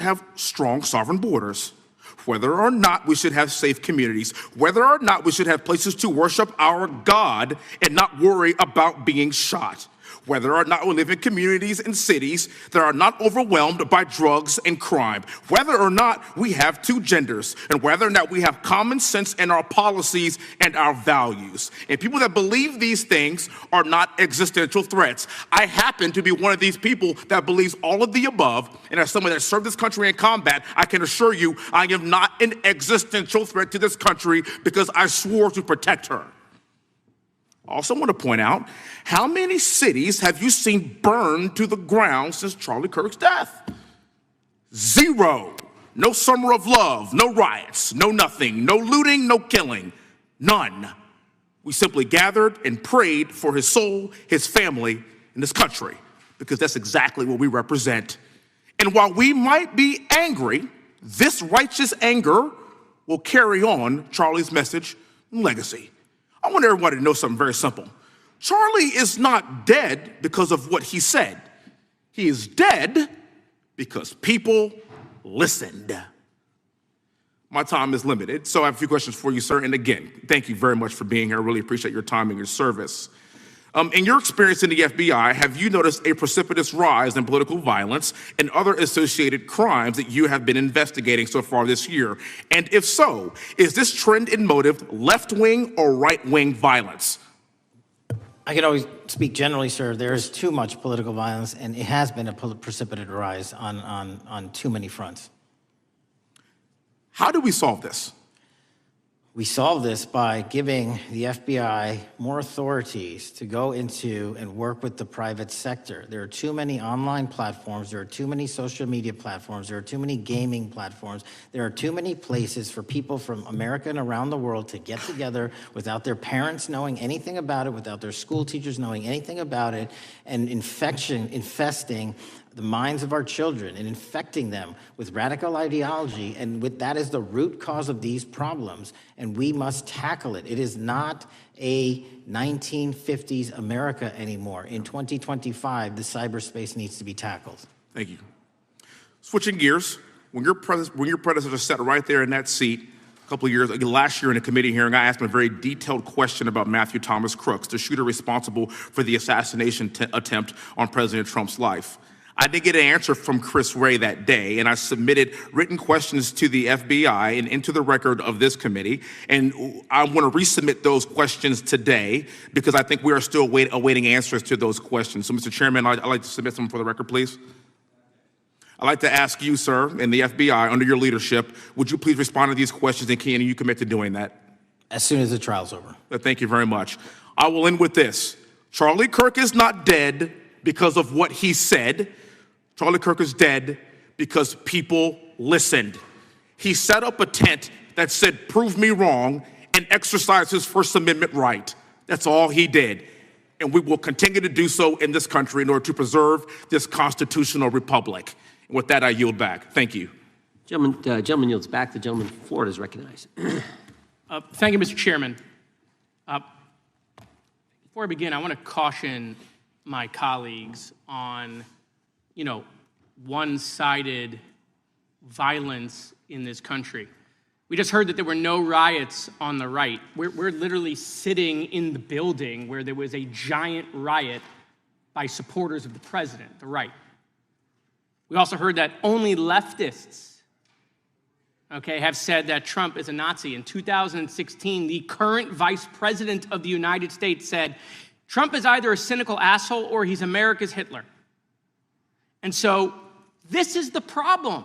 have strong sovereign borders, whether or not we should have safe communities, whether or not we should have places to worship our God and not worry about being shot, whether or not we live in communities and cities that are not overwhelmed by drugs and crime, whether or not we have two genders, and whether or not we have common sense in our policies and our values. And people that believe these things are not existential threats. I happen to be one of these people that believes all of the above, and as someone that served this country in combat, I can assure you I am not an existential threat to this country because I swore to protect her. I also want to point out, how many cities have you seen burned to the ground since Charlie Kirk's death? 0. No summer of love, no riots, no nothing, no looting, no killing, none. We simply gathered and prayed for his soul, his family, and this country, because that's exactly what we represent. And while we might be angry, this righteous anger will carry on Charlie's message and legacy. I want everybody to know something very simple. Charlie is not dead because of what he said. He is dead because people listened. My time is limited, so I have a few questions for you, sir. And again, thank you very much for being here. I really appreciate your time and your service. In your experience in the FBI, have you noticed a precipitous rise in political violence and other associated crimes that you have been investigating so far this year? And if so, is this trend in motive left-wing or right-wing violence? I can always speak generally, sir. There is too much political violence, and it has been a precipitous rise on too many fronts. How do we solve this? We solve this by giving the FBI more authorities to go into and work with the private sector. There are too many online platforms. There are too many social media platforms. There are too many gaming platforms. There are too many places for people from America and around the world to get together without their parents knowing anything about it, without their school teachers knowing anything about it, and infesting the minds of our children and infecting them with radical ideology, and that is the root cause of these problems, and we must tackle it. It is not a 1950s America anymore. In 2025, the cyberspace needs to be tackled. Thank you. Switching gears, when your predecessor sat right there in that seat a couple of years, last year in a committee hearing, I asked him a very detailed question about Matthew Thomas Crooks, the shooter responsible for the assassination attempt on President Trump's life. I did get an answer from Chris Wray that day, and I submitted written questions to the FBI and into the record of this committee, and I want to resubmit those questions today because I think we are still awaiting answers to those questions. So, Mr. Chairman, I'd like to submit them for the record, please. I'd like to ask you, sir, and the FBI, under your leadership, would you please respond to these questions, and can you commit to doing that? As soon as the trial's over. Thank you very much. I will end with this. Charlie Kirk is not dead because of what he said. Charlie Kirk is dead because people listened. He set up a tent that said, "Prove me wrong," and exercised his First Amendment right. That's all he did. And we will continue to do so in this country in order to preserve this constitutional republic. And with that, I yield back. Thank you. Gentleman yields back. The gentleman from Florida is recognized. Thank you, Mr. Chairman. Before I begin, I want to caution my colleagues on one-sided violence in this country. We just heard that there were no riots on the right. We're literally sitting in the building where there was a giant riot by supporters of the president, the right. We also heard that only leftists, have said that Trump is a Nazi. In 2016, the current vice president of the United States said, Trump is either a cynical asshole or he's America's Hitler. And so this is the problem.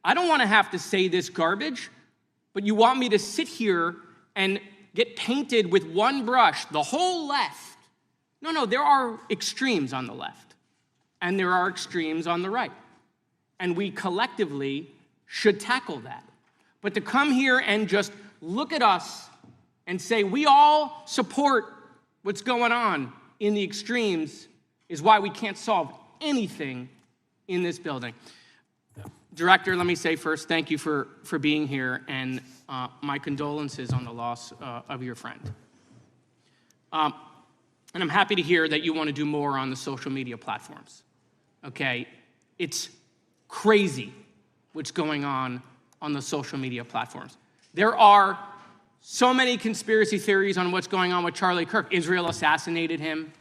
I don't want to have to say this garbage, but you want me to sit here and get painted with one brush, the whole left. No, there are extremes on the left, and there are extremes on the right. And we collectively should tackle that. But to come here and just look at us and say we all support what's going on in the extremes is why we can't solve anything in this building. Director, let me say first, thank you for being here, and my condolences on the loss of your friend. And I'm happy to hear that you want to do more on the social media platforms, okay? It's crazy what's going on the social media platforms. There are so many conspiracy theories on what's going on with Charlie Kirk. Israel assassinated him,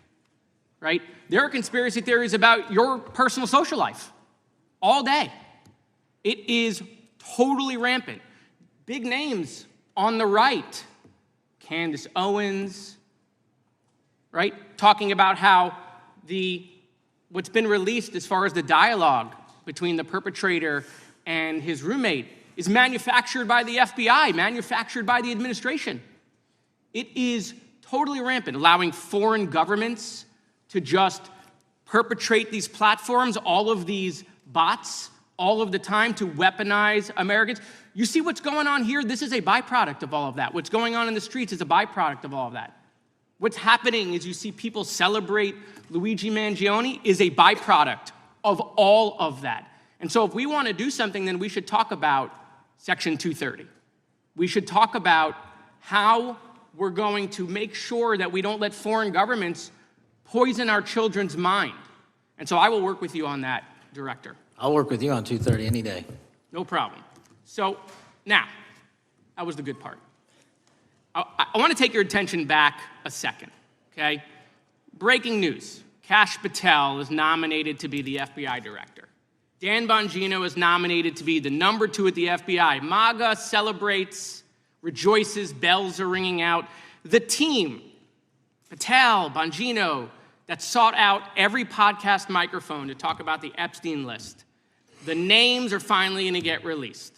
right? There are conspiracy theories about your personal social life all day. It is totally rampant. Big names on the right, Candace Owens, right? Talking about how what's been released as far as the dialogue between the perpetrator and his roommate is manufactured by the FBI, manufactured by the administration. It is totally rampant, allowing foreign governments to just perpetrate these platforms, all of these bots, all of the time to weaponize Americans. You see what's going on here? This is a byproduct of all of that. What's going on in the streets is a byproduct of all of that. What's happening is you see people celebrate Luigi Mangione is a byproduct of all of that. And so if we want to do something, then we should talk about Section 230. We should talk about how we're going to make sure that we don't let foreign governments poison our children's mind. And so I will work with you on that, Director. I'll work with you on 230 any day. No problem. So now, that was the good part. I want to take your attention back a second, okay? Breaking news. Kash Patel is nominated to be the FBI Director. Dan Bongino is nominated to be the number 2 at the FBI. MAGA celebrates, rejoices, bells are ringing out. The team, Patel, Bongino, that sought out every podcast microphone to talk about the Epstein list. The names are finally going to get released.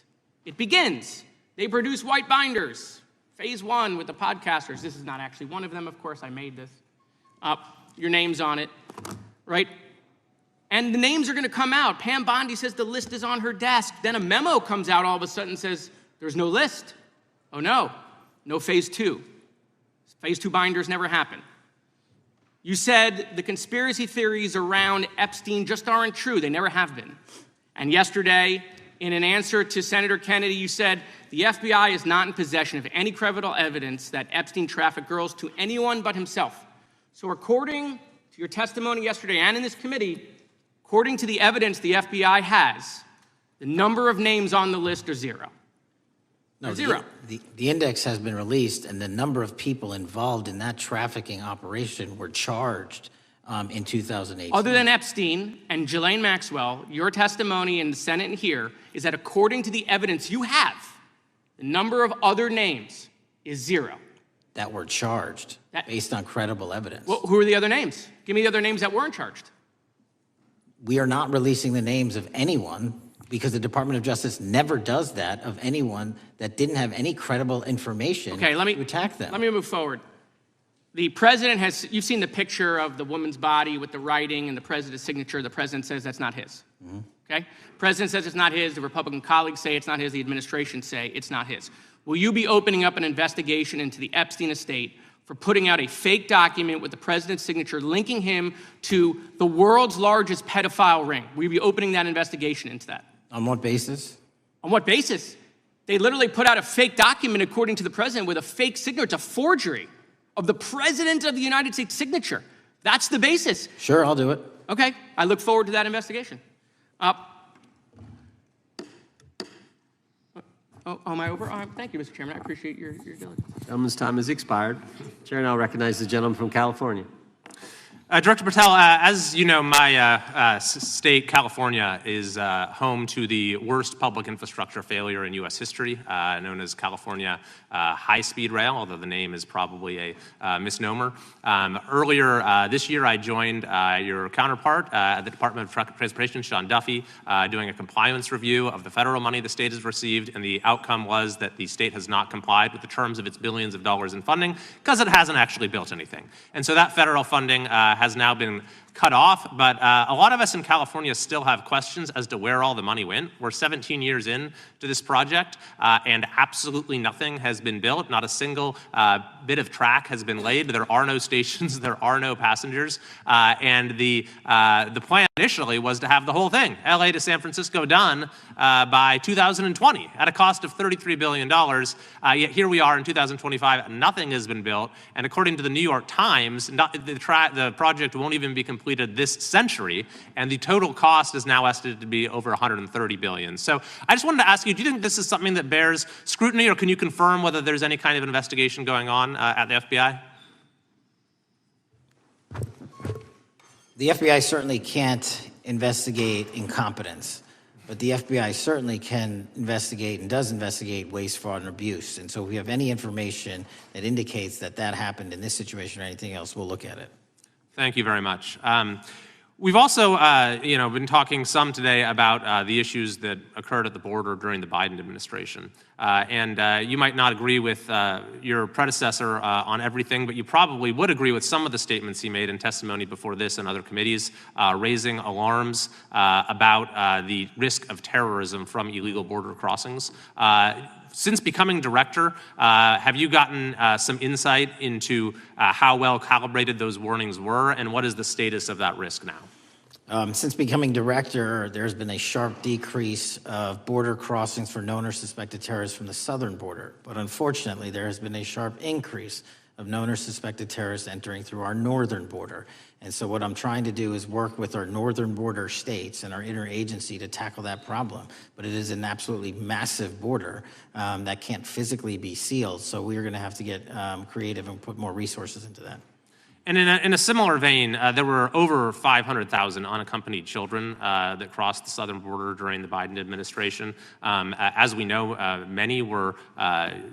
It begins. They produce white binders. Phase 1 with the podcasters. This is not actually one of them, of course. I made this. Your name's on it, right? And the names are going to come out. Pam Bondi says the list is on her desk. Then a memo comes out all of a sudden and says, there's no list. Oh, no. No phase 2. Phase 2 binders never happen. You said the conspiracy theories around Epstein just aren't true. They never have been. And yesterday, in an answer to Senator Kennedy, you said the FBI is not in possession of any credible evidence that Epstein trafficked girls to anyone but himself. So according to your testimony yesterday and in this committee, according to the evidence the FBI has, the number of names on the list are 0. No, zero. The index has been released, and the number of people involved in that trafficking operation were charged in 2018. Other than Epstein and Ghislaine Maxwell, your testimony in the Senate and here is that according to the evidence you have, the number of other names is 0. That were charged based on credible evidence. Well, who are the other names? Give me the other names that weren't charged. We are not releasing the names of anyone because the Department of Justice never does that, of anyone that didn't have any credible information to attack them. Let me move forward. The president has, you've seen the picture of the woman's body with the writing and the president's signature. The president says that's not his, okay? President says it's not his. The Republican colleagues say it's not his. The administration say it's not his. Will you be opening up an investigation into the Epstein estate for putting out a fake document with the president's signature linking him to the world's largest pedophile ring? Will you be opening that investigation into that? On what basis? On what basis? They literally put out a fake document, according to the president, with a fake signature. It's a forgery of the president of the United States signature. That's the basis. Sure, I'll do it. Okay, I look forward to that investigation. Am I over? Thank you, Mr. Chairman. I appreciate your diligence. Gentleman's time has expired. Chair now recognizes the gentleman from California. Director Patel, as you know, my state, California, is home to the worst public infrastructure failure in U.S. history, known as California High-Speed Rail, although the name is probably a misnomer. Earlier this year, I joined your counterpart at the Department of Transportation, Sean Duffy, doing a compliance review of the federal money the state has received, and the outcome was that the state has not complied with the terms of its billions of dollars in funding because it hasn't actually built anything. And so that federal funding has now been cut off, but a lot of us in California still have questions as to where all the money went. We're 17 years in to this project, and absolutely nothing has been built. Not a single bit of track has been laid. There are no stations. There are no passengers. And the plan initially was to have the whole thing, LA to San Francisco, done by 2020 at a cost of $33 billion. Yet here we are in 2025, nothing has been built. And according to the New York Times, the project won't even be completed this century. And the total cost is now estimated to be over $130 billion. So I just wanted to ask you, do you think this is something that bears scrutiny, or can you confirm whether there's any kind of investigation going on at the FBI? The FBI certainly can't investigate incompetence, but the FBI certainly can investigate and does investigate waste, fraud, and abuse. And so if we have any information that indicates that that happened in this situation or anything else, we'll look at it. Thank you very much. We've also, been talking some today about the issues that occurred at the border during the Biden administration. You might not agree with your predecessor on everything, but you probably would agree with some of the statements he made in testimony before this and other committees, raising alarms about the risk of terrorism from illegal border crossings. Since becoming director, have you gotten some insight into how well calibrated those warnings were, and what is the status of that risk now? Since becoming director, there's been a sharp decrease of border crossings for known or suspected terrorists from the southern border. But unfortunately, there has been a sharp increase of known or suspected terrorists entering through our northern border. And so what I'm trying to do is work with our northern border states and our interagency to tackle that problem. But it is an absolutely massive border that can't physically be sealed. So we're going to have to get creative and put more resources into that. And in a similar vein, there were over 500,000 unaccompanied children that crossed the southern border during the Biden administration. As we know, many were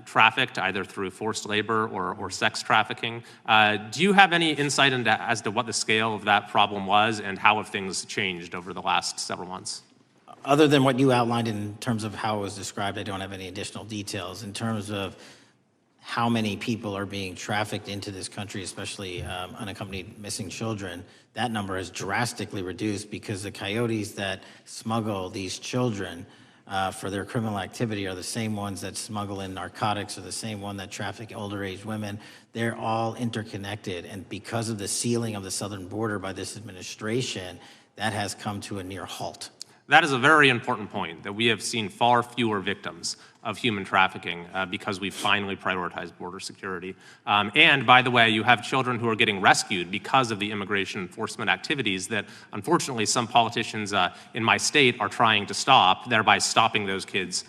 trafficked either through forced labor or sex trafficking. Do you have any insight as to what the scale of that problem was and how have things changed over the last several months? Other than what you outlined in terms of how it was described, I don't have any additional details. In terms of how many people are being trafficked into this country, especially unaccompanied missing children, that number has drastically reduced because the coyotes that smuggle these children for their criminal activity are the same ones that smuggle in narcotics, or the same one that traffic older age women. They're all interconnected. And because of the sealing of the southern border by this administration, that has come to a near halt. That is a very important point, that we have seen far fewer victims of human trafficking because we've finally prioritized border security. And by the way, you have children who are getting rescued because of the immigration enforcement activities that unfortunately some politicians in my state are trying to stop, thereby stopping those kids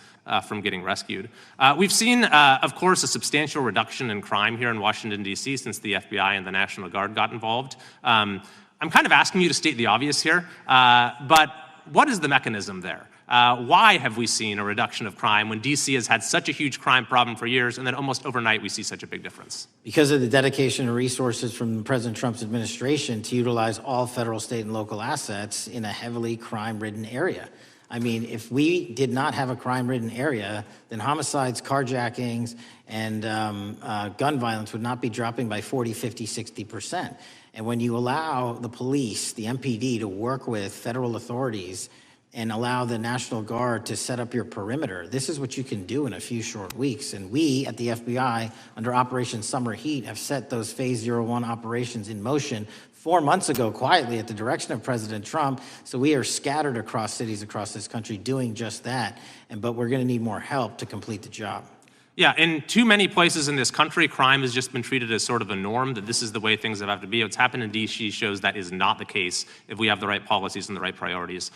from getting rescued. We've seen, of course, a substantial reduction in crime here in Washington, D.C. since the FBI and the National Guard got involved. I'm kind of asking you to state the obvious here, but what is the mechanism there? Why have we seen a reduction of crime when D.C. has had such a huge crime problem for years, and then almost overnight we see such a big difference? Because of the dedication and resources from President Trump's administration to utilize all federal, state, and local assets in a heavily crime-ridden area. I mean, if we did not have a crime-ridden area, then homicides, carjackings, and gun violence would not be dropping by 40, 50, 60%. And when you allow the police, the MPD, to work with federal authorities and allow the National Guard to set up your perimeter, this is what you can do in a few short weeks. And we at the FBI, under Operation Summer Heat, have set those Phase 01 operations in motion 4 months ago, quietly at the direction of President Trump. So we are scattered across cities across this country doing just that. But we're going to need more help to complete the job. Yeah, in too many places in this country, crime has just been treated as sort of a norm, that this is the way things have to be. What's happened in D.C. shows that is not the case if we have the right policies and the right priorities.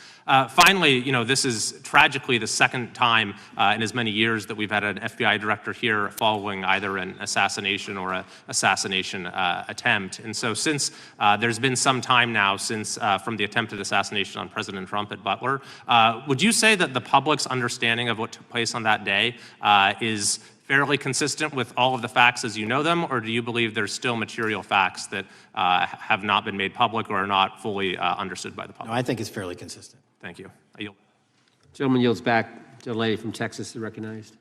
Finally, this is tragically the second time in as many years that we've had an FBI director here following either an assassination or an assassination attempt. And so since there's been some time now since from the attempted assassination on President Trump at Butler, would you say that the public's understanding of what took place on that day is fairly consistent with all of the facts as you know them, or do you believe there's still material facts that have not been made public or are not fully understood by the public? No, I think it's fairly consistent. Thank you. I yield. Gentleman yields back. The lady from Texas is recognized.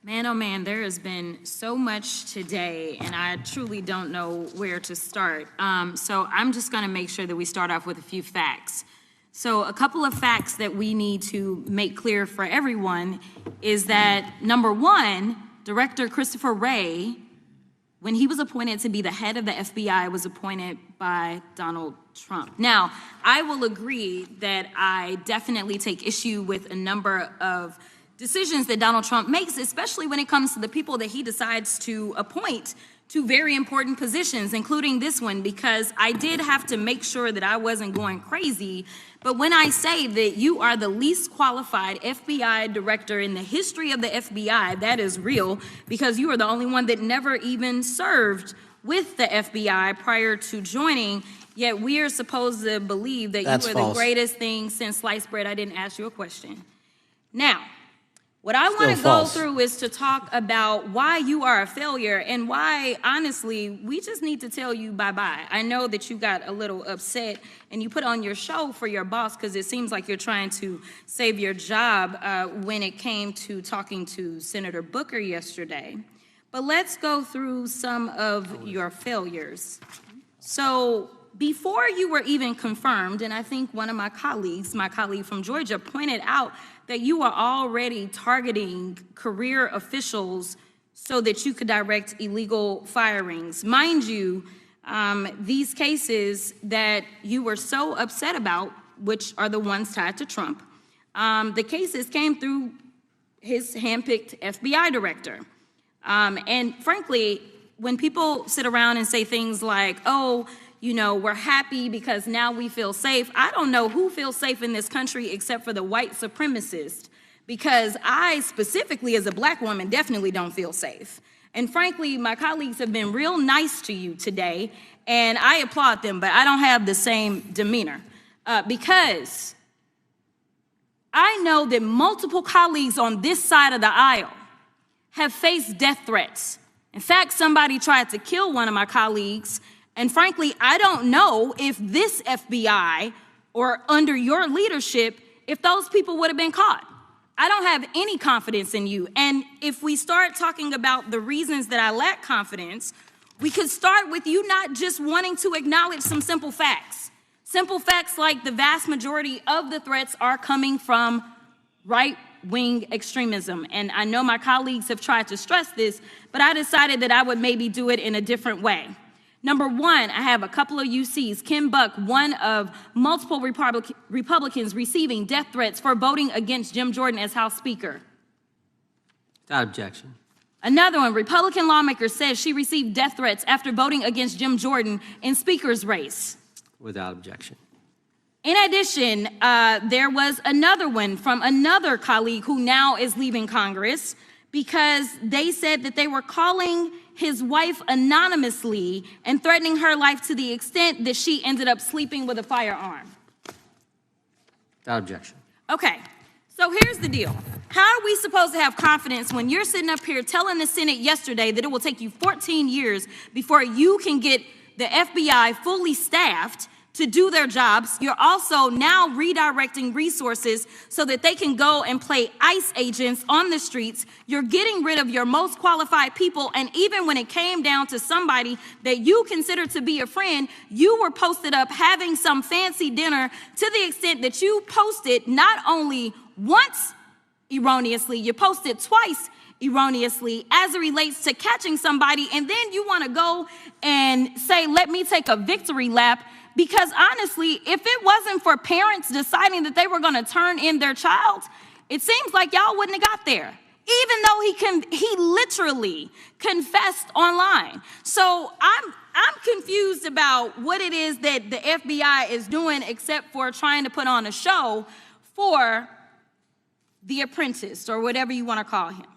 Man, oh man, there has been so much today, and I truly don't know where to start. So I'm just going to make sure that we start off with a few facts. So a couple of facts that we need to make clear for everyone is that, number one, Director Christopher Wray when he was appointed to be the head of the FBI, was appointed by Donald Trump. Now, I will agree that I definitely take issue with a number of decisions that Donald Trump makes, especially when it comes to the people that he decides to appoint to very important positions, including this one, because I did have to make sure that I wasn't going crazy. But when I say that you are the least qualified FBI director in the history of the FBI, that is real, because you are the only one that never even served with the FBI prior to joining, yet we are supposed to believe that That's you are false. the greatest thing since sliced bread. I didn't ask you a question. Now, what I want to go false. through is to talk about why you are a failure and why, honestly, we just need to tell you bye-bye. I know that you got a little upset and you put on your show for your boss because it seems like you're trying to save your job when it came to talking to Senator Booker yesterday. But let's go through some of your failures. So before you were even confirmed, and I think one of my colleague from Georgia, pointed out that you are already targeting career officials so that you could direct illegal firings. Mind you, these cases that you were so upset about, which are the ones tied to Trump, the cases came through his handpicked FBI director. And frankly, when people sit around and say things like, oh, you know, we're happy because now we feel safe. I don't know who feels safe in this country except for the white supremacists, because I specifically as a black woman definitely don't feel safe. And frankly, my colleagues have been real nice to you today, and I applaud them, but I don't have the same demeanor because I know that multiple colleagues on this side of the aisle have faced death threats. In fact, somebody tried to kill one of my colleagues. And frankly, I don't know if this FBI or under your leadership, if those people would have been caught. I don't have any confidence in you. And if we start talking about the reasons that I lack confidence, we could start with you not just wanting to acknowledge some simple facts. Simple facts like the vast majority of the threats are coming from right-wing extremism. And I know my colleagues have tried to stress this, but I decided that I would maybe do it in a different way. Number one, I have a couple of UCs. Kim Buck, one of multiple Republicans receiving death threats for voting against Jim Jordan as House Speaker. Without objection. Another one, Republican lawmaker says she received death threats after voting against Jim Jordan in Speaker's race. Without objection. In addition, there was another one from another colleague who now is leaving Congress because they said that they were calling his wife anonymously and threatening her life to the extent that she ended up sleeping with a firearm. Without objection. Okay, so here's the deal. How are we supposed to have confidence when you're sitting up here telling the Senate yesterday that it will take you 14 years before you can get the FBI fully staffed to do their jobs? You're also now redirecting resources so that they can go and play ICE agents on the streets. You're getting rid of your most qualified people, and even when it came down to somebody that you consider to be a friend, you were posted up having some fancy dinner to the extent that you posted not only once erroneously, you posted twice erroneously as it relates to catching somebody, and then you want to go and say, let me take a victory lap. Because honestly, if it wasn't for parents deciding that they were going to turn in their child, it seems like y'all wouldn't have got there, even though he literally confessed online. So I'm confused about what it is that the FBI is doing except for trying to put on a show for the apprentice or whatever you want to call him.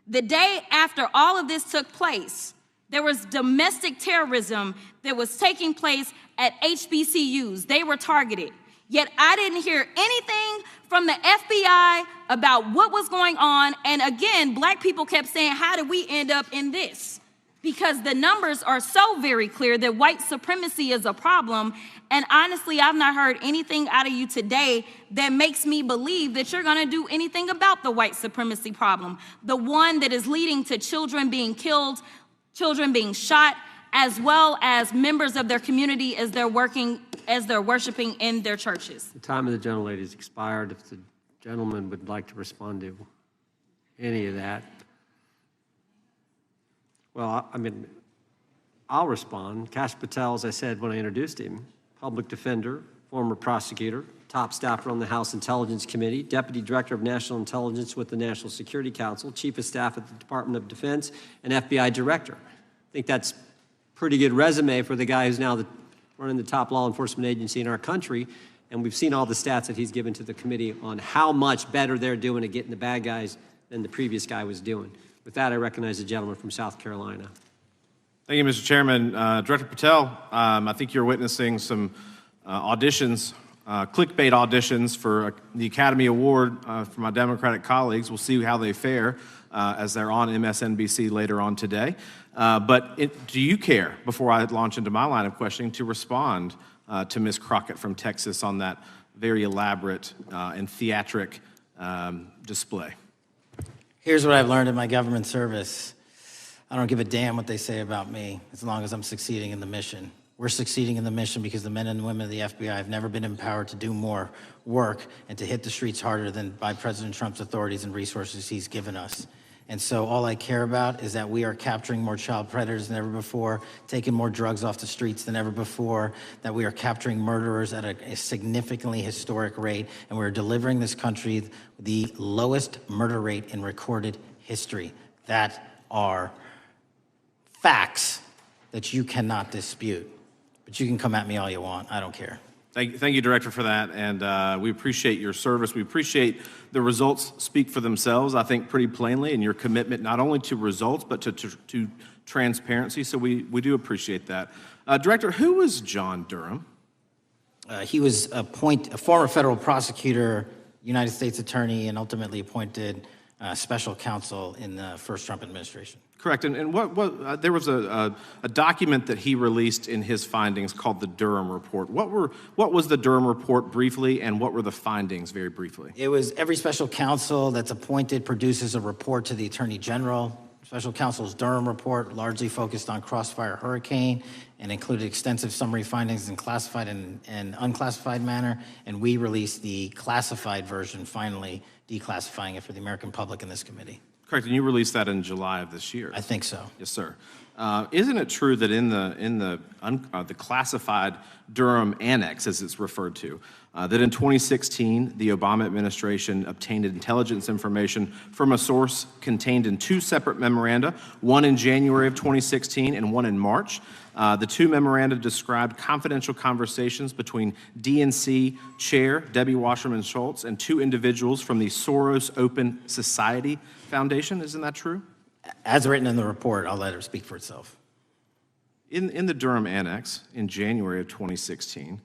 The day after all of this took place, there was domestic terrorism that was taking place at HBCUs. They were targeted. Yet I didn't hear anything from the FBI about what was going on. And again, black people kept saying, how did we end up in this? Because the numbers are so very clear that white supremacy is a problem. And honestly, I've not heard anything out of you today that makes me believe that you're going to do anything about the white supremacy problem, the one that is leading to children being killed, children being shot, as well as members of their community as they're worshiping in their churches. The time of the gentlelady has expired. If the gentleman would like to respond to any of that. Well, I mean, I'll respond. Kash Patel, as I said when I introduced him, public defender, former prosecutor, top staffer on the House Intelligence Committee, Deputy Director of National Intelligence with the National Security Council, Chief of Staff at the Department of Defense, and FBI Director. I think that's a pretty good resume for the guy who's now running the top law enforcement agency in our country. And we've seen all the stats that he's given to the committee on how much better they're doing at getting the bad guys than the previous guy was doing. With that, I recognize the gentleman from South Carolina. Thank you, Mr. Chairman. Director Patel, I think you're witnessing some auditions, clickbait auditions for the Academy Award for my Democratic colleagues. We'll see how they fare as they're on MSNBC later on today. But do you care, before I launch into my line of questioning, to respond to Ms. Crockett from Texas on that very elaborate and theatric display? Here's what I've learned in my government service. I don't give a damn what they say about me as long as I'm succeeding in the mission. We're succeeding in the mission because the men and women of the FBI have never been empowered to do more work and to hit the streets harder than by President Trump's authorities and resources he's given us. And so all I care about is that we are capturing more child predators than ever before, taking more drugs off the streets than ever before, that we are capturing murderers at a significantly historic rate, and we're delivering this country the lowest murder rate in recorded history. That are facts that you cannot dispute. But you can come at me all you want. I don't care. Thank you, Director, for that, and we appreciate your service. We appreciate the results speak for themselves, I think, pretty plainly, and your commitment not only to results, but to transparency, so we do appreciate that. Director, who was John Durham? He was a former federal prosecutor, United States attorney, and ultimately appointed special counsel in the first Trump administration. Correct, and what there was a document that he released in his findings called the Durham Report. What was the Durham Report briefly, and what were the findings very briefly? It was every special counsel that's appointed produces a report to the Attorney General. Special counsel's Durham Report largely focused on Crossfire Hurricane and included extensive summary findings in classified and unclassified manner, and we released the classified version, finally declassifying it for the American public in this committee. Correct, and you released that in July of this year. I think so. Yes, sir. Isn't it true that in the classified Durham Annex, as it's referred to, that in 2016 the Obama administration obtained intelligence information from a source contained in two separate memoranda, one in January of 2016 and one in March? The two memoranda described confidential conversations between DNC Chair Debbie Wasserman Schultz and two individuals from the Soros Open Society Foundation. Isn't that true? As written in the report, I'll let it speak for itself. In the Durham Annex in January of 2016,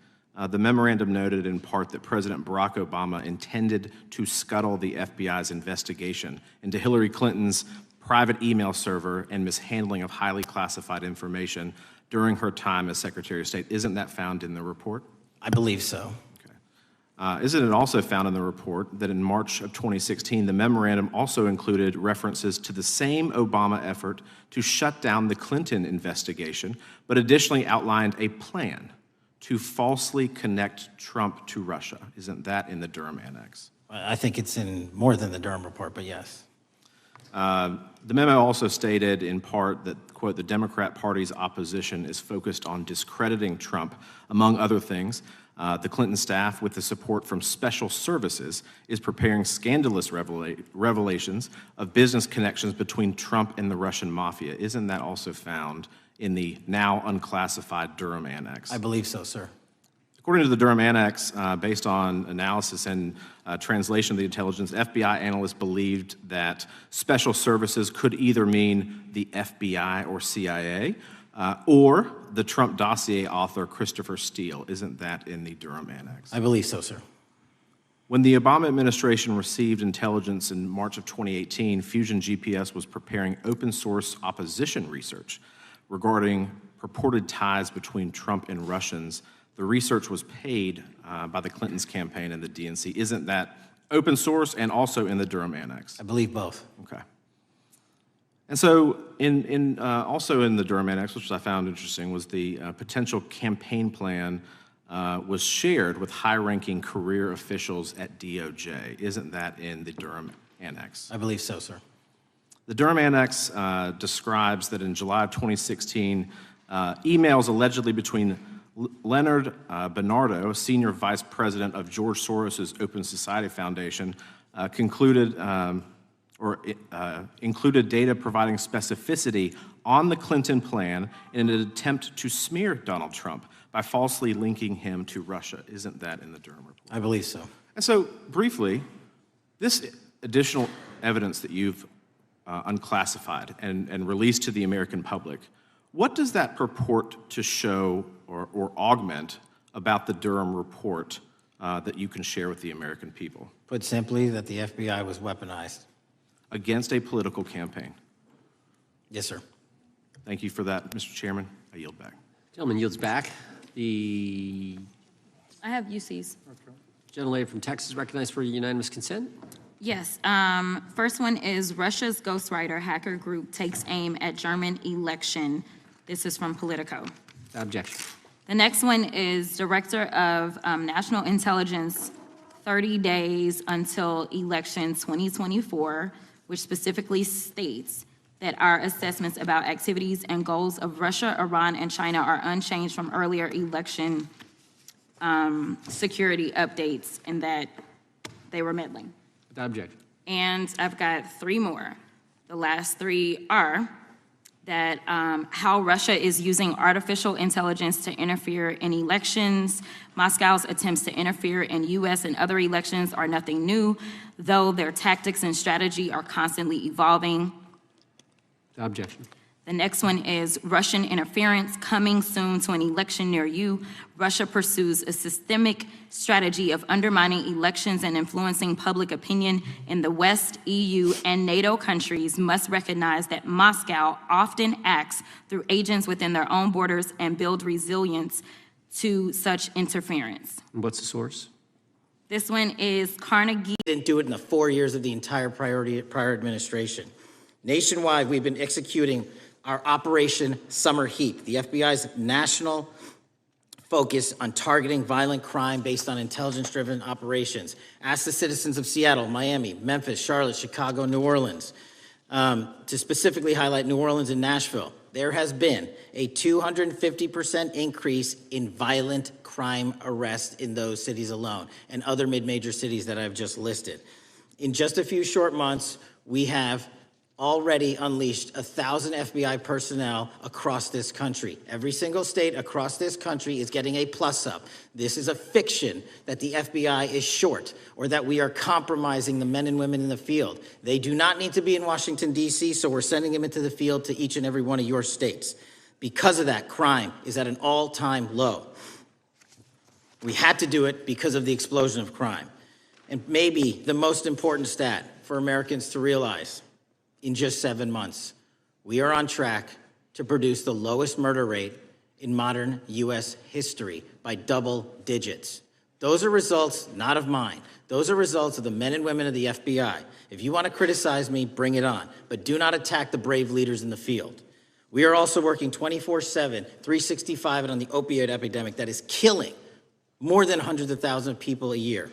the memorandum noted in part that President Barack Obama intended to scuttle the FBI's investigation into Hillary Clinton's private email server and mishandling of highly classified information during her time as Secretary of State. Isn't that found in the report? I believe so. Isn't it also found in the report that in March of 2016, the memorandum also included references to the same Obama effort to shut down the Clinton investigation, but additionally outlined a plan to falsely connect Trump to Russia? Isn't that in the Durham Annex? I think it's in more than the Durham Report, but yes. The memo also stated in part that, quote, the Democrat Party's opposition is focused on discrediting Trump, among other things. The Clinton staff, with the support from special services, is preparing scandalous revelations of business connections between Trump and the Russian mafia. Isn't that also found in the now unclassified Durham Annex? I believe so, sir. According to the Durham Annex, based on analysis and translation of the intelligence, FBI analysts believed that special services could either mean the FBI or CIA, or the Trump dossier author Christopher Steele. Isn't that in the Durham Annex? I believe so, sir. When the Obama administration received intelligence in March of 2018, Fusion GPS was preparing open source opposition research regarding purported ties between Trump and Russians. The research was paid by the Clintons' campaign and the DNC. Isn't that open source and also in the Durham Annex? I believe both. Okay. And so also in the Durham Annex, which I found interesting, was the potential campaign plan was shared with high-ranking career officials at DOJ. Isn't that in the Durham Annex? I believe so, sir. The Durham Annex describes that in July of 2016, emails allegedly between Leonard Bernardo, senior vice president of George Soros's Open Society Foundation, included data providing specificity on the Clinton plan in an attempt to smear Donald Trump by falsely linking him to Russia. Isn't that in the Durham report? I believe so. And so, briefly, this additional evidence that you've unclassified and released to the American public, what does that purport to show or augment about the Durham report that you can share with the American people? Put simply, that the FBI was weaponized. Against a political campaign. Yes, sir. Thank you for that, Mr. Chairman. I yield back. Gentleman yields back. The I have UCs. gentlelady from Texas recognized for unanimous consent. Yes. First one is Russia's ghostwriter hacker group takes aim at German election. This is from Politico. Objection. The next one is Director of National Intelligence, 30 days until election 2024, which specifically states that our assessments about activities and goals of Russia, Iran, and China are unchanged from earlier election security updates, and that they were meddling. Without objection. And I've got three more. The last three are that how Russia is using artificial intelligence to interfere in elections. Moscow's attempts to interfere in U.S. and other elections are nothing new, though their tactics and strategy are constantly evolving. Without objection. The next one is Russian interference coming soon to an election near you. Russia pursues a systemic strategy of undermining elections and influencing public opinion in the West. EU and NATO countries must recognize that Moscow often acts through agents within their own borders and build resilience to such interference. And what's the source? This one is Carnegie. Didn't do it in the 4 years of the entire prior administration. Nationwide, we've been executing our Operation Summer Heat, the FBI's national focus on targeting violent crime based on intelligence-driven operations. Ask the citizens of Seattle, Miami, Memphis, Charlotte, Chicago, New Orleans, to specifically highlight New Orleans and Nashville. There has been a 250% increase in violent crime arrests in those cities alone, and other mid-major cities that I've just listed. In just a few short months, we have already unleashed 1,000 FBI personnel across this country. Every single state across this country is getting a plus up. This is a fiction that the FBI is short or that we are compromising the men and women in the field. They do not need to be in Washington, D.C., so we're sending them into the field to each and every one of your states. Because of that, crime is at an all-time low. We had to do it because of the explosion of crime. And maybe the most important stat for Americans to realize: in just 7 months, we are on track to produce the lowest murder rate in modern U.S. history by double digits. Those are results not of mine. Those are results of the men and women of the FBI. If you want to criticize me, bring it on, but do not attack the brave leaders in the field. We are also working 24/7, 365 on the opioid epidemic that is killing more than hundreds of thousands of people a year.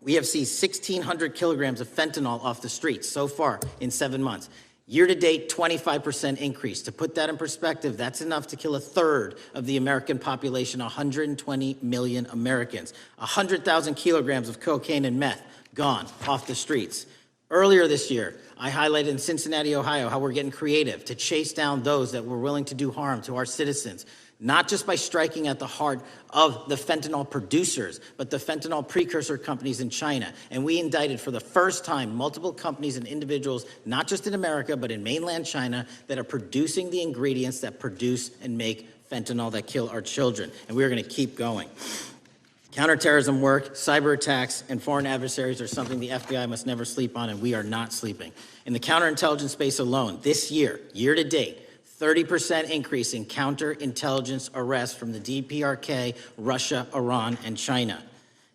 We have seized 1,600 kilograms of fentanyl off the streets so far in 7 months. Year to date, 25% increase. To put that in perspective, that's enough to kill a third of the American population, 120 million Americans. 100,000 kilograms of cocaine and meth gone off the streets. Earlier this year, I highlighted in Cincinnati, Ohio, how we're getting creative to chase down those that were willing to do harm to our citizens, not just by striking at the heart of the fentanyl producers, but the fentanyl precursor companies in China. And we indicted for the first time multiple companies and individuals, not just in America, but in mainland China, that are producing the ingredients that produce and make fentanyl that kill our children. And we're gonna keep going. Counterterrorism work, cyber attacks, and foreign adversaries are something the FBI must never sleep on, and we are not sleeping. In the counterintelligence space alone, this year, year to date, 30% increase in counterintelligence arrests from the DPRK, Russia, Iran, and China.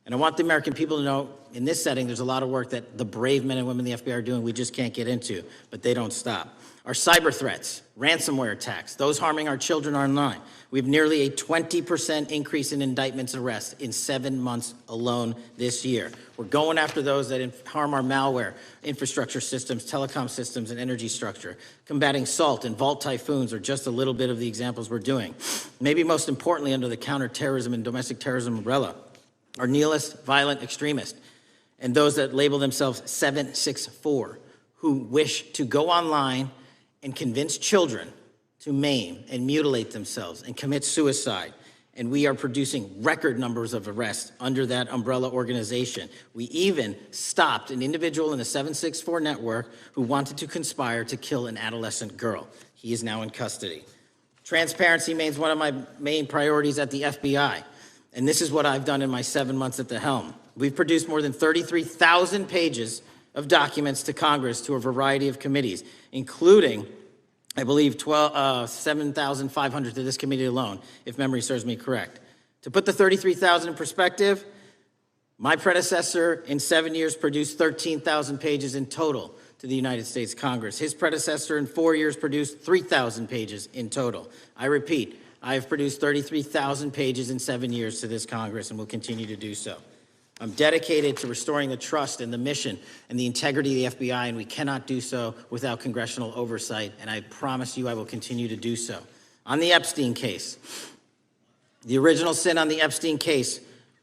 And I want the American people to know, in this setting, there's a lot of work that the brave men and women in the FBI are doing we just can't get into, but they don't stop. Our cyber threats, ransomware attacks, those harming our children online. We have nearly a 20% increase in indictments and arrests in 7 months alone this year. We're going after those that harm our malware, infrastructure systems, telecom systems, and energy structure. Combating SALT and Vault typhoons are just a little bit of the examples we're doing. Maybe most importantly, under the counterterrorism and domestic terrorism umbrella, are nihilist, violent extremists, and those that label themselves 764, who wish to go online and convince children to maim and mutilate themselves and commit suicide. And we are producing record numbers of arrests under that umbrella organization. We even stopped an individual in the 764 network who wanted to conspire to kill an adolescent girl. He is now in custody. Transparency remains one of my main priorities at the FBI. And this is what I've done in my 7 months at the helm. We've produced more than 33,000 pages of documents to Congress to a variety of committees, including, I believe, 7,500 to this committee alone, if memory serves me correct. To put the 33,000 in perspective, my predecessor in 7 years produced 13,000 pages in total to the United States Congress. His predecessor in 4 years produced 3,000 pages in total. I repeat, I have produced 33,000 pages in 7 years to this Congress and will continue to do so. I'm dedicated to restoring the trust and the mission and the integrity of the FBI, and we cannot do so without congressional oversight, and I promise you I will continue to do so. On the Epstein case, the original sin on the Epstein case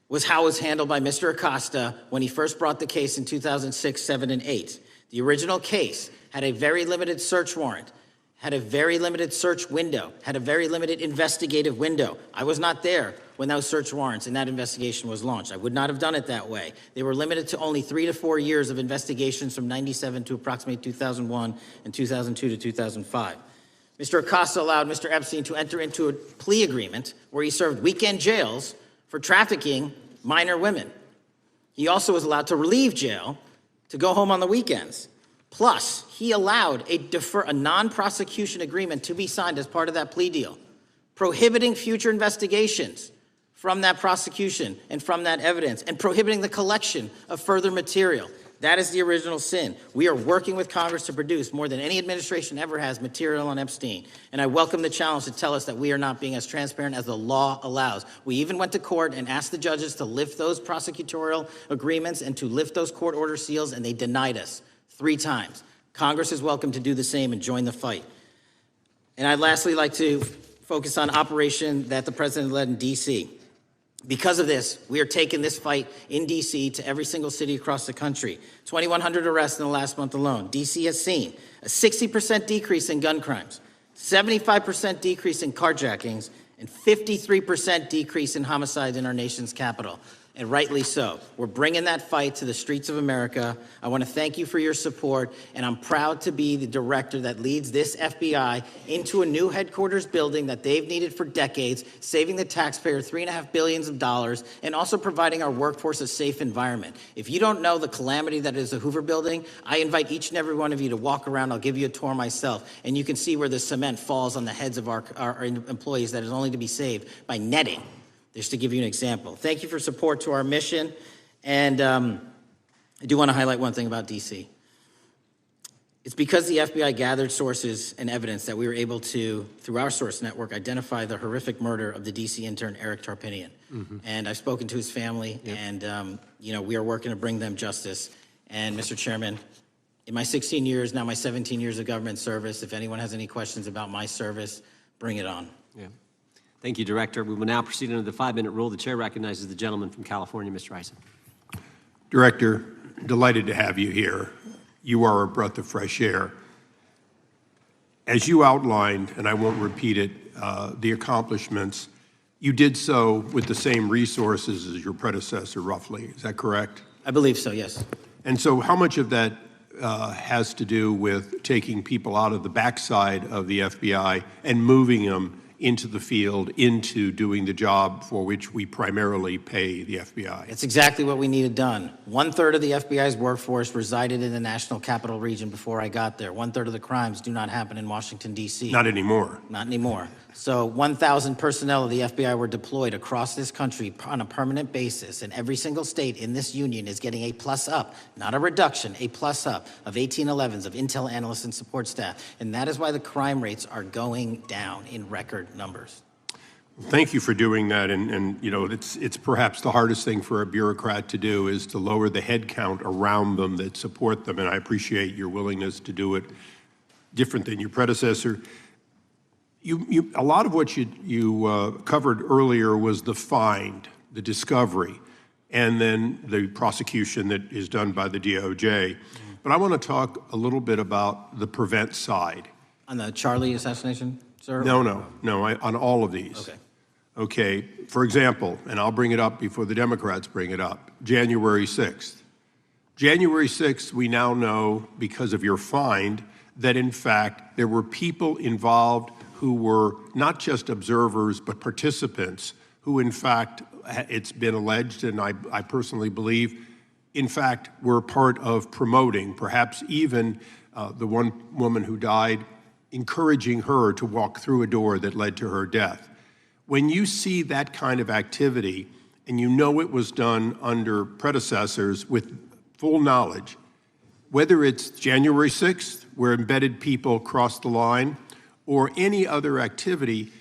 was how it was handled by Mr. Acosta when he first brought the case in 2006, 7, and 8. The original case had a very limited search warrant, had a very limited search window, had a very limited investigative window. I was not there when those search warrants and that investigation was launched. I would not have done it that way. They were limited to only 3 to 4 years of investigations from 97 to approximately 2001 and 2002 to 2005. Mr. Acosta allowed Mr. Epstein to enter into a plea agreement where he served weekend jails for trafficking minor women. He also was allowed to leave jail to go home on the weekends. Plus, he allowed a non-prosecution agreement to be signed as part of that plea deal, prohibiting future investigations from that prosecution and from that evidence, and prohibiting the collection of further material. That is the original sin. We are working with Congress to produce more than any administration ever has material on Epstein. And I welcome the challenge to tell us that we are not being as transparent as the law allows. We even went to court and asked the judges to lift those prosecutorial agreements and to lift those court order seals, and they denied us 3 times. Congress is welcome to do the same and join the fight. And I'd lastly like to focus on operation that the president led in D.C. Because of this, we are taking this fight in D.C. to every single city across the country. 2,100 arrests in the last month alone. D.C. has seen a 60% decrease in gun crimes, 75% decrease in carjackings, and 53% decrease in homicides in our nation's capital. And rightly so. We're bringing that fight to the streets of America. I want to thank you for your support, and I'm proud to be the director that leads this FBI into a new headquarters building that they've needed for decades, saving the taxpayer $3.5 billion, and also providing our workforce a safe environment. If you don't know the calamity that is the Hoover Building, I invite each and every one of you to walk around. I'll give you a tour myself, and you can see where the cement falls on the heads of our employees that is only to be saved by netting. Just to give you an example. Thank you for support to our mission. And I do want to highlight one thing about D.C. It's because the FBI gathered sources and evidence that we were able to, through our source network, identify the horrific murder of the D.C. intern, Eric Tarpinian. Mm-hmm. And I've spoken to his family, and we are working to bring them justice. And Mr. Chairman, in my 16 years, now my 17 years of government service, if anyone has any questions about my service, bring it on. Yeah. Thank you, Director. We will now proceed under the 5-minute rule. The chair recognizes the gentleman from California, Mr. Eisen. Director, delighted to have you here. You are a breath of fresh air. As you outlined, and I won't repeat it, the accomplishments, you did so with the same resources as your predecessor, roughly. Is that correct? I believe so, yes. And so how much of that has to do with taking people out of the backside of the FBI and moving them into the field, into doing the job for which we primarily pay the FBI? It's exactly what we needed done. 1/3 of the FBI's workforce resided in the National Capital Region before I got there. 1/3 of the crimes do not happen in Washington, D.C. Not anymore. Not anymore. So 1,000 personnel of the FBI were deployed across this country on a permanent basis, and every single state in this union is getting a plus up, not a reduction, a plus up of 1811s of intel analysts and support staff. And that is why the crime rates are going down in record numbers. Thank you for doing that, and you know, it's perhaps the hardest thing for a bureaucrat to do is to lower the head count around them that support them, and I appreciate your willingness to do it different than your predecessor. A lot of what you covered earlier was the find, the discovery, and then the prosecution that is done by the DOJ. But I want to talk a little bit about the prevent side. On the Charlie assassination, sir? No, on all of these. Okay. Okay, for example, and I'll bring it up before the Democrats bring it up, January 6th. January 6th, we now know, because of your find, that in fact there were people involved who were not just observers but participants who in fact, it's been alleged, and I personally believe, in fact, were part of promoting, perhaps even the one woman who died, encouraging her to walk through a door that led to her death. When you see that kind of activity, and you know it was done under predecessors with full knowledge, whether it's January 6th, where embedded people crossed the line, or any other activity,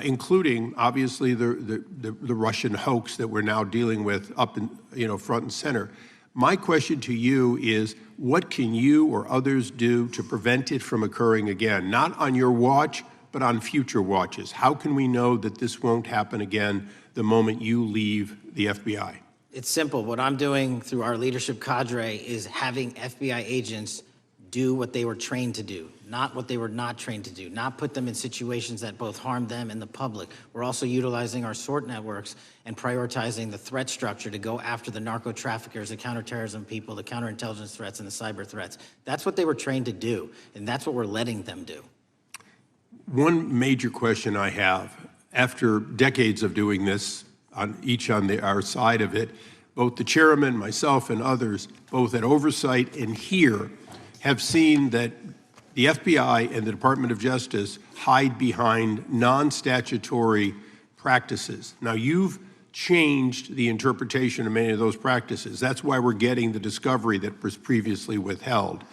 including obviously the Russian hoax that we're now dealing with up in, front and center. My question to you is, what can you or others do to prevent it from occurring again? Not on your watch, but on future watches. How can we know that this won't happen again the moment you leave the FBI? It's simple. What I'm doing through our leadership cadre is having FBI agents do what they were trained to do, not what they were not trained to do, not put them in situations that both harm them and the public. We're also utilizing our SORT networks and prioritizing the threat structure to go after the narco traffickers, the counterterrorism people, the counterintelligence threats, and the cyber threats. That's what they were trained to do, and that's what we're letting them do. One major question I have, after decades of doing this, on our side of it, both the chairman, myself, and others, both at oversight and here, have seen that the FBI and the Department of Justice hide behind non-statutory practices. Now, you've changed the interpretation of many of those practices. That's why we're getting the discovery that was previously withheld.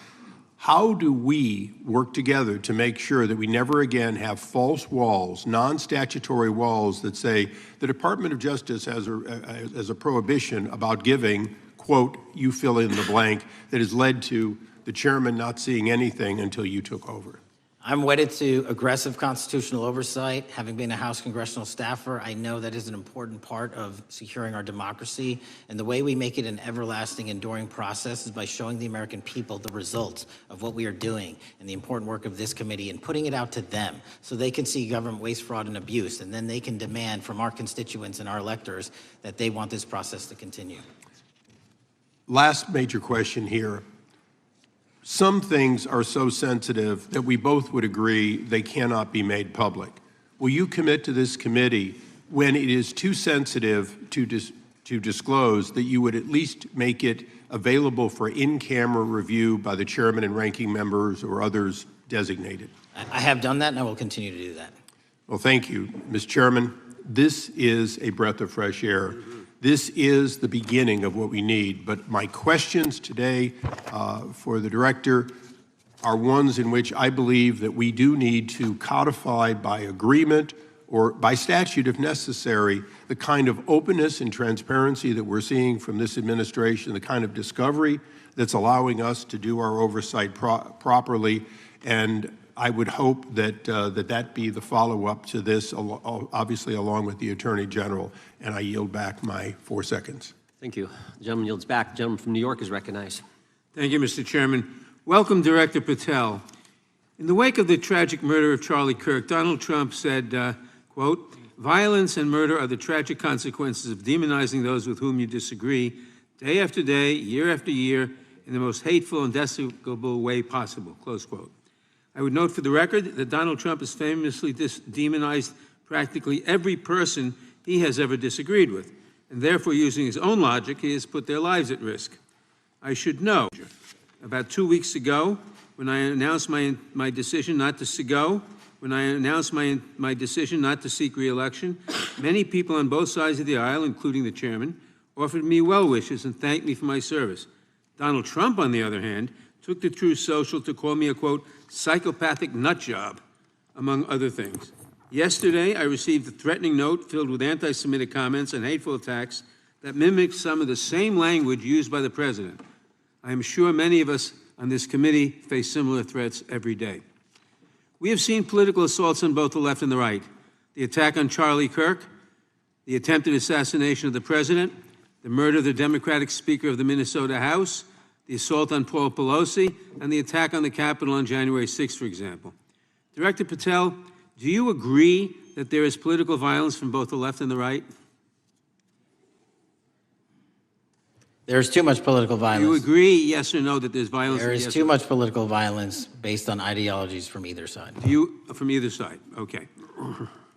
How do we work together to make sure that we never again have false walls, non-statutory walls that say the Department of Justice has a prohibition about giving, quote, you fill in the blank, that has led to the chairman not seeing anything until you took over? I'm wedded to aggressive constitutional oversight. Having been a House congressional staffer, I know that is an important part of securing our democracy. And the way we make it an everlasting, enduring process is by showing the American people the results of what we are doing and the important work of this committee and putting it out to them so they can see government waste, fraud, and abuse. And then they can demand from our constituents and our electors that they want this process to continue. Last major question here. Some things are so sensitive that we both would agree they cannot be made public. Will you commit to this committee, when it is too sensitive to disclose, that you would at least make it available for in-camera review by the chairman and ranking members or others designated? I have done that, and I will continue to do that. Well, thank you, Ms. Chairman. This is a breath of fresh air. This is the beginning of what we need. But my questions today for the director are ones in which I believe that we do need to codify by agreement or by statute if necessary the kind of openness and transparency that we're seeing from this administration, the kind of discovery that's allowing us to do our oversight properly. And I would hope that that be the follow-up to this, obviously along with the Attorney General. And I yield back my 4 seconds. Thank you. The gentleman yields back. The gentleman from New York is recognized. Thank you, Mr. Chairman. Welcome, Director Patel. In the wake of the tragic murder of Charlie Kirk, Donald Trump said, quote, "Violence and murder are the tragic consequences of demonizing those with whom you disagree, day after day, year after year, in the most hateful and despicable way possible," close quote. I would note for the record that Donald Trump has famously demonized practically every person he has ever disagreed with, and therefore, using his own logic, he has put their lives at risk. I should know, about 2 weeks ago, when I announced my decision not to go, when I announced my decision not to seek re-election, many people on both sides of the aisle, including the chairman, offered me well wishes and thanked me for my service. Donald Trump, on the other hand, took to Truth Social to call me a, quote, psychopathic nut job, among other things. Yesterday, I received a threatening note filled with anti-Semitic comments and hateful attacks that mimicked some of the same language used by the president. I am sure many of us on this committee face similar threats every day. We have seen political assaults on both the left and the right. The attack on Charlie Kirk, the attempted assassination of the president, the murder of the Democratic Speaker of the Minnesota House, the assault on Paul Pelosi, and the attack on the Capitol on January 6th, for example. Director Patel, do you agree that there is political violence from both the left and the right? There's too much political violence. Do you agree, yes or no, that there's violence? There is too much political violence based on ideologies from either side. From either side, okay.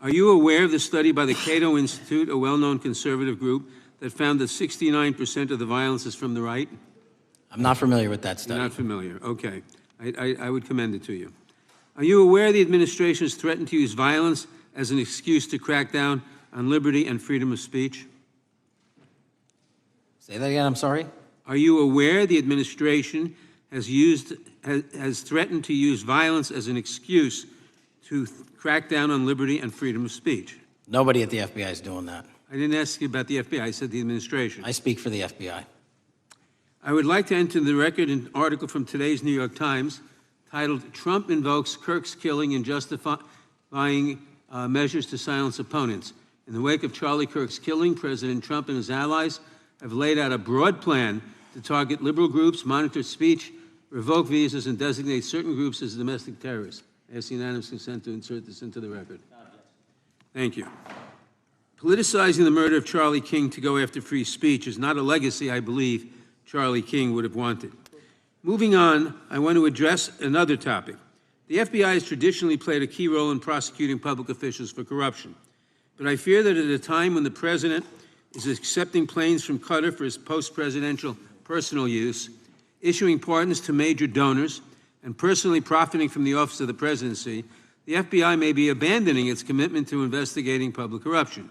Are you aware of the study by the Cato Institute, a well-known conservative group, that found that 69% of the violence is from the right? I'm not familiar with that study. You're not familiar, okay. I would commend it to you. Are you aware the administration has threatened to use violence as an excuse to crack down on liberty and freedom of speech? Say that again, I'm sorry? Are you aware the administration has threatened to use violence as an excuse to crack down on liberty and freedom of speech? Nobody at the FBI is doing that. I didn't ask you about the FBI, I said the administration. I speak for the FBI. I would like to enter the record an article from today's New York Times titled, Trump Invokes Kirk's Killing and Justifying Measures to Silence Opponents. In the wake of Charlie Kirk's killing, President Trump and his allies have laid out a broad plan to target liberal groups, monitor speech, revoke visas, and designate certain groups as domestic terrorists. I ask unanimous consent to insert this into the record. Thank you. Politicizing the murder of Charlie King to go after free speech is not a legacy I believe Charlie King would have wanted. Moving on, I want to address another topic. The FBI has traditionally played a key role in prosecuting public officials for corruption. But I fear that at a time when the president is accepting planes from Qatar for his post-presidential personal use, issuing pardons to major donors, and personally profiting from the office of the presidency, the FBI may be abandoning its commitment to investigating public corruption.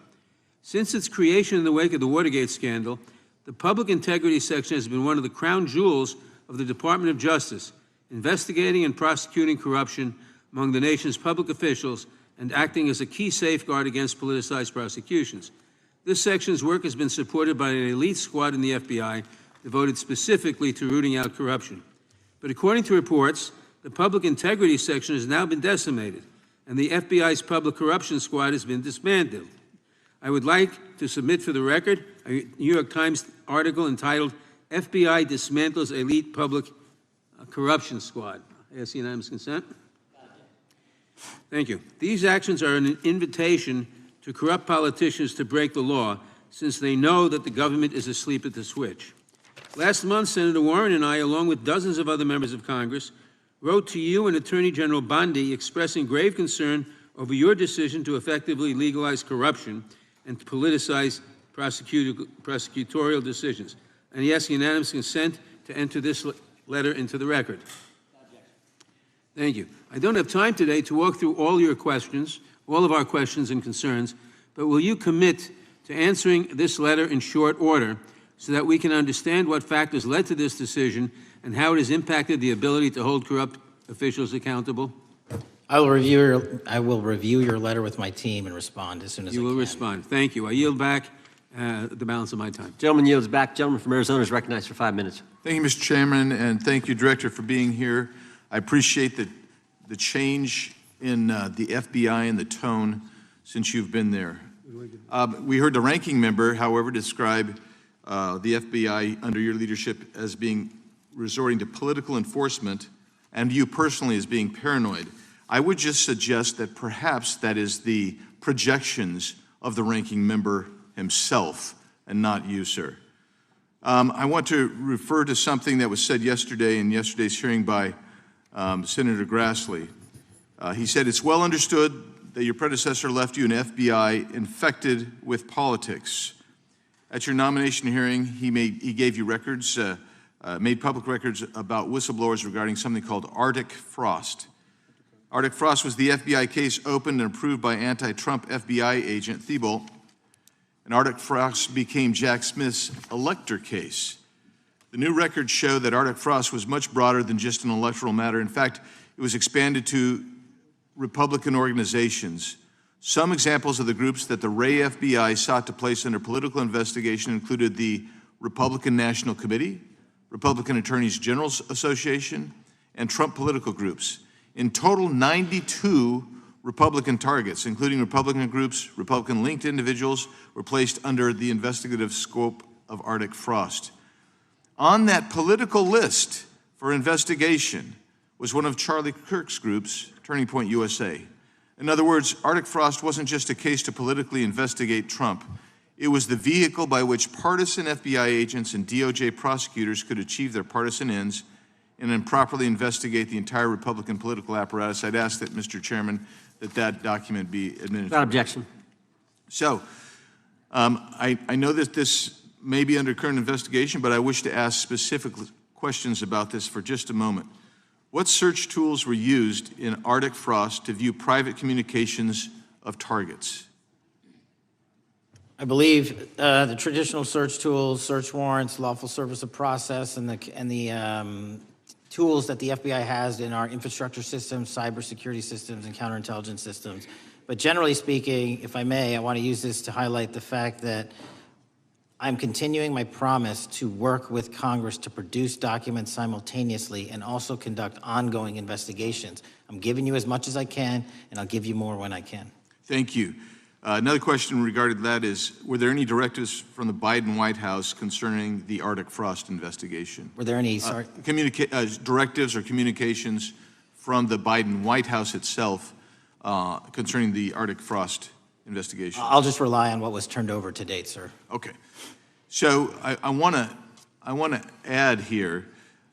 Since its creation in the wake of the Watergate scandal, the Public Integrity Section has been one of the crown jewels of the Department of Justice, investigating and prosecuting corruption among the nation's public officials and acting as a key safeguard against politicized prosecutions. This section's work has been supported by an elite squad in the FBI devoted specifically to rooting out corruption. But according to reports, the Public Integrity Section has now been decimated, and the FBI's Public Corruption Squad has been dismantled. I would like to submit for the record a New York Times article entitled, FBI Dismantles Elite Public Corruption Squad. I ask unanimous consent. Thank you. These actions are an invitation to corrupt politicians to break the law, since they know that the government is asleep at the switch. Last month, Senator Warren and I, along with dozens of other members of Congress, wrote to you and Attorney General Bondi expressing grave concern over your decision to effectively legalize corruption and to politicize prosecutorial decisions. And he asks unanimous consent to enter this letter into the record. Thank you. I don't have time today to walk through all your questions, all of our questions and concerns, but will you commit to answering this letter in short order so that we can understand what factors led to this decision and how it has impacted the ability to hold corrupt officials accountable? I will review your letter with my team and respond as soon as I can. You will respond. Thank you. I yield back the balance of my time. Gentleman yields back. Gentleman from Arizona is recognized for 5 minutes. Thank you, Mr. Chairman, and thank you, Director, for being here. I appreciate the change in the FBI and the tone since you've been there. We heard the ranking member, however, describe the FBI under your leadership as being resorting to political enforcement and you personally as being paranoid. I would just suggest that perhaps that is the projections of the ranking member himself and not you, sir. I want to refer to something that was said yesterday in yesterday's hearing by Senator Grassley. He said, it's well understood that your predecessor left you an FBI infected with politics. At your nomination hearing, he gave you records, made public records about whistleblowers regarding something called Arctic frost. Arctic Frost was the FBI case opened and approved by anti-Trump FBI agent Thibault, and Arctic Frost became Jack Smith's elector case. The new records show that Arctic Frost was much broader than just an electoral matter. In fact, it was expanded to Republican organizations. Some examples of the groups that the Ray FBI sought to place under political investigation included the Republican National Committee, Republican Attorneys General Association, and Trump political groups. In total, 92 Republican targets, including Republican groups, Republican-linked individuals, were placed under the investigative scope of Arctic Frost. On that political list for investigation was one of Charlie Kirk's groups, Turning Point USA. In other words, Arctic Frost wasn't just a case to politically investigate Trump. It was the vehicle by which partisan FBI agents and DOJ prosecutors could achieve their partisan ends and improperly investigate the entire Republican political apparatus. I'd ask that, Mr. Chairman, that document be administered. Without objection. So, I know that this may be under current investigation, but I wish to ask specific questions about this for just a moment. What search tools were used in Arctic Frost to view private communications of targets? I believe the traditional search tools, search warrants, lawful service of process, and the tools that the FBI has in our infrastructure systems, cybersecurity systems, and counterintelligence systems. But generally speaking, if I may, I want to use this to highlight the fact that I'm continuing my promise to work with Congress to produce documents simultaneously and also conduct ongoing investigations. I'm giving you as much as I can, and I'll give you more when I can. Thank you. Another question regarding that is, were there any directives from the Biden White House concerning the Arctic Frost investigation? Were there any, directives or communications from the Biden White House itself concerning the Arctic Frost investigation? I'll just rely on what was turned over to date, sir. Okay. So I want to add here,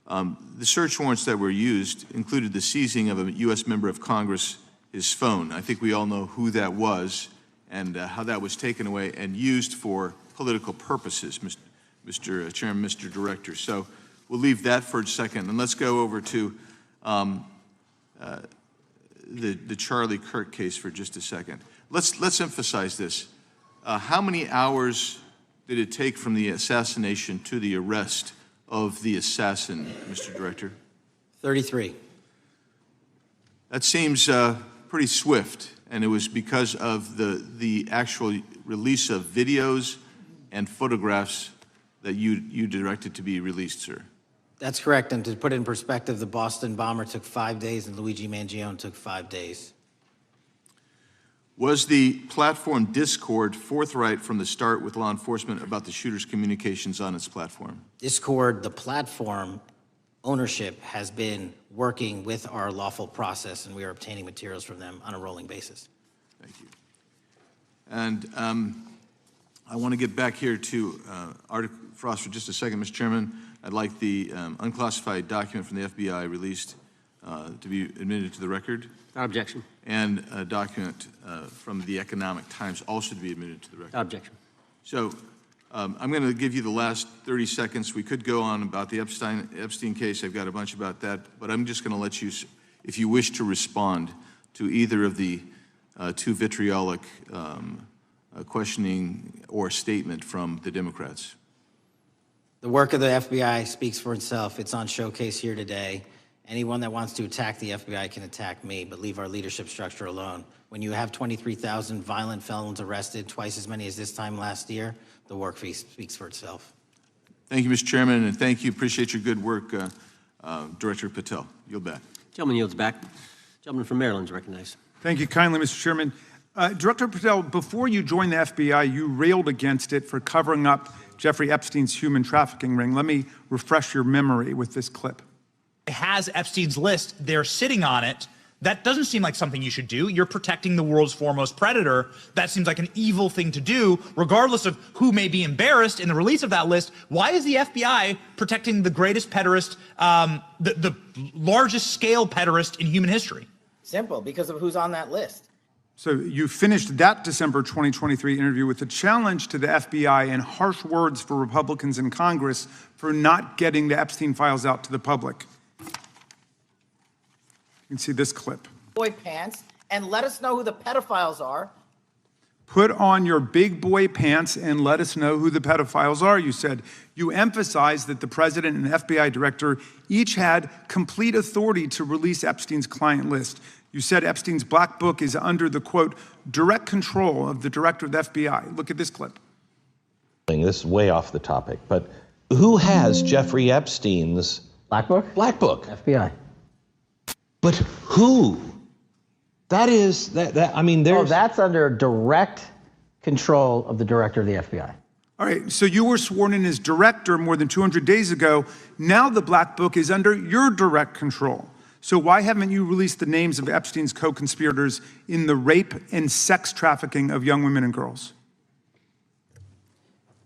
the search warrants that were used included the seizing of a U.S. member of Congress, his phone. I think we all know who that was and how that was taken away and used for political purposes, Mr. Chairman, Mr. Director. So we'll leave that for a second, and let's go over to the Charlie Kirk case for just a second. Let's emphasize this. How many hours did it take from the assassination to the arrest of the assassin, Mr. Director? 33. That seems pretty swift, and it was because of the actual release of videos and photographs that you directed to be released, sir. That's correct, and to put it in perspective, the Boston bomber took 5 days and Luigi Mangione took 5 days. Was the platform Discord forthright from the start with law enforcement about the shooter's communications on its platform? Discord, the platform ownership, has been working with our lawful process, and we are obtaining materials from them on a rolling basis. Thank you. And I want to get back here to Arctic Frost for just a second, Mr. Chairman. I'd like the unclassified document from the FBI released to be admitted to the record. Without objection. And a document from the Economic Times also to be admitted to the record. Without objection. So I'm going to give you the last 30 seconds. We could go on about the Epstein case. I've got a bunch about that, but I'm just going to let you, if you wish to respond to either of the two vitriolic questioning or statement from the Democrats. The work of the FBI speaks for itself. It's on showcase here today. Anyone that wants to attack the FBI can attack me, but leave our leadership structure alone. When you have 23,000 violent felons arrested, twice as many as this time last year, the work speaks for itself. Thank you, Mr. Chairman, and thank you. Appreciate your good work, Director Patel. Yield back. Gentleman yields back. Gentleman from Maryland is recognized. Thank you kindly, Mr. Chairman. Director Patel, before you joined the FBI, you railed against it for covering up Jeffrey Epstein's human trafficking ring. Let me refresh your memory with this clip. It has Epstein's list. They're sitting on it. That doesn't seem like something you should do. You're protecting the world's foremost predator. That seems like an evil thing to do, regardless of who may be embarrassed in the release of that list. Why is the FBI protecting the greatest pederast, the largest scale pederast in human history? Simple, because of who's on that list. So you finished that December 2023 interview with a challenge to the FBI and harsh words for Republicans in Congress for not getting the Epstein files out to the public. You can see this clip. boy pants and let us know who the pedophiles are. Put on your big boy pants and let us know who the pedophiles are, you said. You emphasized that the president and FBI director each had complete authority to release Epstein's client list. You said Epstein's black book is under the, quote, direct control of the director of the FBI. Look at this clip. This is way off the topic, but who has Jeffrey Epstein's Black book? black book? FBI. But who? That is, I mean, there's... that's under direct control of the director of the FBI. All right, so you were sworn in as director more than 200 days ago. Now the black book is under your direct control. So why haven't you released the names of Epstein's co-conspirators in the rape and sex trafficking of young women and girls?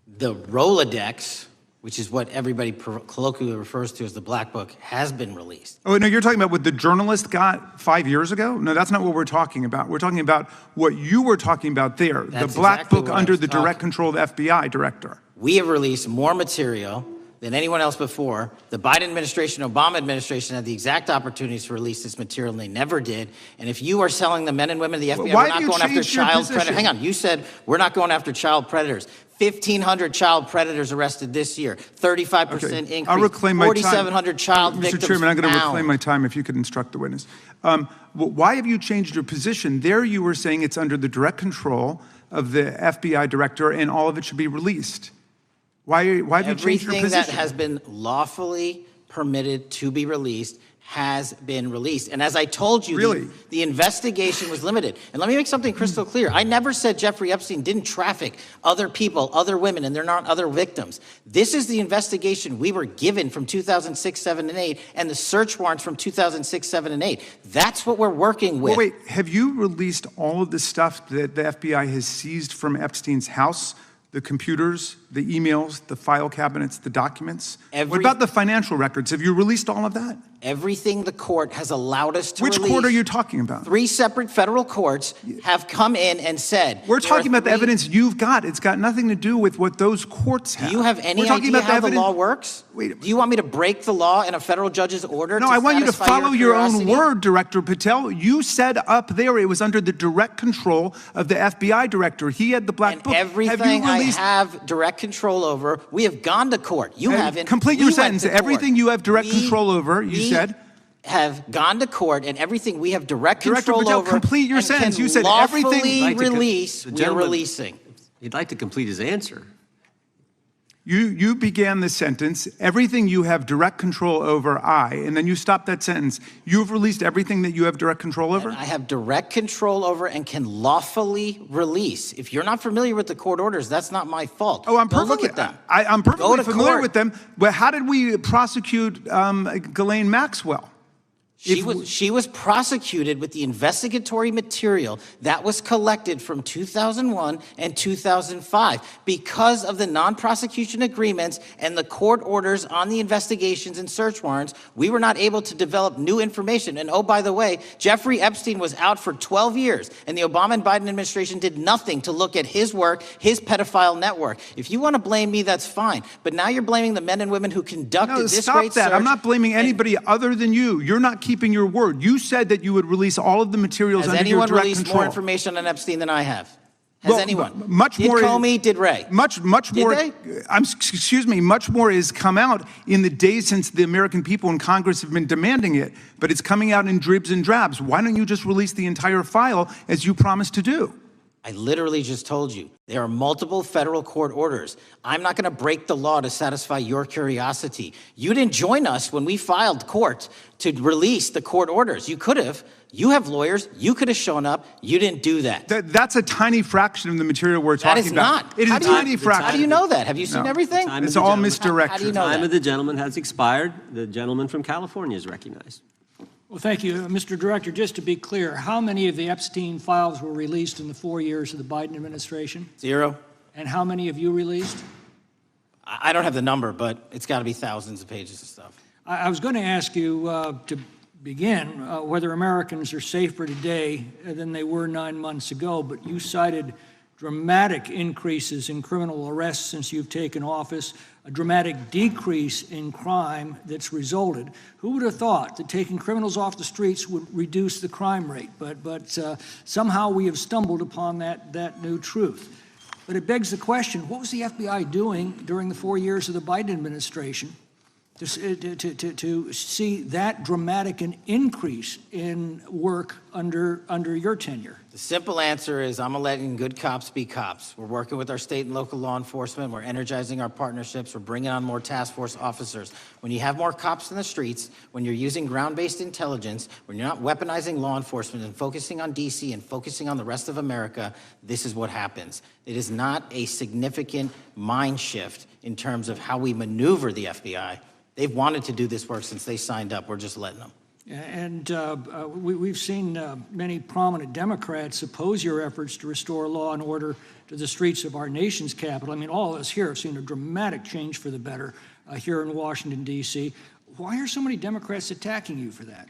The Rolodex, which is what everybody colloquially refers to as the black book, has been released. Oh, no, you're talking about what the journalist got 5 years ago? No, that's not what we're talking about. We're talking about what you were talking about there, That's the black exactly book what I under was the talking. direct control of the FBI director. We have released more material than anyone else before. The Biden administration, Obama administration had the exact opportunities to release this material, and they never did. And if you are selling the men and women of the FBI, Why we're not have you going after changed your child position? predators. Hang on, you said we're not going after child predators. 1,500 child predators arrested this year, 35% increase, I'll reclaim my time. 4,700 child victims Mr. Chairman, I'm going to reclaim found. my time if you could instruct the witness. Why have you changed your position? There you were saying it's under the direct control of the FBI director and all of it should be released. Why have you changed your Everything position? that has been lawfully permitted to be released has been released. And as I told you, Really? the investigation was limited. And let me make something crystal clear. I never said Jeffrey Epstein didn't traffic other people, other women, and they're not other victims. This is the investigation we were given from 2006, 7, and 8, and the search warrants from 2006, 7, and 8. That's what we're working with. Well, wait, have you released all of the stuff that the FBI has seized from Epstein's house? The computers, the emails, the file cabinets, the documents? What about the financial records? Have you released all of that? Everything the court has allowed us to Which release. court are you talking about? 3 separate federal courts have come in and said. We're talking about the evidence you've got. It's got nothing to do with what those courts have. Do you have any We're talking idea about how the evidence. law works? Wait. Do you want me to break the law in a federal judge's order? No, I want you to satisfy follow your own curiosity? word, Director Patel. You said up there it was under the direct control of the FBI director. He had the black book. Everything I have direct control over, we have gone to court. You haven't. Complete We your went sentence. to court. Everything you have direct control over, you said. Have gone to court, and everything we have direct Director control Patel, over. complete your and sentence. can You said lawfully everything- release. The We're gentleman- releasing. He'd like to complete his answer. You began the sentence, everything you have direct control over, and then you stopped that sentence. You've released everything that you have direct control over? I have direct control over and can lawfully release. If you're not familiar with the court orders, that's not my fault. Oh, I'm Go perfectly, look at them. I'm Go perfectly to familiar court. with them. But how did we prosecute Ghislaine Maxwell? She was prosecuted with the investigatory material that was collected from 2001 and 2005 because of the non-prosecution agreements and the court orders on the investigations and search warrants. We were not able to develop new information. And oh, by the way, Jeffrey Epstein was out for 12 years, and the Obama and Biden administration did nothing to look at his work, his pedophile network. If you want to blame me, that's fine. But now you're blaming the men and women who conducted No, this stop great that. search. I'm not blaming anybody other than you. You're not keeping your word. You said that you would release all of the materials Has under your anyone direct released control. more information on Epstein than I have? Has Well, anyone? Much did more. Comey, did Ray? Much Did more. they? Excuse me. Much more has come out in the days since the American people in Congress have been demanding it. But it's coming out in dribs and drabs. Why don't you just release the entire file as you promised to do? I literally just told you, there are multiple federal court orders. I'm not going to break the law to satisfy your curiosity. You didn't join us when we filed court to release the court orders. You could have. You have lawyers. You could have shown up. You didn't do that. That's a tiny fraction of the material we're That talking is about. not. It is How a do you- tiny fraction. How do you know that? Have you seen No. everything? It's all misdirection. How do you know The time that? of the gentleman has expired. The gentleman from California is recognized. Well, thank you. Mr. Director, just to be clear, how many of the Epstein files were released in the 4 years of the Biden administration? 0. And how many have you released? I don't have the number, but it's got to be thousands of pages of stuff. I was going to ask you to begin whether Americans are safer today than they were 9 months ago, but you cited dramatic increases in criminal arrests since you've taken office, a dramatic decrease in crime that's resulted. Who would have thought that taking criminals off the streets would reduce the crime rate? But somehow we have stumbled upon that new truth. But it begs the question, what was the FBI doing during the 4 years of the Biden administration to see that dramatic an increase in work under your tenure? The simple answer is I'm letting good cops be cops. We're working with our state and local law enforcement. We're energizing our partnerships. We're bringing on more task force officers. When you have more cops in the streets, when you're using ground-based intelligence, when you're not weaponizing law enforcement and focusing on D.C. and focusing on the rest of America, this is what happens. It is not a significant mind shift in terms of how we maneuver the FBI. They've wanted to do this work since they signed up. We're just letting them. And we've seen many prominent Democrats oppose your efforts to restore law and order to the streets of our nation's capital. I mean, all of us here have seen a dramatic change for the better here in Washington, D.C. Why are so many Democrats attacking you for that?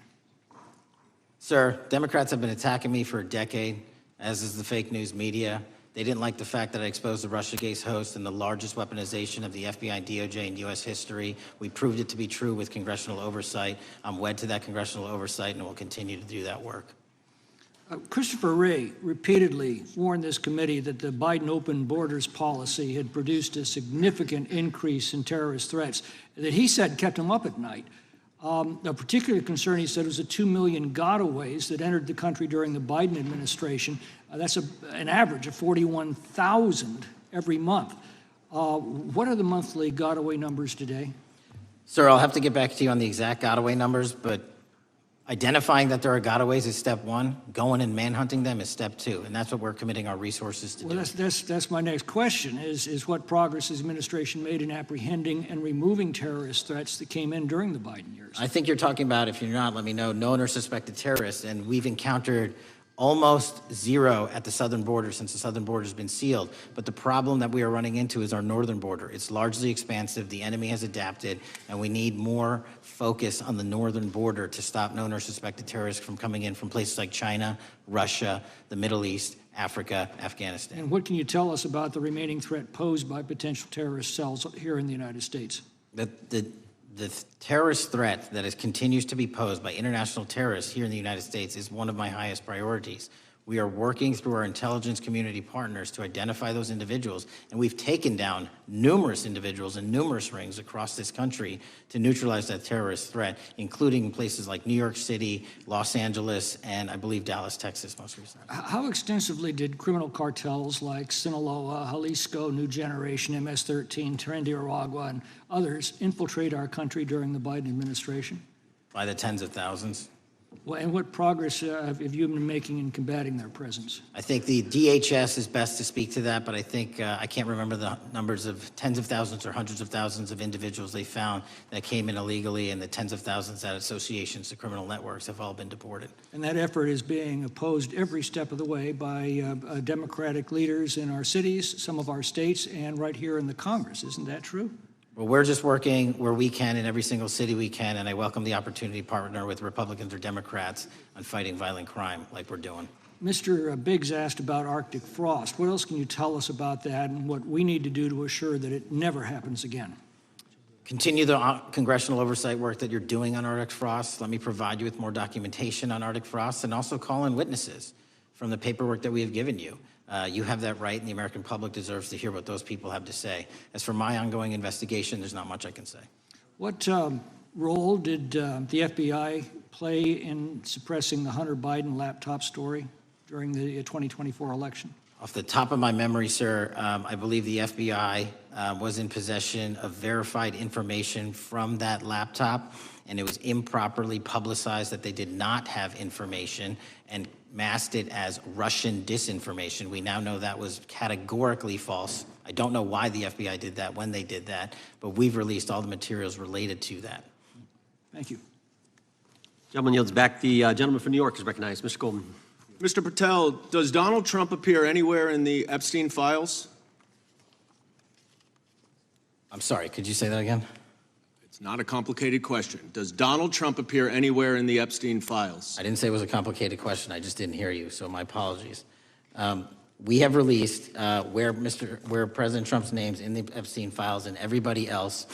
Sir, Democrats have been attacking me for a decade, as is the fake news media. They didn't like the fact that I exposed the Russiagate host and the largest weaponization of the FBI, DOJ, and U.S. history. We proved it to be true with congressional oversight. I'm wed to that congressional oversight and will continue to do that work. Christopher Wray repeatedly warned this committee that the Biden open borders policy had produced a significant increase in terrorist threats that he said kept him up at night. A particular concern, he said, was the 2 million gotaways that entered the country during the Biden administration. That's an average of 41,000 every month. What are the monthly gotaway numbers today? Sir, I'll have to get back to you on the exact gotaway numbers, but identifying that there are gotaways is step one. Going and manhunting them is step two, and that's what we're committing our resources to do. Well, that's my next question, is what progress has the administration made in apprehending and removing terrorist threats that came in during the Biden years? I think you're talking about, if you're not, let me know, known or suspected terrorists, and we've encountered almost zero at the southern border since the southern border has been sealed. But the problem that we are running into is our northern border. It's largely expansive. The enemy has adapted, and we need more focus on the northern border to stop known or suspected terrorists from coming in from places like China, Russia, the Middle East, Africa, Afghanistan. And what can you tell us about the remaining threat posed by potential terrorist cells here in the United States? The terrorist threat that continues to be posed by international terrorists here in the United States is one of my highest priorities. We are working through our intelligence community partners to identify those individuals, and we've taken down numerous individuals in numerous rings across this country to neutralize that terrorist threat, including places like New York City, Los Angeles, and I believe Dallas, Texas most recently. How extensively did criminal cartels like Sinaloa, Jalisco, New Generation, MS-13, Trinidad and others infiltrate our country during the Biden administration? By the tens of thousands. Well, and what progress have you been making in combating their presence? I think the DHS is best to speak to that, but I think I can't remember the numbers of tens of thousands or hundreds of thousands of individuals they found that came in illegally, and the tens of thousands that associations to criminal networks have all been deported. And that effort is being opposed every step of the way by Democratic leaders in our cities, some of our states, and right here in the Congress. Isn't that true? Well, we're just working where we can in every single city we can, and I welcome the opportunity to partner with Republicans or Democrats on fighting violent crime like we're doing. Mr. Biggs asked about Arctic frost. What else can you tell us about that and what we need to do to assure that it never happens again? Continue the congressional oversight work that you're doing on Arctic frost. Let me provide you with more documentation on Arctic frost, and also call in witnesses from the paperwork that we have given you. You have that right, and the American public deserves to hear what those people have to say. As for my ongoing investigation, there's not much I can say. What role did the FBI play in suppressing the Hunter Biden laptop story during the 2024 election? Off the top of my memory, sir, I believe the FBI was in possession of verified information from that laptop, and it was improperly publicized that they did not have information and masked it as Russian disinformation. We now know that was categorically false. I don't know why the FBI did that, when they did that, but we've released all the materials related to that. Thank you. Gentleman yields back. The gentleman from New York is recognized. Mr. Goldman. Mr. Patel, does Donald Trump appear anywhere in the Epstein files? I'm sorry, could you say that again? It's not a complicated question. Does Donald Trump appear anywhere in the Epstein files? I didn't say it was a complicated question. I just didn't hear you, so my apologies. we have released where President Trump's name's in the Epstein files and everybody else,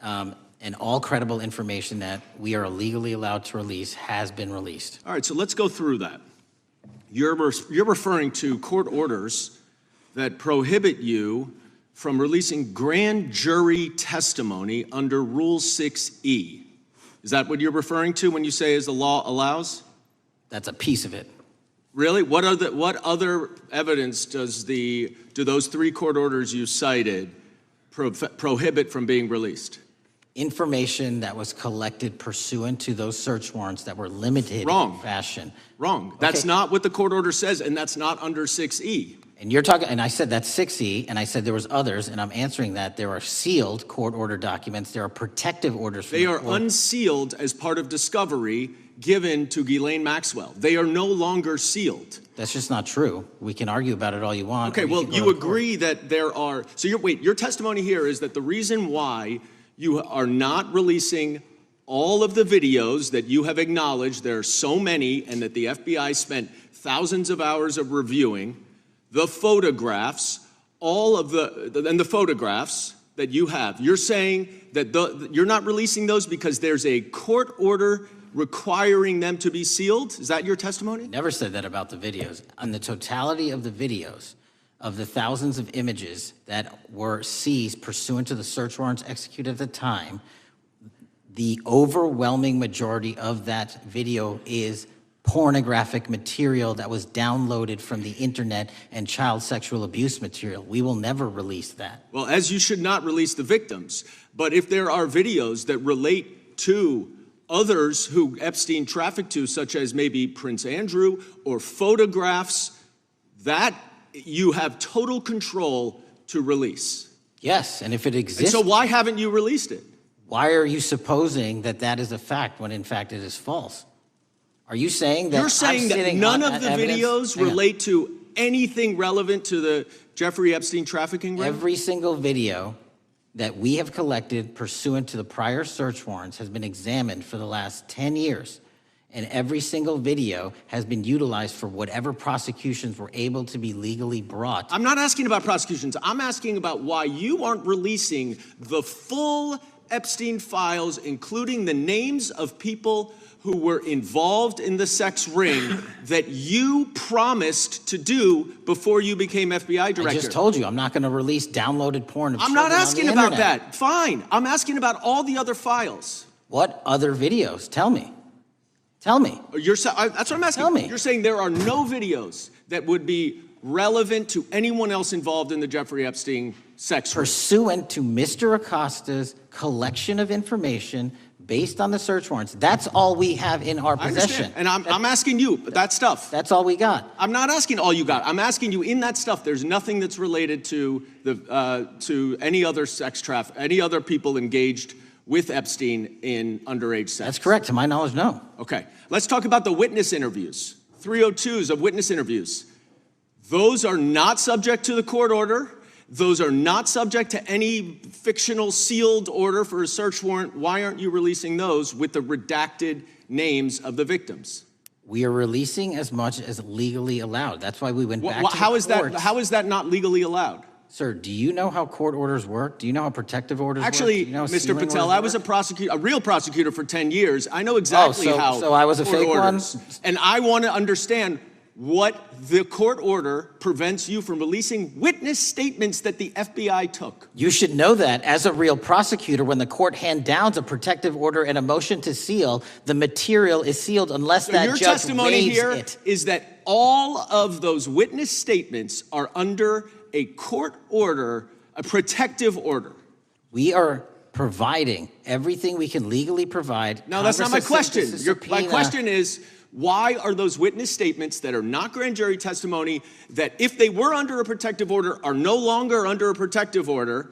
and all credible information that we are legally allowed to release has been released. All right, so let's go through that. You're referring to court orders that prohibit you from releasing grand jury testimony under Rule 6E. Is that what you're referring to when you say as the law allows? That's a piece of it. Really? What other evidence do those 3 court orders you cited prohibit from being released? Information that was collected pursuant to those search warrants that were limited Wrong. in fashion. Wrong. That's not what the court order says, and that's not under 6E. And you're talking, and I said that's 6E, and I said there was others, and I'm answering that. There are sealed court order documents. There are protective orders. They are unsealed as part of discovery given to Ghislaine Maxwell. They are no longer sealed. That's just not true. We can argue about it all you want. Okay, well, you agree that there are, so your testimony here is that the reason why you are not releasing all of the videos that you have acknowledged, there are so many, and that the FBI spent thousands of hours of reviewing, the photographs, and the photographs that you have. You're saying that you're not releasing those because there's a court order requiring them to be sealed? Is that your testimony? Never said that about the videos. On the totality of the videos, of the thousands of images that were seized pursuant to the search warrants executed at the time, the overwhelming majority of that video is pornographic material that was downloaded from the internet and child sexual abuse material. We will never release that. Well, as you should not release the victims. But if there are videos that relate to others who Epstein trafficked to, such as maybe Prince Andrew, or photographs, that you have total control to release. Yes, and if it exists... And so why haven't you released it? Why are you supposing that that is a fact when in fact it is false? Are you saying that... You're saying that none of the videos relate to anything relevant to the Jeffrey Epstein trafficking ring? Every single video that we have collected pursuant to the prior search warrants has been examined for the last 10 years. And every single video has been utilized for whatever prosecutions were able to be legally brought. I'm not asking about prosecutions. I'm asking about why you aren't releasing the full Epstein files, including the names of people who were involved in the sex ring that you promised to do before you became FBI director. I just told you, I'm not going to release downloaded porn of I'm children not asking on the about internet. that. Fine. I'm asking about all the other files. What other videos? Tell me. Tell me. That's what I'm asking. Tell me. You're saying there are no videos that would be relevant to anyone else involved in the Jeffrey Epstein sex ring. Pursuant to Mr. Acosta's collection of information based on the search warrants. That's all we have in our possession. And I'm asking you, that stuff. That's all we got. I'm not asking all you got. I'm asking you, in that stuff, there's nothing that's related to any other sex traffic, any other people engaged with Epstein in underage sex. That's correct. To my knowledge, no. Okay. Let's talk about the witness interviews. 302s of witness interviews. Those are not subject to the court order. Those are not subject to any fictional sealed order for a search warrant. Why aren't you releasing those with the redacted names of the victims? We are releasing as much as legally allowed. That's why we went back to the courts. How is that not legally allowed? Sir, do you know how court orders work? Do you know how protective orders Actually, work? Do you know how Mr. sealing Patel, orders I was work? a real prosecutor for 10 years. I know exactly how. So I was a court fake orders. one? And I want to understand what the court order prevents you from releasing witness statements that the FBI took. You should know that as a real prosecutor, when the court hand downs a protective order and a motion to seal, the material is sealed unless that Your judge testimony waives here it. is that all of those witness statements are under a court order, a protective order. We are providing everything we can legally provide. No, that's not my question. My My question is, why are those witness statements that are not grand jury testimony, that if they were under a protective order are no longer under a protective order,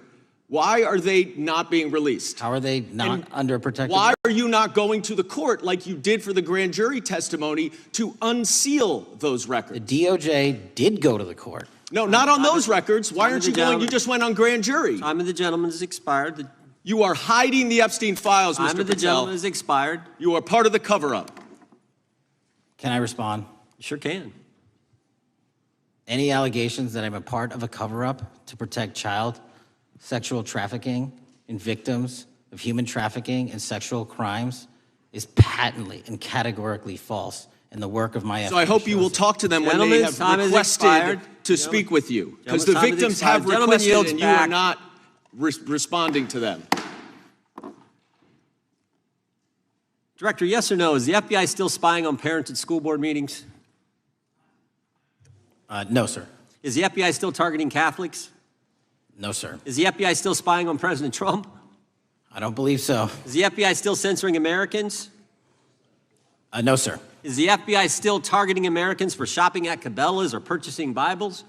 why are they not being released? How are they not under a protective Why order? are you not going to the court like you did for the grand jury testimony to unseal those records? The DOJ did go to the court. No, not on those records. Why aren't you going? You just went on grand jury. Time of the gentleman is expired. You are hiding the Epstein files, Mr. Patel. Time of the gentleman is expired. You are part of the cover-up. Can I respond? You sure can. Any allegations that I'm a part of a cover-up to protect child sexual trafficking and victims of human trafficking and sexual crimes is patently and categorically false in the work of my So I hope you will talk to them when they have requested to speak with you, because the victims have requested and you are not responding to them. Director, yes or no, is the FBI still spying on parents at school board meetings? No, sir. Is the FBI still targeting Catholics? No, sir. Is the FBI still spying on President Trump? I don't believe so. Is the FBI still censoring Americans? No, sir. Is the FBI still targeting Americans for shopping at Cabela's or purchasing Bibles?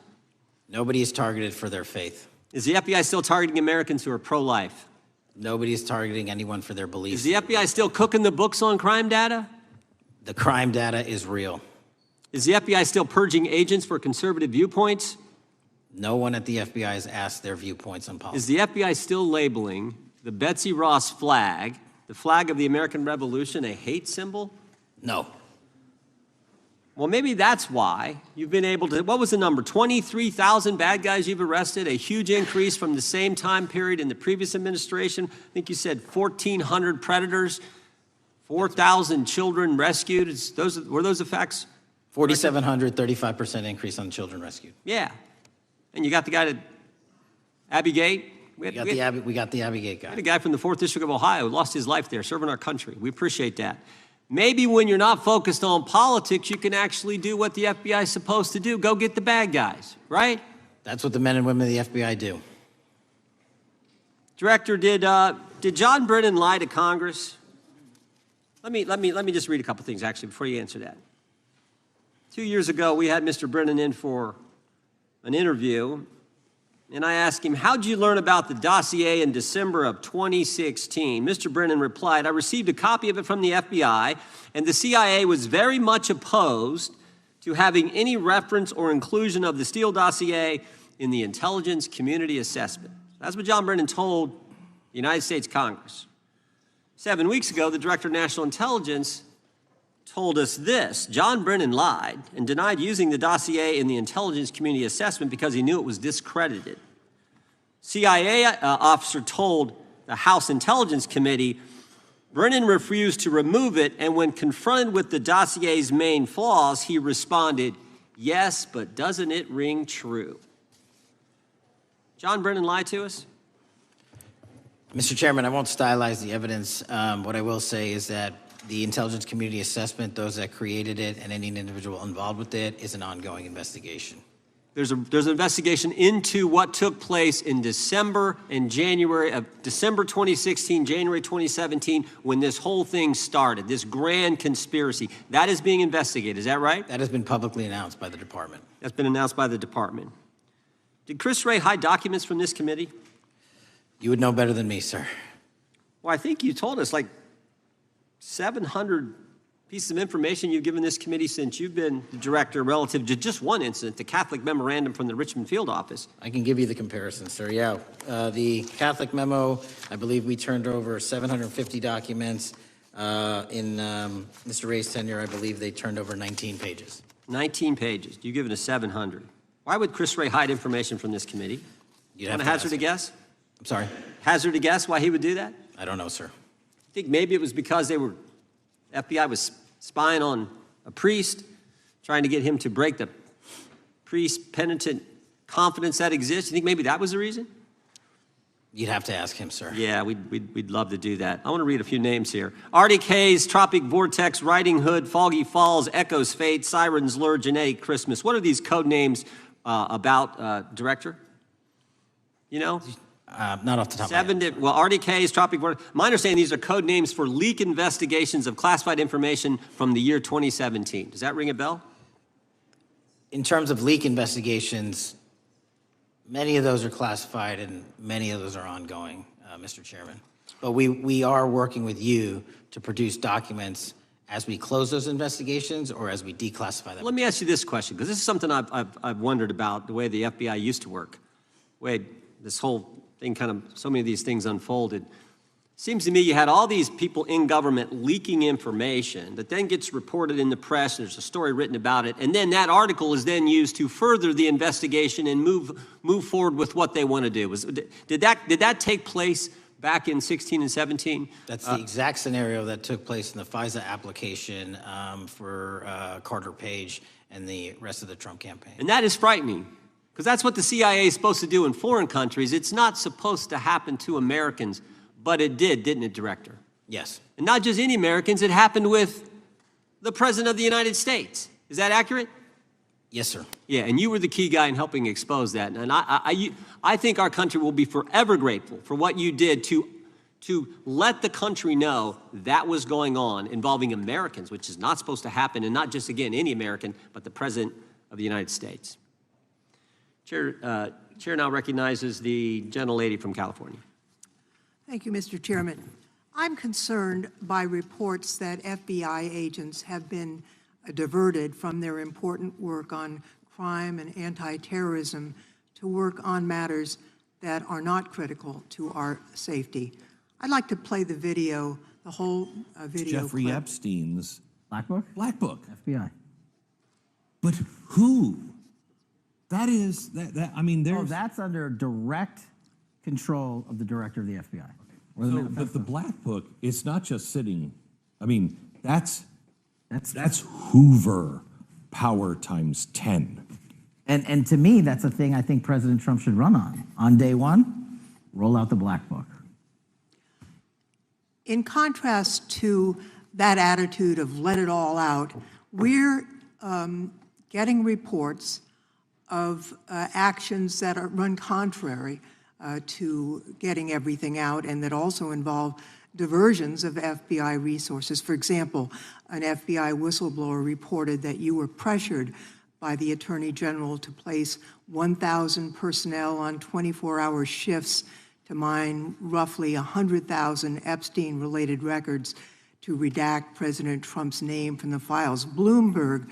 Nobody is targeted for their faith. Is the FBI still targeting Americans who are pro-life? Nobody is targeting anyone for their beliefs. Is the FBI still cooking the books on crime data? The crime data is real. Is the FBI still purging agents for conservative viewpoints? No one at the FBI has asked their viewpoints on politics. Is the FBI still labeling the Betsy Ross flag, the flag of the American Revolution, a hate symbol? No. Well, maybe that's why you've been able to, what was the number? 23,000 bad guys you've arrested, a huge increase from the same time period in the previous administration. I think you said 1,400 predators, 4,000 children rescued. Were those the facts? 4,700, 35% increase on children rescued. Yeah. And you got the guy to Abbey Gate? We got the Abbey Gate guy. We had a guy from the 4th District of Ohio who lost his life there serving our country. We appreciate that. Maybe when you're not focused on politics, you can actually do what the FBI is supposed to do. Go get the bad guys, right? That's what the men and women of the FBI do. Director, did John Brennan lie to Congress? Let me just read a couple things, actually, before you answer that. 2 years ago, we had Mr. Brennan in for an interview, and I asked him, how'd you learn about the dossier in December of 2016? Mr. Brennan replied, I received a copy of it from the FBI, and the CIA was very much opposed to having any reference or inclusion of the Steele dossier in the intelligence community assessment. That's what John Brennan told the United States Congress. 7 weeks ago, the Director of National Intelligence told us this: John Brennan lied and denied using the dossier in the intelligence community assessment because he knew it was discredited. CIA officer told the House Intelligence Committee Brennan refused to remove it, and when confronted with the dossier's main flaws, he responded, yes, but doesn't it ring true? John Brennan lied to us? Mr. Chairman, I won't stylize the evidence. What I will say is that the intelligence community assessment, those that created it and any individual involved with it, is an ongoing investigation. There's an investigation into what took place in December and January of December 2016, January 2017, when this whole thing started, this grand conspiracy. That is being investigated, is that right? That has been publicly announced by the department. That's been announced by the department. Did Chris Wray hide documents from this committee? You would know better than me, sir. Well, I think you told us like 700 pieces of information you've given this committee since you've been the director relative to just one incident, the Catholic memorandum from the Richmond field office. I can give you the comparison, sir. Yeah, the Catholic memo, I believe we turned over 750 documents. In Mr. Ray's tenure, I believe they turned over 19 pages. 19 pages. You've given us 700. Why would Chris Wray hide information from this committee? You'd want to hazard a guess? I'm sorry? Hazard a guess why he would do that? I don't know, sir. I think maybe it was because FBI was spying on a priest, trying to get him to break the priest-penitent confidence that exists. You think maybe that was the reason? You'd have to ask him, sir. Yeah, we'd love to do that. I want to read a few names here. Arctic Haze, Tropic Vortex, Riding Hood, Foggy Falls, Echoes Fate, Sirens Lure, Genetic Christmas. What are these code names about, Director? You know? Not off the top of my head. Well, Arctic Haze, Tropic Vortex. My understanding, these are code names for leak investigations of classified information from the year 2017. Does that ring a bell? In terms of leak investigations, many of those are classified and many of those are ongoing, Mr. Chairman. But we are working with you to produce documents as we close those investigations or as we declassify them. Let me ask you this question, because this is something I've wondered about, the way the FBI used to work. The way this whole thing so many of these things unfolded. Seems to me you had all these people in government leaking information that then gets reported in the press, and there's a story written about it, and then that article is then used to further the investigation and move forward with what they want to do. Did that take place back in 16 and 17? That's the exact scenario that took place in the FISA application for Carter Page and the rest of the Trump campaign. And that is frightening, because that's what the CIA is supposed to do in foreign countries. It's not supposed to happen to Americans, but it did, didn't it, Director? Yes. And not just any Americans, it happened with the President of the United States. Is that accurate? Yes, sir. Yeah, and you were the key guy in helping expose that. And I think our country will be forever grateful for what you did to let the country know that was going on involving Americans, which is not supposed to happen, and not just, again, any American, but the President of the United States. Chair now recognizes the gentlelady from California. Thank you, Mr. Chairman. I'm concerned by reports that FBI agents have been diverted from their important work on crime and anti-terrorism to work on matters that are not critical to our safety. I'd like to play the video, the whole video. Jeffrey clip. Epstein's Black Book? Black Book. FBI. But who? That is, I mean, there's... Oh, that's under direct control of the director of the FBI. So, but the Black Book, it's not just sitting, I mean, that's Hoover power times 10. And to me, that's a thing I think President Trump should run on. On day one, roll out the Black Book. In contrast to that attitude of let it all out, we're getting reports of actions that run contrary to getting everything out, and that also involve diversions of FBI resources. For example, an FBI whistleblower reported that you were pressured by the Attorney General to place 1,000 personnel on 24-hour shifts to mine roughly 100,000 Epstein-related records to redact President Trump's name from the files. Bloomberg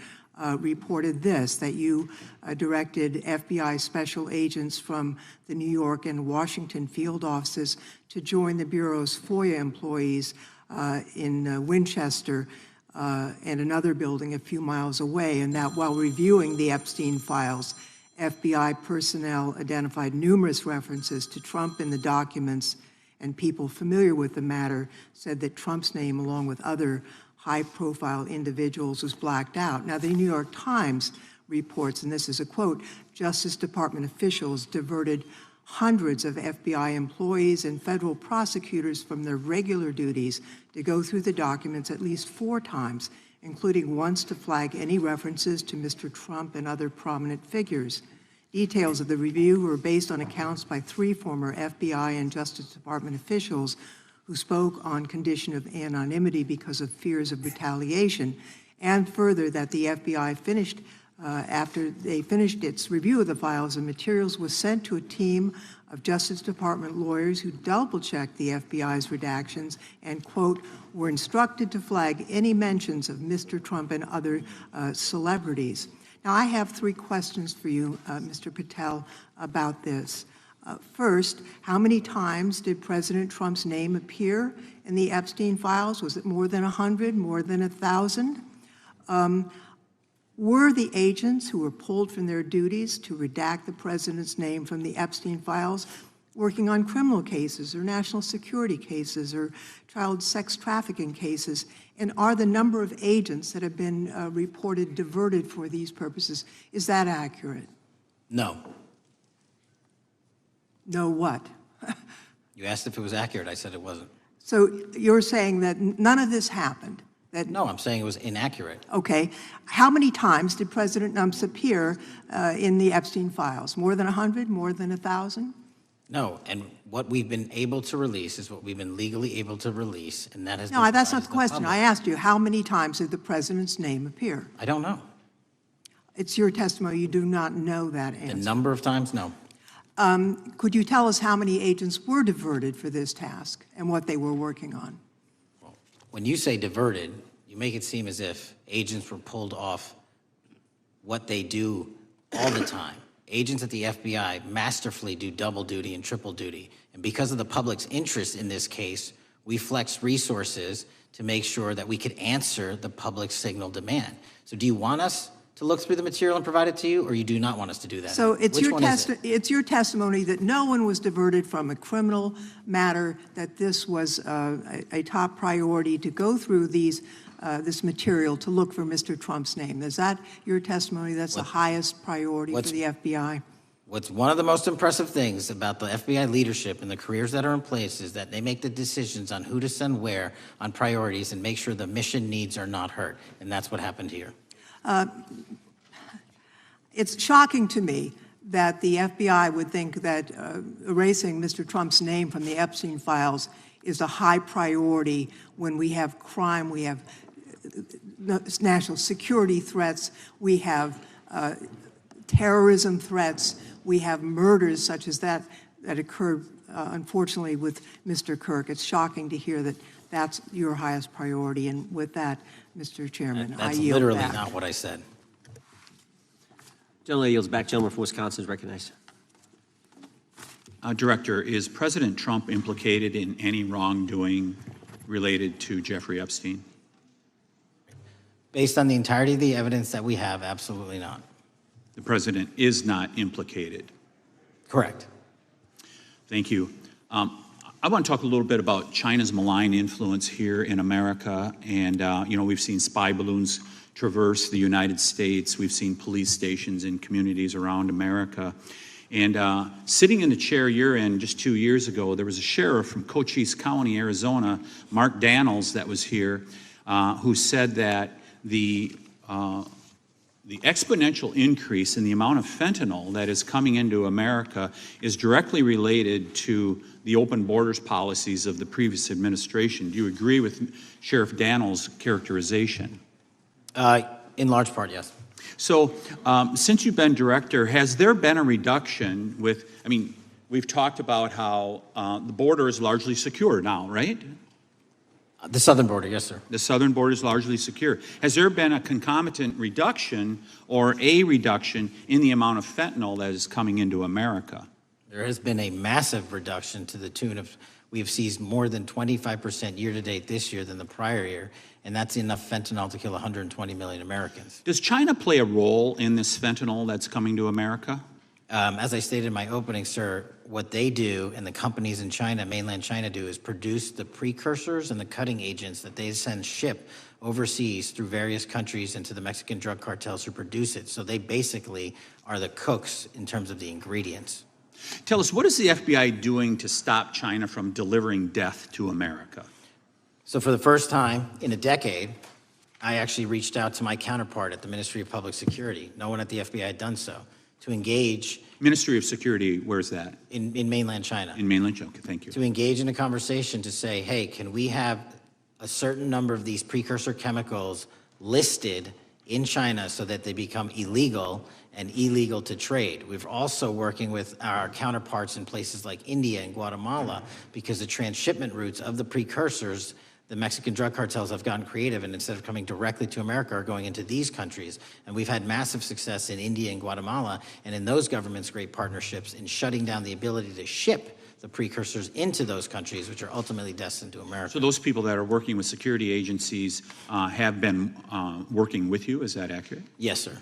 reported this, that you directed FBI special agents from the New York and Washington field offices to join the Bureau's FOIA employees in Winchester and another building a few miles away, and that while reviewing the Epstein files, FBI personnel identified numerous references to Trump in the documents, and people familiar with the matter said that Trump's name, along with other high-profile individuals, was blacked out. Now, the New York Times reports, and this is a quote, Justice Department officials diverted hundreds of FBI employees and federal prosecutors from their regular duties to go through the documents at least 4 times, including once to flag any references to Mr. Trump and other prominent figures. Details of the review were based on accounts by 3 former FBI and Justice Department officials who spoke on condition of anonymity because of fears of retaliation, and further that the FBI finished, after they finished its review of the files and materials, was sent to a team of Justice Department lawyers who double-checked the FBI's redactions and, quote, were instructed to flag any mentions of Mr. Trump and other celebrities. Now, I have 3 questions for you, Mr. Patel, about this. First, how many times did President Trump's name appear in the Epstein files? Was it more than 100, more than 1,000? Were the agents who were pulled from their duties to redact the president's name from the Epstein files working on criminal cases or national security cases or child sex trafficking cases? And are the number of agents that have been reported diverted for these purposes, is that accurate? No. No what? You asked if it was accurate. I said it wasn't. So you're saying that none of this happened? No, I'm saying it was inaccurate. Okay. How many times did President Trump appear in the Epstein files? More than 100? More than 1,000? No, and what we've been able to release is what we've been legally able to release, and that has been... No, that's not the question. public. I asked you, how many times did the president's name appear? I don't know. It's your testimony. You do not know that answer. The number of times? No. Could you tell us how many agents were diverted for this task and what they were working on? When you say diverted, you make it seem as if agents were pulled off what they do all the time. Agents at the FBI masterfully do double duty and triple duty. And because of the public's interest in this case, We flexed resources to make sure that we could answer the public signal demand. So do you want us to look through the material and provide it to you, or you do not want us to do that? So it's Which your one is it? it's your testimony that no one was diverted from a criminal matter, that this was a top priority to go through this material to look for Mr. Trump's name. Is that your testimony? That's the highest priority for the FBI? What's one of the most impressive things about the FBI leadership and the careers that are in place is that they make the decisions on who to send where on priorities and make sure the mission needs are not hurt. And that's what happened here. It's shocking to me that the FBI would think that erasing Mr. Trump's name from the Epstein files is a high priority when we have crime, we have national security threats, we have terrorism threats, we have murders such as that occurred, unfortunately, with Mr. Kirk. It's shocking to hear that that's your highest priority. And with that, Mr. Chairman, I yield That's literally back. not what I said. Gentleman yields back. Gentleman from Wisconsin is recognized. Director, is President Trump implicated in any wrongdoing related to Jeffrey Epstein? Based on the entirety of the evidence that we have, absolutely not. The president is not implicated. Correct. Thank you. I want to talk a little bit about China's malign influence here in America. And, we've seen spy balloons traverse the United States. We've seen police stations in communities around America. And sitting in the chair you're in just 2 years ago, there was a sheriff from Cochise County, Arizona, Mark Daniels, that was here, who said that the exponential increase in the amount of fentanyl that is coming into America is directly related to the open borders policies of the previous administration. Do you agree with Sheriff Daniels' characterization? In large part, yes. So since you've been director, has there been a reduction we've talked about how the border is largely secure now, right? The southern border, yes, sir. The southern border is largely secure. Has there been a concomitant reduction or a reduction in the amount of fentanyl that is coming into America? There has been a massive reduction to the tune of, we have seized more than 25% year-to-date this year than the prior year, and that's enough fentanyl to kill 120 million Americans. Does China play a role in this fentanyl that's coming to America? As I stated in my opening, sir, what they do and the companies in China, mainland China, do is produce the precursors and the cutting agents that they ship overseas through various countries into the Mexican drug cartels who produce it. So they basically are the cooks in terms of the ingredients. Tell us, what is the FBI doing to stop China from delivering death to America? So for the first time in a decade, I actually reached out to my counterpart at the Ministry of Public Security. No one at the FBI had done so. To engage. Ministry of Security, where's that? In mainland China. In mainland China, okay, thank you. To engage in a conversation to say, hey, can we have a certain number of these precursor chemicals listed in China so that they become illegal and illegal to trade. We're also working with our counterparts in places like India and Guatemala because the transshipment routes of the precursors, the Mexican drug cartels have gotten creative, and instead of coming directly to America, are going into these countries. And we've had massive success in India and Guatemala, and in those governments, great partnerships in shutting down the ability to ship the precursors into those countries, which are ultimately destined to America. So those people that are working with security agencies have been working with you, is that accurate? Yes, sir.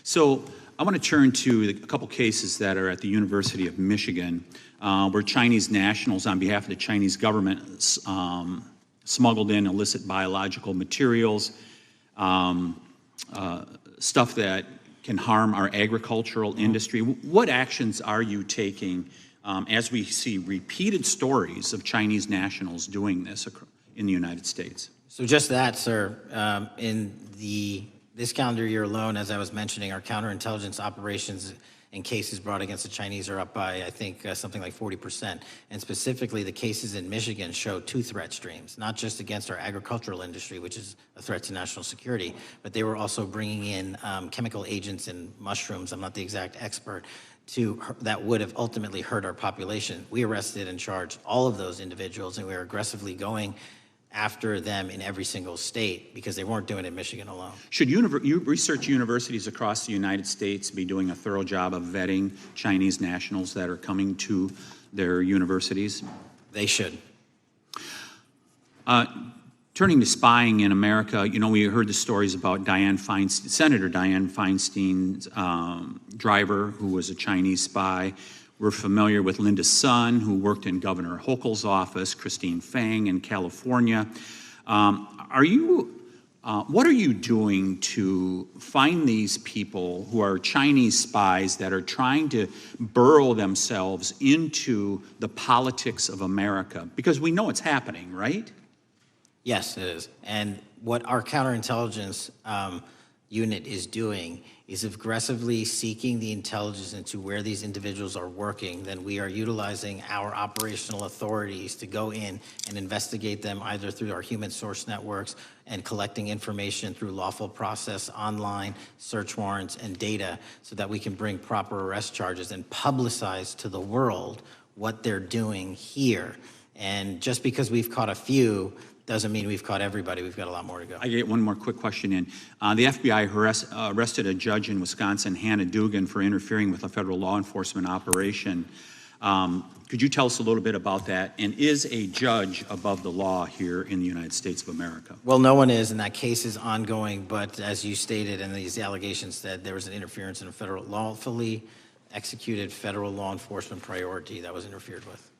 So I want to turn to a couple cases that are at the University of Michigan, where Chinese nationals, on behalf of the Chinese government, smuggled in illicit biological materials, stuff that can harm our agricultural industry. What actions are you taking as we see repeated stories of Chinese nationals doing this in the United States? So just that, sir. In this calendar year alone, as I was mentioning, our counterintelligence operations and cases brought against the Chinese are up by, I think, something like 40%. And specifically, the cases in Michigan show two threat streams, not just against our agricultural industry, which is a threat to national security, but they were also bringing in chemical agents and mushrooms, I'm not the exact expert, that would have ultimately hurt our population. We arrested and charged all of those individuals, and we are aggressively going after them in every single state because they weren't doing it in Michigan alone. Should research universities across the United States be doing a thorough job of vetting Chinese nationals that are coming to their universities? They should. Turning to spying in America, you know, we heard the stories about Senator Dianne Feinstein's driver, who was a Chinese spy. We're familiar with Linda Sun, who worked in Governor Hochul's office, Christine Fang in California. What are you doing to find these people who are Chinese spies that are trying to burrow themselves into the politics of America? Because we know it's happening, right? Yes, it is. And what our counterintelligence unit is doing is aggressively seeking the intelligence into where these individuals are working. Then we are utilizing our operational authorities to go in and investigate them either through our human source networks and collecting information through lawful process, online search warrants and data, so that we can bring proper arrest charges and publicize to the world what they're doing here. And just because we've caught a few doesn't mean we've caught everybody. We've got a lot more to go. I get one more quick question in. The FBI arrested a judge in Wisconsin, Hannah Dugan, for interfering with a federal law enforcement operation. Could you tell us a little bit about that? And is a judge above the law here in the United States of America? Well, no one is, and that case is ongoing. But as you stated, and these allegations said, there was an interference in a federal lawfully executed federal law enforcement priority that was interfered with.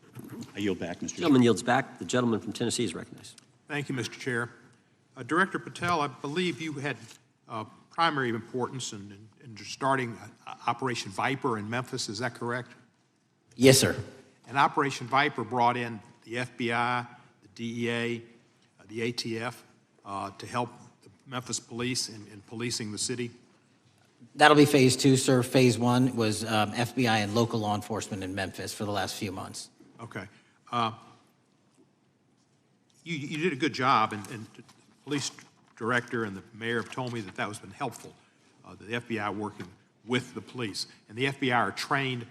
I yield back, Mr. Gentleman yields back. The gentleman from Tennessee is recognized. Thank you, Mr. Chair. Director Patel, I believe you had primary importance in starting Operation Viper in Memphis. Is that correct? Yes, sir. And Operation Viper brought in the FBI, the DEA, the ATF to help the Memphis police in policing the city. That'll be phase 2, sir. Phase 1 was FBI and local law enforcement in Memphis for the last few months. Okay. You did a good job, and the police director and the mayor have told me that has been helpful, the FBI working with the police. And the FBI are trained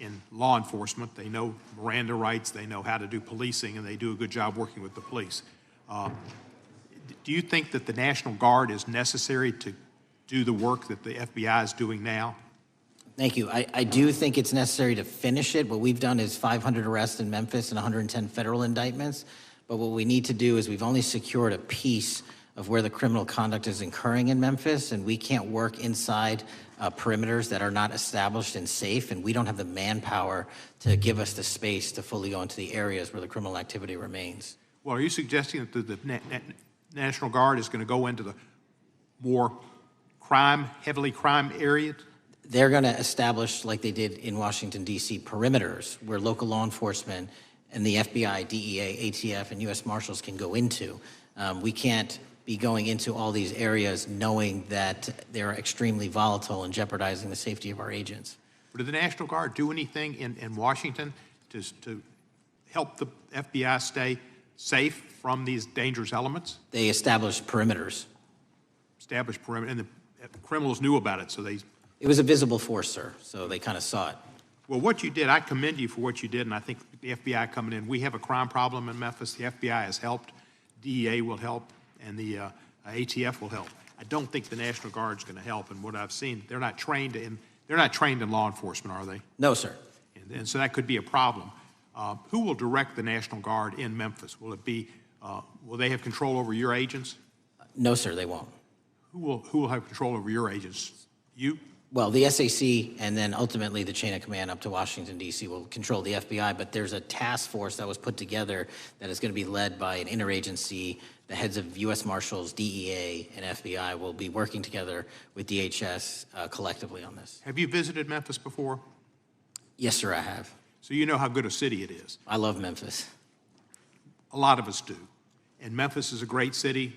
in law enforcement. They know Miranda rights, they know how to do policing, and they do a good job working with the police. Do you think that the National Guard is necessary to do the work that the FBI is doing now? Thank you. I do think it's necessary to finish it. What we've done is 500 arrests in Memphis and 110 federal indictments. But what we need to do is we've only secured a piece of where the criminal conduct is occurring in Memphis, and we can't work inside perimeters that are not established and safe, and we don't have the manpower to give us the space to fully go into the areas where the criminal activity remains. Well, are you suggesting that the National Guard is going to go into the more heavily crime areas? They're going to establish, like they did in Washington, D.C., perimeters where local law enforcement and the FBI, DEA, ATF, and U.S. Marshals can go into. We can't be going into all these areas knowing that they're extremely volatile and jeopardizing the safety of our agents. Did the National Guard do anything in Washington to help the FBI stay safe from these dangerous elements? They established perimeters. Established perimeter, and the criminals knew about it, so they... It was a visible force, sir, so they kind of saw it. Well, what you did, I commend you for what you did, and I think the FBI coming in, we have a crime problem in Memphis. The FBI has helped, DEA will help, and the ATF will help. I don't think the National Guard is going to help, and what I've seen, they're not trained in law enforcement, are they? No, sir. And so that could be a problem. Who will direct the National Guard in Memphis? Will it be, will they have control over your agents? No, sir, they won't. Who will have control over your agents? You? Well, the SAC and then ultimately the chain of command up to Washington, D.C. will control the FBI, but there's a task force that was put together that is going to be led by an interagency. The heads of U.S. Marshals, DEA, and FBI will be working together with DHS collectively on this. Have you visited Memphis before? Yes, sir, I have. So you know how good a city it is. I love Memphis. A lot of us do. And Memphis is a great city,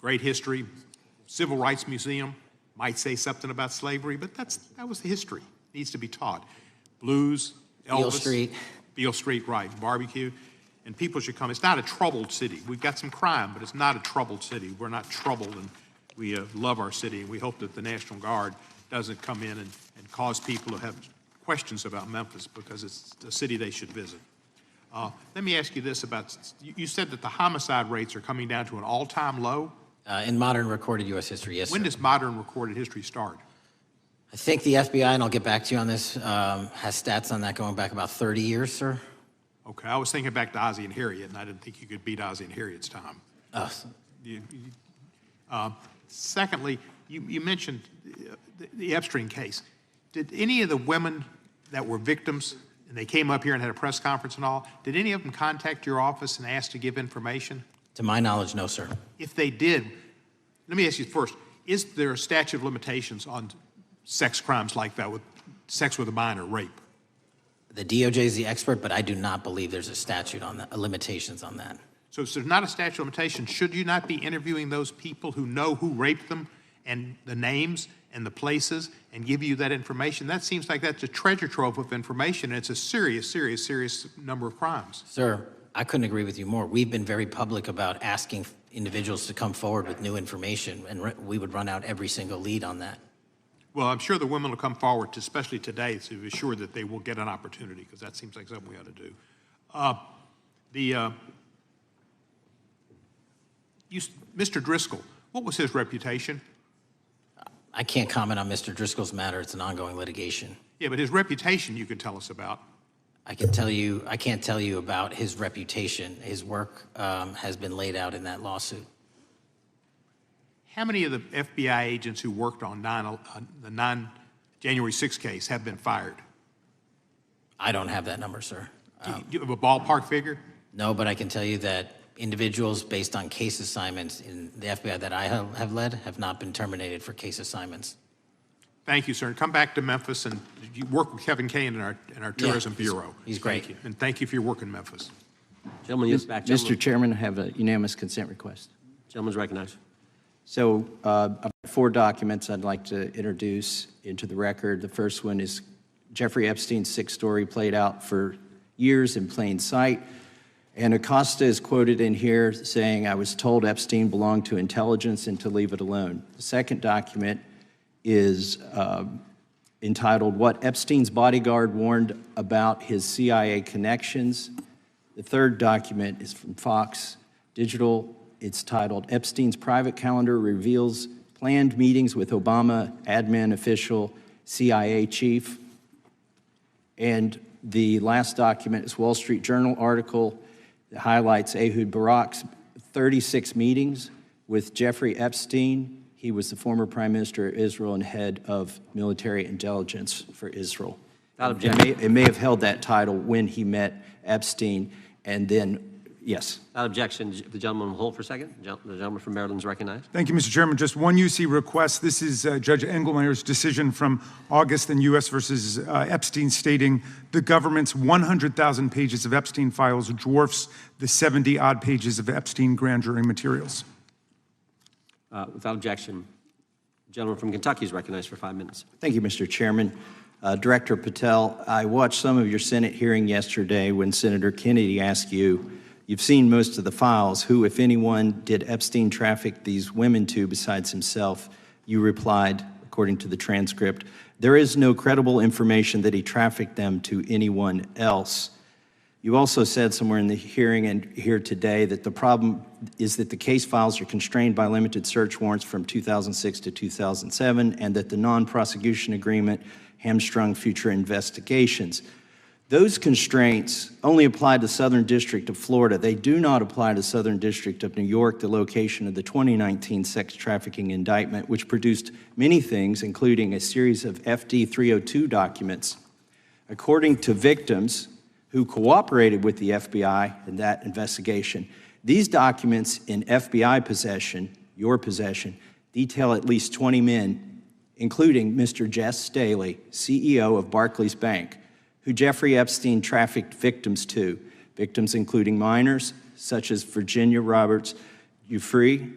great history, civil rights museum. Might say something about slavery, but that was the history. It needs to be taught. Blues, Elvis. Beale Street. Beale Street, right. Barbecue. And people should come. It's not a troubled city. We've got some crime, but it's not a troubled city. We're not troubled, and we love our city, and we hope that the National Guard doesn't come in and cause people to have questions about Memphis, because it's a city they should visit. Let me ask you this about, you said that the homicide rates are coming down to an all-time low? In modern recorded U.S. history, yes, When sir. does modern recorded history start? I think the FBI, and I'll get back to you on this, has stats on that going back about 30 years, sir. Okay, I was thinking back to Ozzie and Harriet, and I didn't think you could beat Ozzie and Harriet's time. Secondly, you mentioned the Epstein case. Did any of the women that were victims, and they came up here and had a press conference and all, did any of them contact your office and ask to give information? To my knowledge, no, sir. If they did, let me ask you first, is there a statute of limitations on sex crimes like that, with sex with a minor, rape? The DOJ is the expert, but I do not believe there's a statute on that, limitations on that. So if there's not a statute of limitations, should you not be interviewing those people who know who raped them and the names and the places and give you that information? That seems like that's a treasure trove of information, and it's a serious, serious, serious number of crimes. Sir, I couldn't agree with you more. We've been very public about asking individuals to come forward with new information, and we would run out every single lead on that. Well, I'm sure the women will come forward, especially today, to be sure that they will get an opportunity, because that seems like something we ought to do. Mr. Driscoll, what was his reputation? I can't comment on Mr. Driscoll's matter. It's an ongoing litigation. Yeah, but his reputation you could tell us about. I can't tell you about his reputation. His work has been laid out in that lawsuit. How many of the FBI agents who worked on the January 6th case have been fired? I don't have that number, sir. Do you have a ballpark figure? No, but I can tell you that individuals based on case assignments in the FBI that I have led have not been terminated for case assignments. Thank you, sir. And come back to Memphis, and you work with Kevin Kane in our Tourism Bureau. He's great. Thank you. And thank you for your work in Memphis. Gentleman, yields back. Mr. Chairman, I have a unanimous consent request. Gentleman's recognized. So I've got 4 documents I'd like to introduce into the record. The first one is Jeffrey Epstein's 6th story played out for years in plain sight. And Acosta is quoted in here saying, "I was told Epstein belonged to intelligence and to leave it alone." The second document is entitled, "What Epstein's Bodyguard Warned About His CIA Connections." The third document is from Fox Digital. It's titled, "Epstein's Private Calendar Reveals Planned Meetings with Obama Admin Official CIA Chief." And the last document is Wall Street Journal article that highlights Ehud Barak's 36 meetings with Jeffrey Epstein. He was the former Prime Minister of Israel and head of military intelligence for Israel. It may have held that title when he met Epstein, and then, yes. Without objection, the gentleman will hold for a second. The gentleman from Maryland is recognized. Thank you, Mr. Chairman. Just one UC request. This is Judge Engelmeyer's decision from August in U.S. versus Epstein, stating the government's 100,000 pages of Epstein files dwarfs the 70-odd pages of Epstein grand jury materials. Without objection, the gentleman from Kentucky is recognized for 5 minutes. Thank you, Mr. Chairman. Director Patel, I watched some of your Senate hearing yesterday when Senator Kennedy asked you, "You've seen most of the files. Who, if anyone, did Epstein traffic these women to besides himself?" You replied, according to the transcript, "There is no credible information that he trafficked them to anyone else." You also said somewhere in the hearing and here today that the problem is that the case files are constrained by limited search warrants from 2006 to 2007, and that the non-prosecution agreement hamstrung future investigations. Those constraints only apply to Southern District of Florida. They do not apply to Southern District of New York, the location of the 2019 sex trafficking indictment, which produced many things, including a series of FD 302 documents. According to victims who cooperated with the FBI in that investigation, these documents in FBI possession, your possession, detail at least 20 men, including Mr. Jess Staley, CEO of Barclays Bank, who Jeffrey Epstein trafficked victims to, victims including minors, such as Virginia Roberts Giuffre,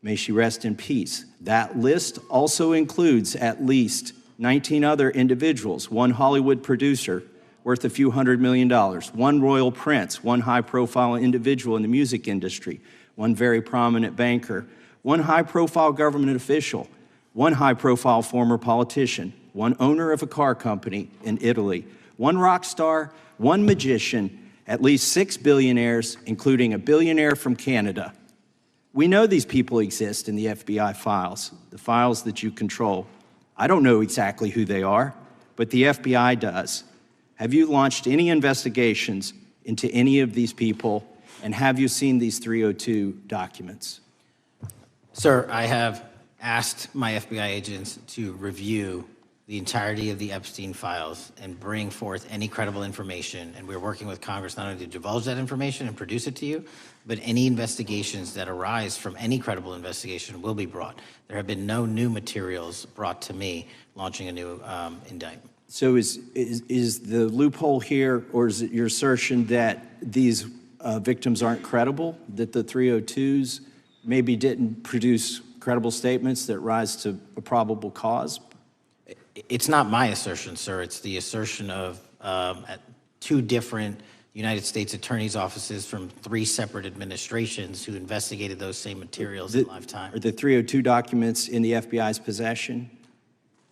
may she rest in peace. That list also includes at least 19 other individuals, one Hollywood producer worth a few $100 million, one royal prince, one high-profile individual in the music industry, one very prominent banker, one high-profile government official, one high-profile former politician, one owner of a car company in Italy, one rock star, one magician, at least 6 billionaires, including a billionaire from Canada. We know these people exist in the FBI files, the files that you control. I don't know exactly who they are, but the FBI does. Have you launched any investigations into any of these people? And have you seen these 302 documents? Sir, I have asked my FBI agents to review the entirety of the Epstein files and bring forth any credible information. And we're working with Congress not only to divulge that information and produce it to you, but any investigations that arise from any credible investigation will be brought. There have been no new materials brought to me launching a new indictment. So is the loophole here, or is it your assertion that these victims aren't credible, that the 302s maybe didn't produce credible statements that rise to a probable cause? It's not my assertion, sir. It's the assertion of two different United States attorneys' offices from three separate administrations who investigated those same materials in lifetime. Are the 302 documents in the FBI's possession?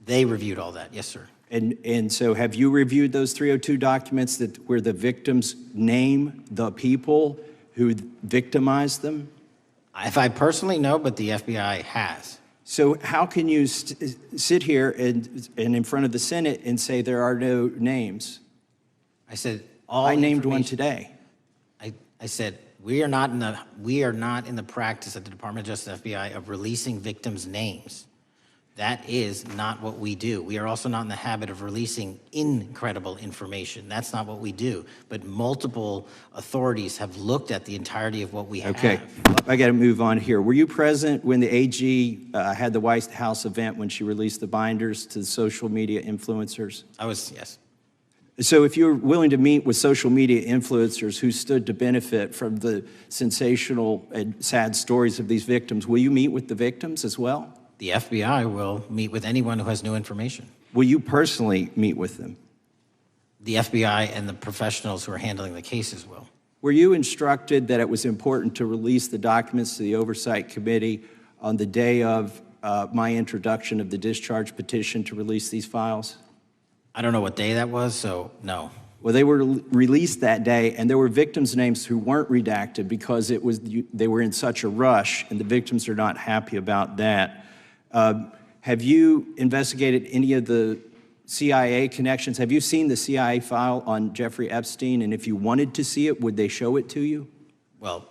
They reviewed all that, yes, sir. And so have you reviewed those 302 documents where the victims name the people who victimized them? If I personally know, but the FBI has. So how can you sit here and in front of the Senate and say there are no names? I said I named one today. I said we are not in the practice at the Department of Justice FBI of releasing victims' names. That is not what we do. We are also not in the habit of releasing incredible information. That's not what we do. But multiple authorities have looked at the entirety of what we have. Okay, I got to move on here. Were you present when the AG had the White House event when she released the binders to the social media influencers? I was, yes. So if you're willing to meet with social media influencers who stood to benefit from the sensational and sad stories of these victims, will you meet with the victims as well? The FBI will meet with anyone who has new information. Will you personally meet with them? The FBI and the professionals who are handling the cases will. Were you instructed that it was important to release the documents to the Oversight Committee on the day of my introduction of the discharge petition to release these files? I don't know what day that was, so no. Well, they were released that day, and there were victims' names who weren't redacted because they were in such a rush, and the victims are not happy about that. Have you investigated any of the CIA connections? Have you seen the CIA file on Jeffrey Epstein? And if you wanted to see it, would they show it to you? Well,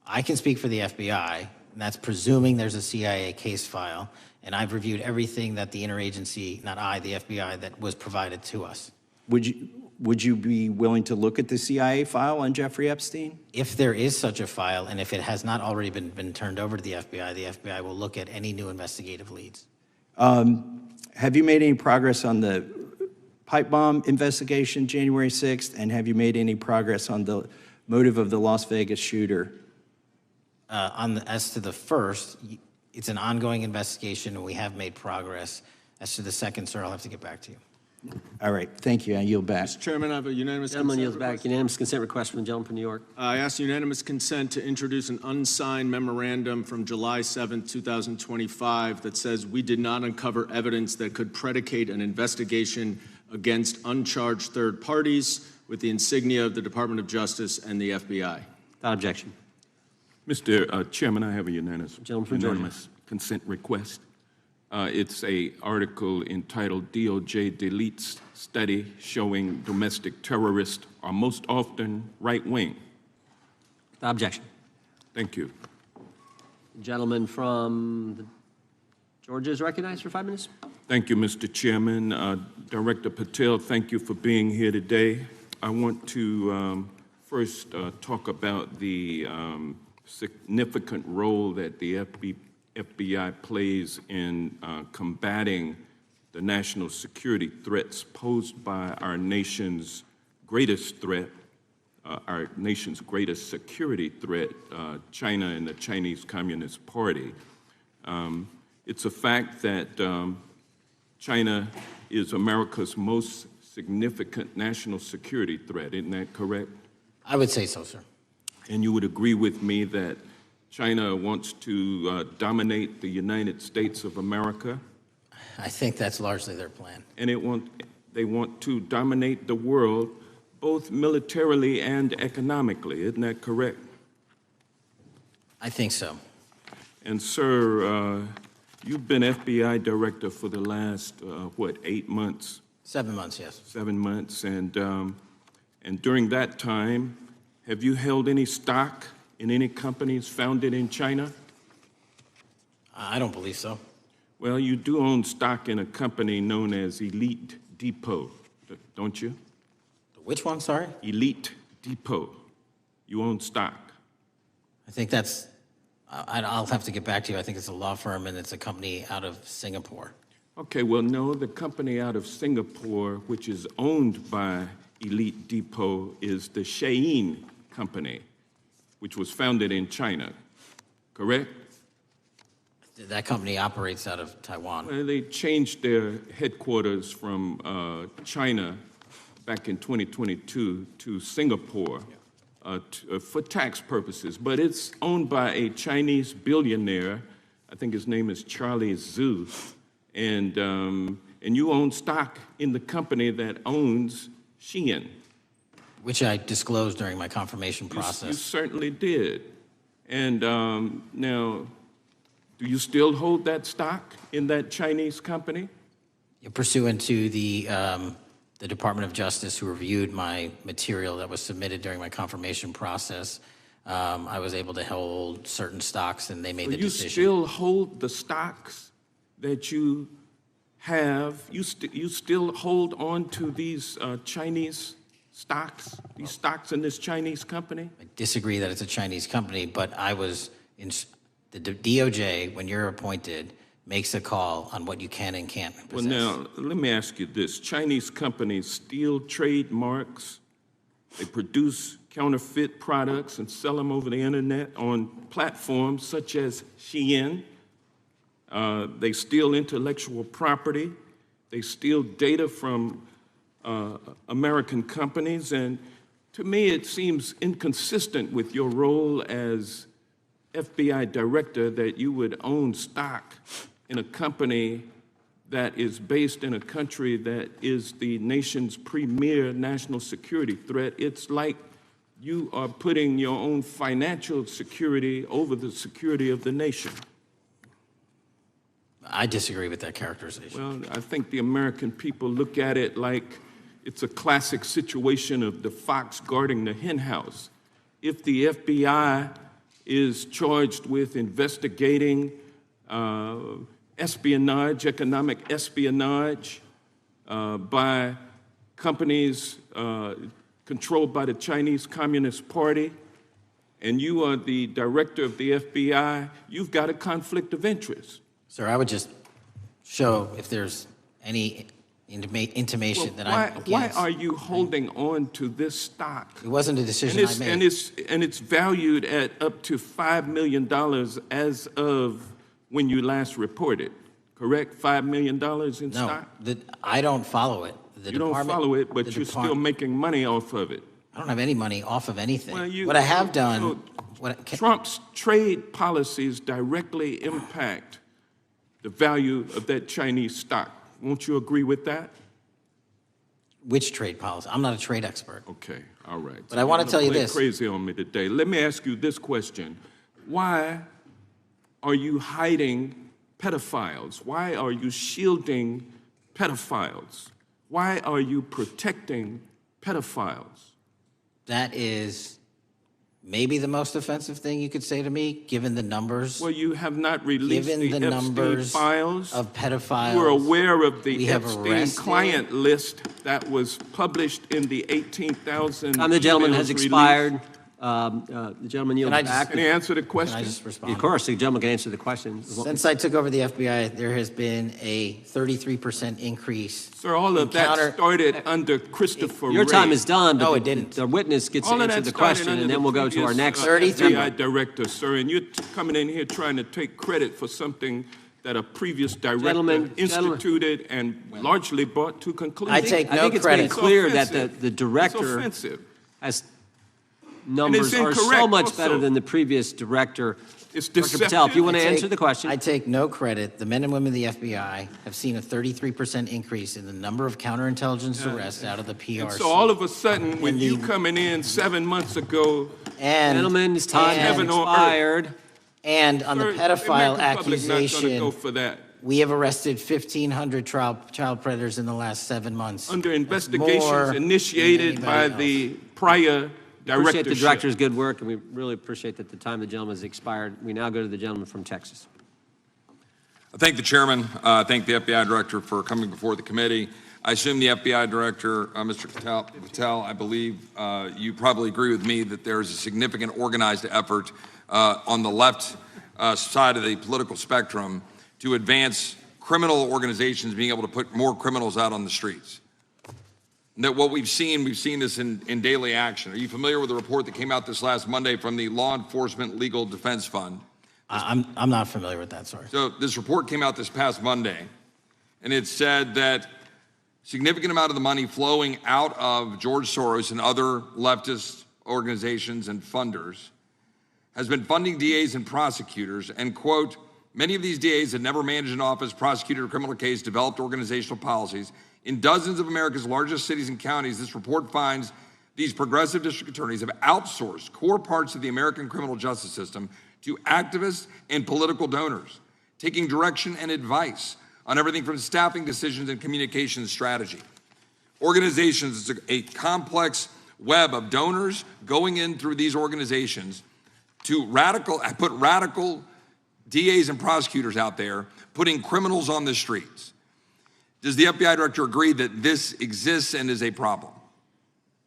I can speak for the FBI, and that's presuming there's a CIA case file. And I've reviewed everything that the interagency, not I, the FBI, that was provided to us. Would you be willing to look at the CIA file on Jeffrey Epstein? If there is such a file, and if it has not already been turned over to the FBI will look at any new investigative leads. Have you made any progress on the pipe bomb investigation January 6th? And have you made any progress on the motive of the Las Vegas shooter? As to the first, it's an ongoing investigation, and we have made progress. As to the second, sir, I'll have to get back to you. All right, thank you. I yield back. Mr. Chairman, I have a unanimous Gentleman consent yields back. request. Unanimous consent request from the gentleman from New York. I ask unanimous consent to introduce an unsigned memorandum from July 7, 2025 that says we did not uncover evidence that could predicate an investigation against uncharged third parties with the insignia of the Department of Justice and the FBI. Without objection. Mr. Chairman, I have a unanimous Georgia. consent request. It's an article entitled DOJ Deletes Study Showing Domestic Terrorists Are Most Often Right-Wing. Without objection. Thank you. Gentleman from Georgia is recognized for 5 minutes. Thank you, Mr. Chairman. Director Patel, thank you for being here today. I want to first talk about the significant role that the FBI plays in combating the national security threats posed by our nation's greatest threat, our nation's greatest security threat, China and the Chinese Communist Party. It's a fact that China is America's most significant national security threat, isn't that correct? I would say so, sir. And you would agree with me that China wants to dominate the United States of America? I think that's largely their plan. And they want to dominate the world, both militarily and economically, isn't that correct? I think so. And sir, you've been FBI director for the last, 8 months? 7 months, yes. 7 months, and And during that time, have you held any stock in any companies founded in China? I don't believe so. Well, you do own stock in a company known as Elite Depot, don't you? Which one, sorry? Elite Depot. You own stock. I think that's, I'll have to get back to you. I think it's a law firm and it's a company out of Singapore. Okay, well, no, the company out of Singapore, which is owned by Elite Depot, is the Shein Company, which was founded in China, correct? That company operates out of Taiwan. Well, they changed their headquarters from China back in 2022 to Singapore for tax purposes, but it's owned by a Chinese billionaire. I think his name is Charlie Zhu, and you own stock in the company that owns Shein. Which I disclosed during my confirmation process. You certainly did. And now, do you still hold that stock in that Chinese company? Pursuant to the Department of Justice, who reviewed my material that was submitted during my confirmation process, I was able to hold certain stocks, and they made the decision. You still hold the stocks that you have? You still hold on to these Chinese stocks, these stocks in this Chinese company? I disagree that it's a Chinese company, but I was in the DOJ, when you're appointed, makes a call on what you can and can't possess. Well, now, let me ask you this. Chinese companies steal trademarks, they produce counterfeit products and sell them over the internet on platforms such as Shein. They steal intellectual property. They steal data from American companies. And to me, it seems inconsistent with your role as FBI Director that you would own stock in a company that is based in a country that is the nation's premier national security threat. It's like you are putting your own financial security over the security of the nation. I disagree with that characterization. Well, I think the American people look at it like it's a classic situation of the fox guarding the hen house. If the FBI is charged with investigating espionage, economic espionage by companies controlled by the Chinese Communist Party, and you are the director of the FBI, you've got a conflict of interest. Sir, I would just show if there's any intimation that I'm against. Why are you holding on to this stock? It wasn't a decision I made. And it's valued at up to $5 million as of when you last reported, correct? $5 million in stock? No, I don't follow it. You don't follow it, but you're still making money off of it. I don't have any money off of anything. Well, what I have done... Trump's trade policies directly impact the value of that Chinese stock. Won't you agree with that? Which trade policy? I'm not a trade expert. Okay, all right. But I want to tell you this. Crazy on me today. Let me ask you this question. Why are you hiding pedophiles? Why are you shielding pedophiles? Why are you protecting pedophiles? That is maybe the most offensive thing you could say to me, given the numbers. Well, you have not released the Epstein numbers files of pedophiles. You are aware of the Epstein client list that was published in the 18,000 the gentleman has released. expired. The gentleman yields back. Can he answer the question? Can I just respond? Of course, the gentleman can answer the question. Since I took over the FBI, there has been a 33% increase. Sir, all of that started under Christopher Your Wray. time is done, but No, it didn't. The witness gets to All of answer that the started question, under and then the we'll go to our previous, next FBI director, sir, and you're coming in here trying to take credit for something that a previous director instituted and largely brought to conclusion. I take no I think it's credit. been clear that the director has numbers are so much better than the previous director. It's Dr. Patel, if you want to answer the question. I take no credit. The men and women of the FBI have seen a 33% increase in the number of counterintelligence arrests out of the PRC. And so all of a sudden, with you coming in 7 months ago, gentlemen's time has expired. And on the pedophile accusation, go for that. We have arrested 1,500 child predators in the last 7 months. Under More investigations than initiated by anybody the prior Appreciate directorship. the director's good work, and we really appreciate that the time of the gentleman has expired. We now go to the gentleman from Texas. I thank the chairman. I thank the FBI director for coming before the committee. I assume the FBI director, Mr. Patel, I believe you probably agree with me that there is a significant organized effort on the left side of the political spectrum to advance criminal organizations being able to put more criminals out on the streets. And that what we've seen this in daily action. Are you familiar with the report that came out this last Monday from the Law Enforcement Legal Defense Fund? I'm not familiar with that, sorry. So this report came out this past Monday, and it said that significant amount of the money flowing out of George Soros and other leftist organizations and funders has been funding DAs and prosecutors, and quote, many of these DAs had never managed an office, prosecuted a criminal case, developed organizational policies. In dozens of America's largest cities and counties, this report finds these progressive district attorneys have outsourced core parts of the American criminal justice system to activists and political donors, taking direction and advice on everything from staffing decisions and communication strategy. Organizations, it's a complex web of donors going in through these organizations to put radical DAs and prosecutors out there, putting criminals on the streets. Does the FBI director agree that this exists and is a problem?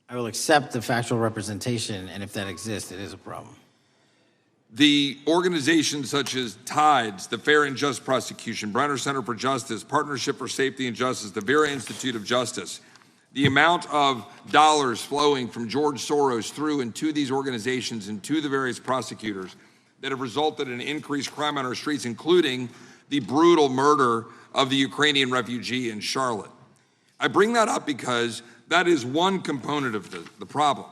I will accept the factual representation, and if that exists, it is a problem. The organizations such as TIDES, the Fair and Just Prosecution, Brenner Center for Justice, Partnership for Safety and Justice, the Vera Institute of Justice, the amount of dollars flowing from George Soros through and to these organizations and to the various prosecutors that have resulted in increased crime on our streets, including the brutal murder of the Ukrainian refugee in Charlotte. I bring that up because that is one component of the problem.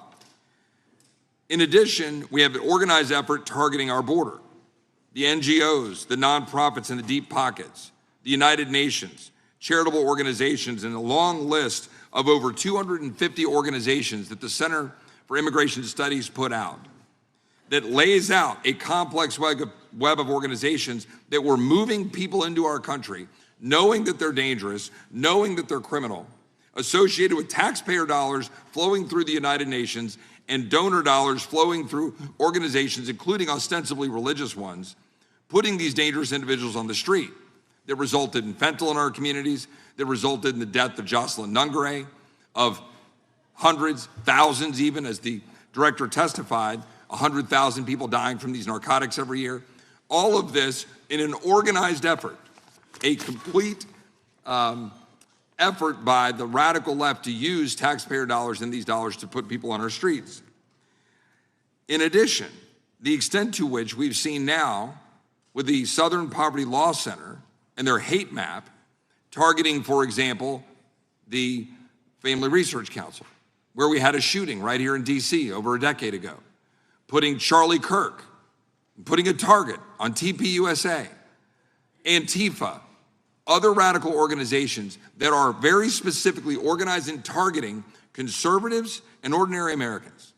In addition, we have an organized effort targeting our border. The NGOs, the nonprofits and the deep pockets, the United Nations, charitable organizations, and a long list of over 250 organizations that the Center for Immigration Studies put out that lays out a complex web of organizations that were moving people into our country, knowing that they're dangerous, knowing that they're criminal, associated with taxpayer dollars flowing through the United Nations and donor dollars flowing through organizations, including ostensibly religious ones, putting these dangerous individuals on the street that resulted in fentanyl in our communities, that resulted in the death of Jocelyn Nungare, of hundreds, thousands even, as the director testified, 100,000 people dying from these narcotics every year. All of this in an organized effort, a complete effort by the radical left to use taxpayer dollars and these dollars to put people on our streets. In addition, the extent to which we've seen now with the Southern Poverty Law Center and their hate map targeting, for example, the Family Research Council, where we had a shooting right here in DC over a decade ago, putting Charlie Kirk, putting a target on TPUSA, Antifa, other radical organizations that are very specifically organized in targeting conservatives and ordinary Americans.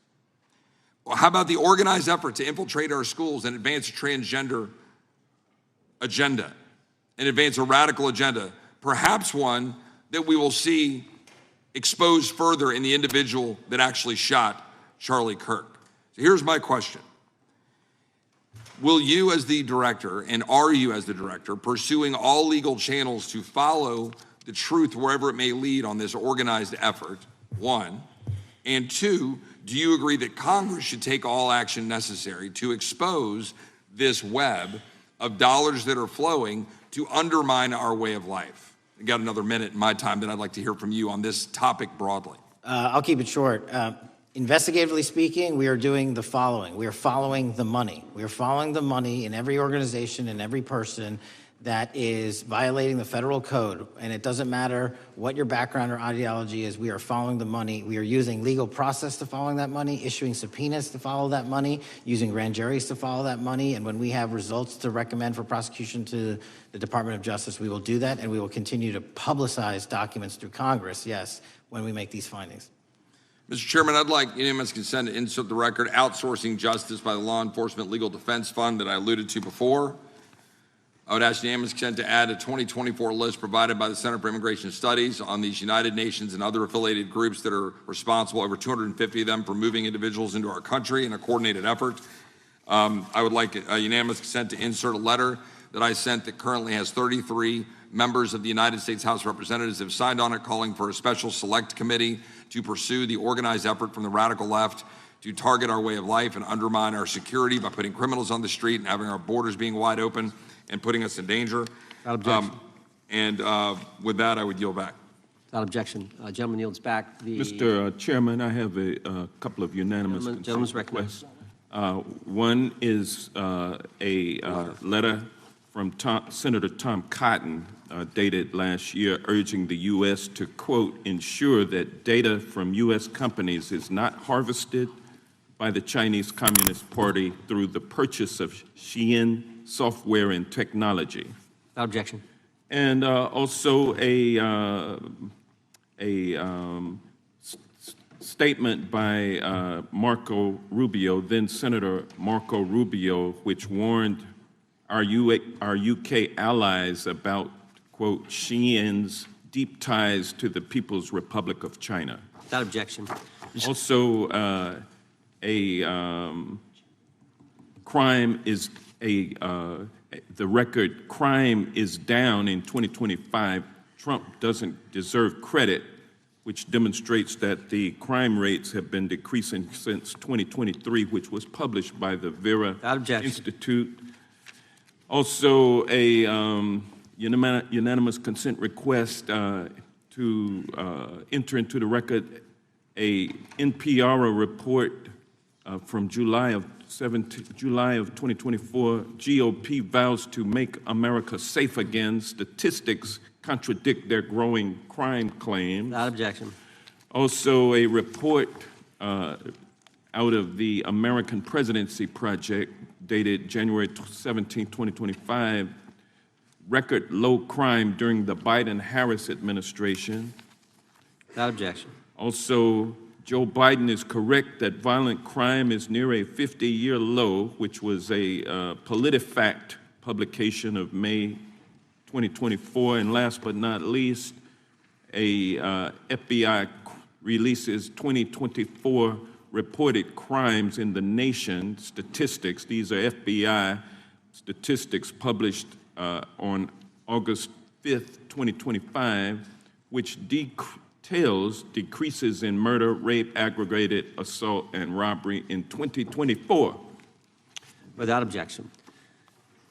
Well, how about the organized effort to infiltrate our schools and advance a transgender agenda and advance a radical agenda, perhaps one that we will see exposed further in the individual that actually shot Charlie Kirk? So here's my question. Will you as the director, and are you as the director, pursuing all legal channels to follow the truth wherever it may lead on this organized effort, one? And two, do you agree that Congress should take all action necessary to expose this web of dollars that are flowing to undermine our way of life? I got another minute in my time that I'd like to hear from you on this topic broadly. I'll keep it short. Investigatively speaking, we are doing the following. We are following the money. We are following the money in every organization and every person that is violating the federal code. And it doesn't matter what your background or ideology is, we are following the money. We are using legal process to following that money, issuing subpoenas to follow that money, using grand juries to follow that money. And when we have results to recommend for prosecution to the Department of Justice, we will do that. And we will continue to publicize documents through Congress, yes, when we make these findings. Mr. Chairman, I'd like unanimous consent to insert the record outsourcing justice by the Law Enforcement Legal Defense Fund that I alluded to before. I would ask unanimous consent to add a 2024 list provided by the Center for Immigration Studies on these United Nations and other affiliated groups that are responsible, over 250 of them, for moving individuals into our country in a coordinated effort. I would like a unanimous consent to insert a letter that I sent that currently has 33 members of the United States House of Representatives have signed on it, calling for a special select committee to pursue the organized effort from the radical left to target our way of life and undermine our security by putting criminals on the street and having our borders being wide open and putting us in danger. Without objection. With that, I would yield back. Without objection. Gentleman yields back. Mr. Chairman, I have a couple of unanimous Gentleman's recognized. One is a letter from Senator Tom Cotton, dated last year, urging the U.S. to, quote, ensure that data from U.S. companies is not harvested by the Chinese Communist Party through the purchase of Xi'an software and technology. Without objection. And also a statement by Marco Rubio, then Senator Marco Rubio, which warned our UK allies about, quote, Xi'an's deep ties to the People's Republic of China. Without objection. Also, crime is the record crime is down in 2025. Trump doesn't deserve credit, which demonstrates that the crime rates have been decreasing since 2023, which was published by the Vera Institute. Also, a unanimous consent request to enter into the record a NPR report from July of 2024. GOP vows to make America safe again. Statistics contradict their growing crime claims. Without objection. Also, a report out of the American Presidency Project dated January 17, 2025, record low crime during the Biden-Harris administration. Without objection. Also, Joe Biden is correct that violent crime is near a 50-year low, which was a PolitiFact publication of May 2024. And last but not least, a FBI releases 2024 reported crimes in the nation statistics. These are FBI statistics published on August 5th, 2025, which details decreases in murder, rape, aggravated assault, and robbery in 2024. Without objection.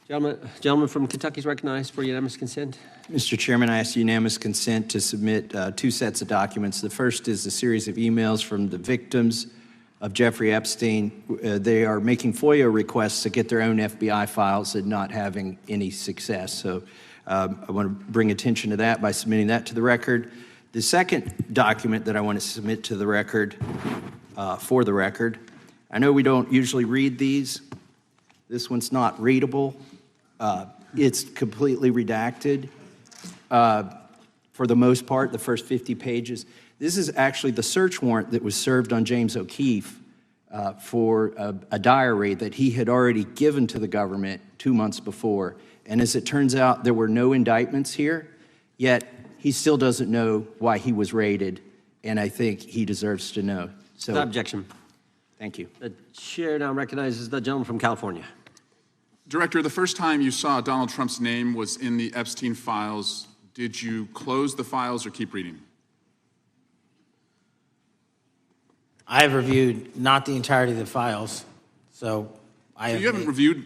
Gentleman from Kentucky is recognized for unanimous consent. Mr. Chairman, I ask unanimous consent to submit two sets of documents. The first is a series of emails from the victims of Jeffrey Epstein. They are making FOIA requests to get their own FBI files and not having any success. So I want to bring attention to that by submitting that to the record. The second document that I want to submit to the record, for the record, I know we don't usually read these. This one's not readable. It's completely redacted for the most part, the first 50 pages. This is actually the search warrant that was served on James O'Keefe for a diary that he had already given to the government 2 months before. And as it turns out, there were no indictments here, yet he still doesn't know why he was raided, and I think he deserves to know. So, without objection. Thank you. The chair now recognizes the gentleman from California. Director, the first time you saw Donald Trump's name was in the Epstein files. Did you close the files or keep reading? I have reviewed not the entirety of the files, so you haven't reviewed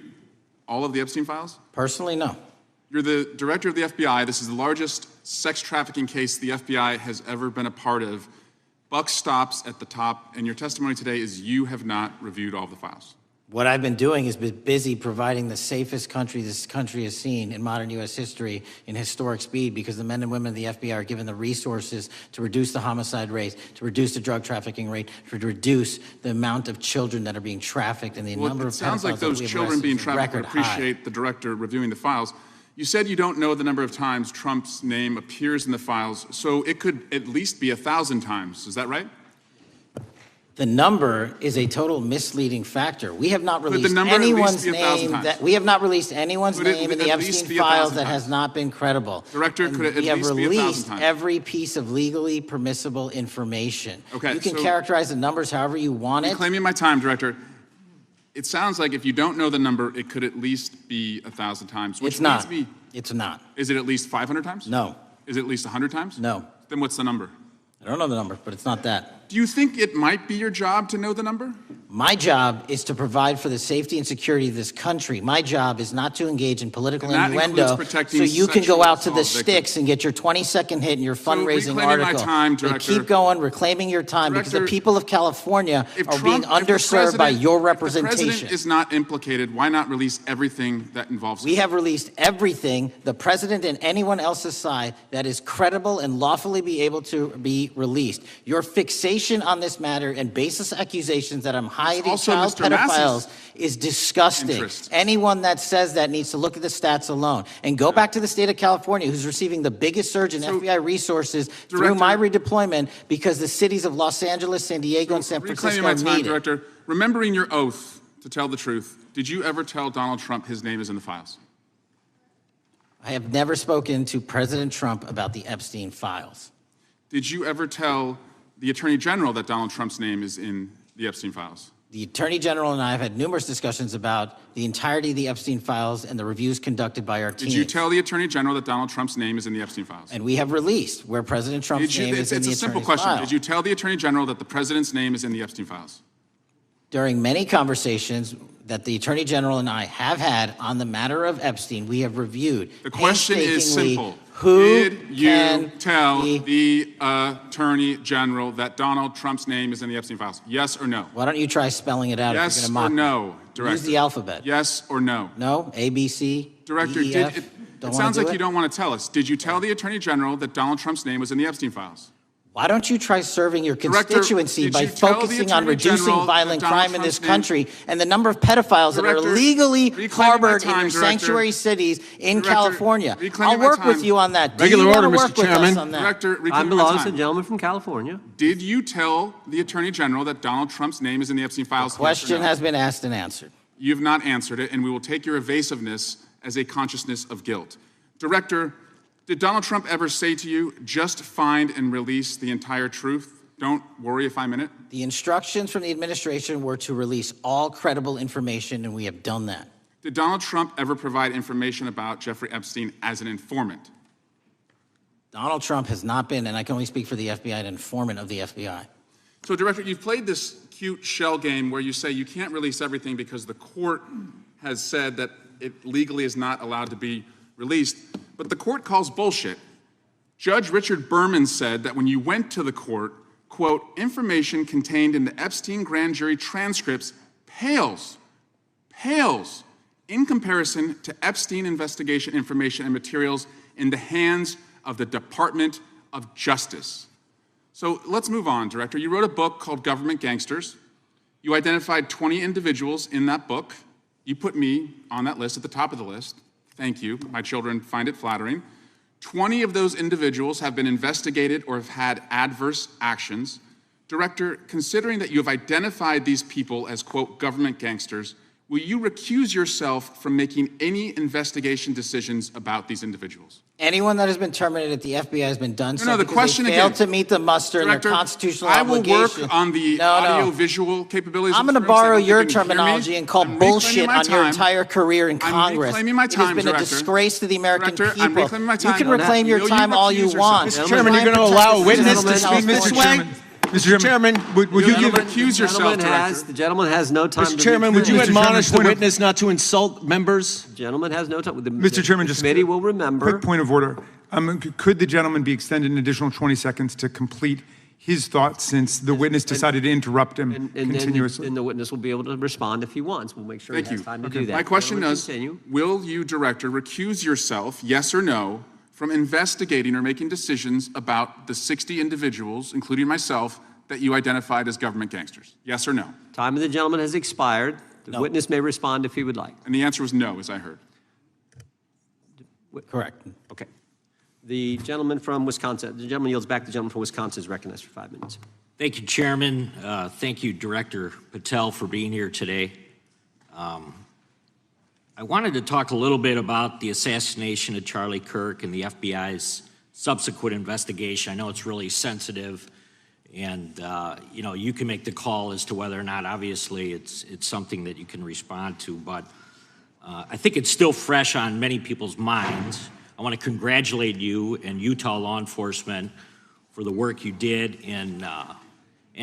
all of the Epstein files? Personally, no. You're the director of the FBI. This is the largest sex trafficking case the FBI has ever been a part of. Buck stops at the top, and your testimony today is you have not reviewed all of the files. What I've been doing is been busy providing the safest country this country has seen in modern U.S. history in historic speed, because the men and women of the FBI are given the resources to reduce the homicide rate, to reduce the drug trafficking rate, to reduce the amount of children that are being trafficked, and the number of pedophiles. It sounds like those children being trafficked would appreciate the director reviewing the files. You said you don't know the number of times Trump's name appears in the files, so it could at least be 1,000 times. Is that right? The number is a total misleading factor. We have not the released number at least anyone's be 1,000 name times? that we have not released anyone's Could it name in at the least Epstein be files 1,000 that times? has not been credible. Director, And could it at we have least be 1,000 released times? every piece of legally permissible information. Okay, You can so- characterize the numbers however you want it. Reclaiming my time, Director. It sounds like if you don't know the number, it could at least be 1,000 times. Which It's not. leads me- It's not. Is it at least 500 times? No. Is it at least 100 times? No. Then what's the number? I don't know the number, but it's not that. Do you think it might be your job to know the number? My job is to provide for the safety and security of this country. My job is not to engage in political And that innuendo includes protecting so you can go sexual out to the assault victims. sticks and get your 20-second hit in your fundraising reclaiming my article. time, But Director. keep going, reclaiming your time, because the Director, people of California are being if the underserved by president- your If the representation. president is not implicated, why not release everything that involves We him? have released everything, the president and anyone else's side, that is credible and lawfully be able to be released. Your fixation on this matter and baseless accusations that I'm hiding also child Mr. Massey's pedophiles is disgusting. interest. Anyone that says that needs to look at the stats alone. And go back to the state of California, who's receiving the biggest surge in FBI resources through my redeployment because the cities of Los Angeles, San Diego, and San Reclaiming Francisco my time, need it. Director. Remembering your oath to tell the truth, did you ever tell Donald Trump his name is in the files? I have never spoken to President Trump about the Epstein files. Did you ever tell the Attorney General that Donald Trump's name is in the Epstein files? The Attorney General and I have had numerous discussions about the entirety of the Epstein files and the reviews conducted by our team. Did you tell the Attorney General that Donald Trump's name is in the Epstein files? And we have released where President Trump's name is in It's the a simple attorney's question. file. Did you tell the Attorney General that the President's name is in the Epstein files? During many conversations that the Attorney General and I have had on the matter of Epstein, we have reviewed The question is painstakingly simple. who Did you can tell the Attorney General that Donald Trump's name is in the Epstein files? Yes or no? Why don't you try spelling it out if you're Yes going to or mock no, me? Director? Use the alphabet. Yes or no? No? A, B, C, Director, D, E, F? it Don't sounds wanna like do you it? don't want to tell us. Did you tell the Attorney General that Donald Trump's name was in the Epstein files? Why don't you try serving your Director, constituency did by you tell the focusing on Attorney reducing General violent that Donald crime in this Trump's country and the number of pedophiles that are Director, legally reclaiming harbored my time, in your Director. sanctuary cities in Director, California? reclaiming I'll my work with time. you on that. Do Regular you wanna order, Mr. work with us Chairman. on that? Director, Time reclaiming my belongs to time. the gentleman from California. Did you tell the Attorney General that Donald Trump's name is in the Epstein files? Question Yes or no? has been asked and answered. You've not answered it, and we will take your evasiveness as a consciousness of guilt. Director, did Donald Trump ever say to you, just find and release the entire truth? Don't worry if I'm in it? The instructions from the administration were to release all credible information, and we have done that. Did Donald Trump ever provide information about Jeffrey Epstein as an informant? Donald Trump has not been, and I can only speak for the FBI, an informant of the FBI. So, Director, you've played this cute shell game where you say you can't release everything because the court has said that it legally is not allowed to be released, but the court calls bullshit. Judge Richard Berman said that when you went to the court, quote, information contained in the Epstein grand jury transcripts pales in comparison to Epstein investigation information and materials in the hands of the Department of Justice. So let's move on, Director. You wrote a book called Government Gangsters. You identified 20 individuals in that book. You put me on that list, at the top of the list. Thank you. My children find it flattering. 20 of those individuals have been investigated or have had adverse actions. Director, considering that you have identified these people as, quote, government gangsters, will you recuse yourself from making any investigation decisions about these individuals? Anyone that has been terminated at the FBI has been done so the because question they failed again. to meet the muster in Director, their constitutional I will obligation. work on the audio-visual capabilities. I'm of going to the room, so borrow that you your can hear me. terminology and call I'm reclaiming bullshit my on your time. entire career in I'm Congress. reclaiming my It time, has been Director. a disgrace to the American Director, people. I'm reclaiming my time. You can reclaim your Will you time all you recuse want. yourself? Mr. Chairman, you're going to allow a witness to speak, Mr. Swag? Mr. Chairman, would you give recuse yourself, The gentleman has no time. Mr. to Chairman, would you Mr. Chairman, admonish the point of- witness not to insult members? The gentleman has no time. Mr. Chairman, the just committee will remember. quick point of order. Could the gentleman be extended an additional 20 seconds to complete his thoughts since the witness decided to interrupt him And continuously? then the witness will be able to respond if he wants. We'll make sure Thank he has you. time to do that. My question Gentlemen, is, continue. will you, Director, recuse yourself, yes or no, from investigating or making decisions about the 60 individuals, including myself, that you identified as government gangsters? Yes or no? Time of the gentleman has expired. The witness may respond if he would like. And the answer was no, as I heard. Correct. Okay. The gentleman from Wisconsin, the gentleman yields back. The gentleman from Wisconsin is recognized for 5 minutes. Thank you, Chairman. Thank you, Director Patel, for being here today. I wanted to talk a little bit about the assassination of Charlie Kirk and the FBI's subsequent investigation. I know it's really sensitive, and you know, you can make the call as to whether or not, obviously, it's something that you can respond to, but I think it's still fresh on many people's minds. I want to congratulate you and Utah law enforcement for the work you did in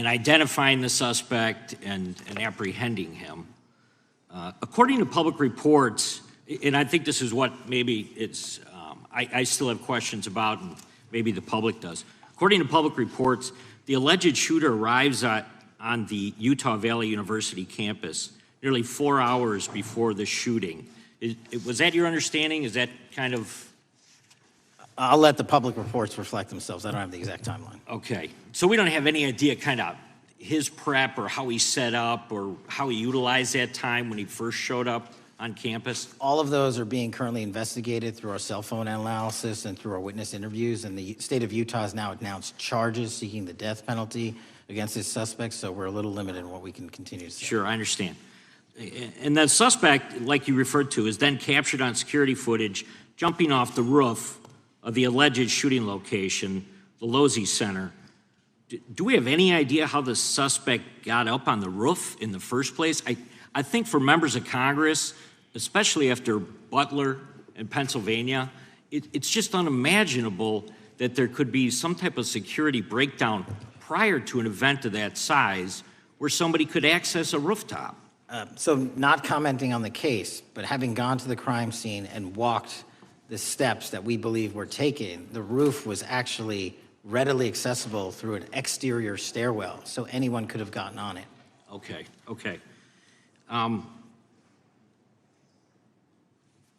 identifying the suspect and apprehending him. According to public reports, and I think this is what maybe it's, I still have questions about, and maybe the public does. According to public reports, the alleged shooter arrives on the Utah Valley University campus nearly 4 hours before the shooting. Was that your understanding? Is that kind of? I'll let the public reports reflect themselves. I don't have the exact timeline. Okay, so we don't have any idea kind of his prep or how he set up or how he utilized that time when he first showed up on campus? All of those are being currently investigated through our cell phone analysis and through our witness interviews, and the state of Utah has now announced charges seeking the death penalty against his suspects, so we're a little limited in what we can continue to say. Sure, I understand. And the suspect, like you referred to, is then captured on security footage jumping off the roof of the alleged shooting location, the Losey Center. Do we have any idea how the suspect got up on the roof in the first place? I think for members of Congress, especially after Butler in Pennsylvania, it's just unimaginable that there could be some type of security breakdown prior to an event of that size where somebody could access a rooftop. So not commenting on the case, but having gone to the crime scene and walked the steps that we believe were taken, the roof was actually readily accessible through an exterior stairwell, so anyone could have gotten on it. Okay, okay.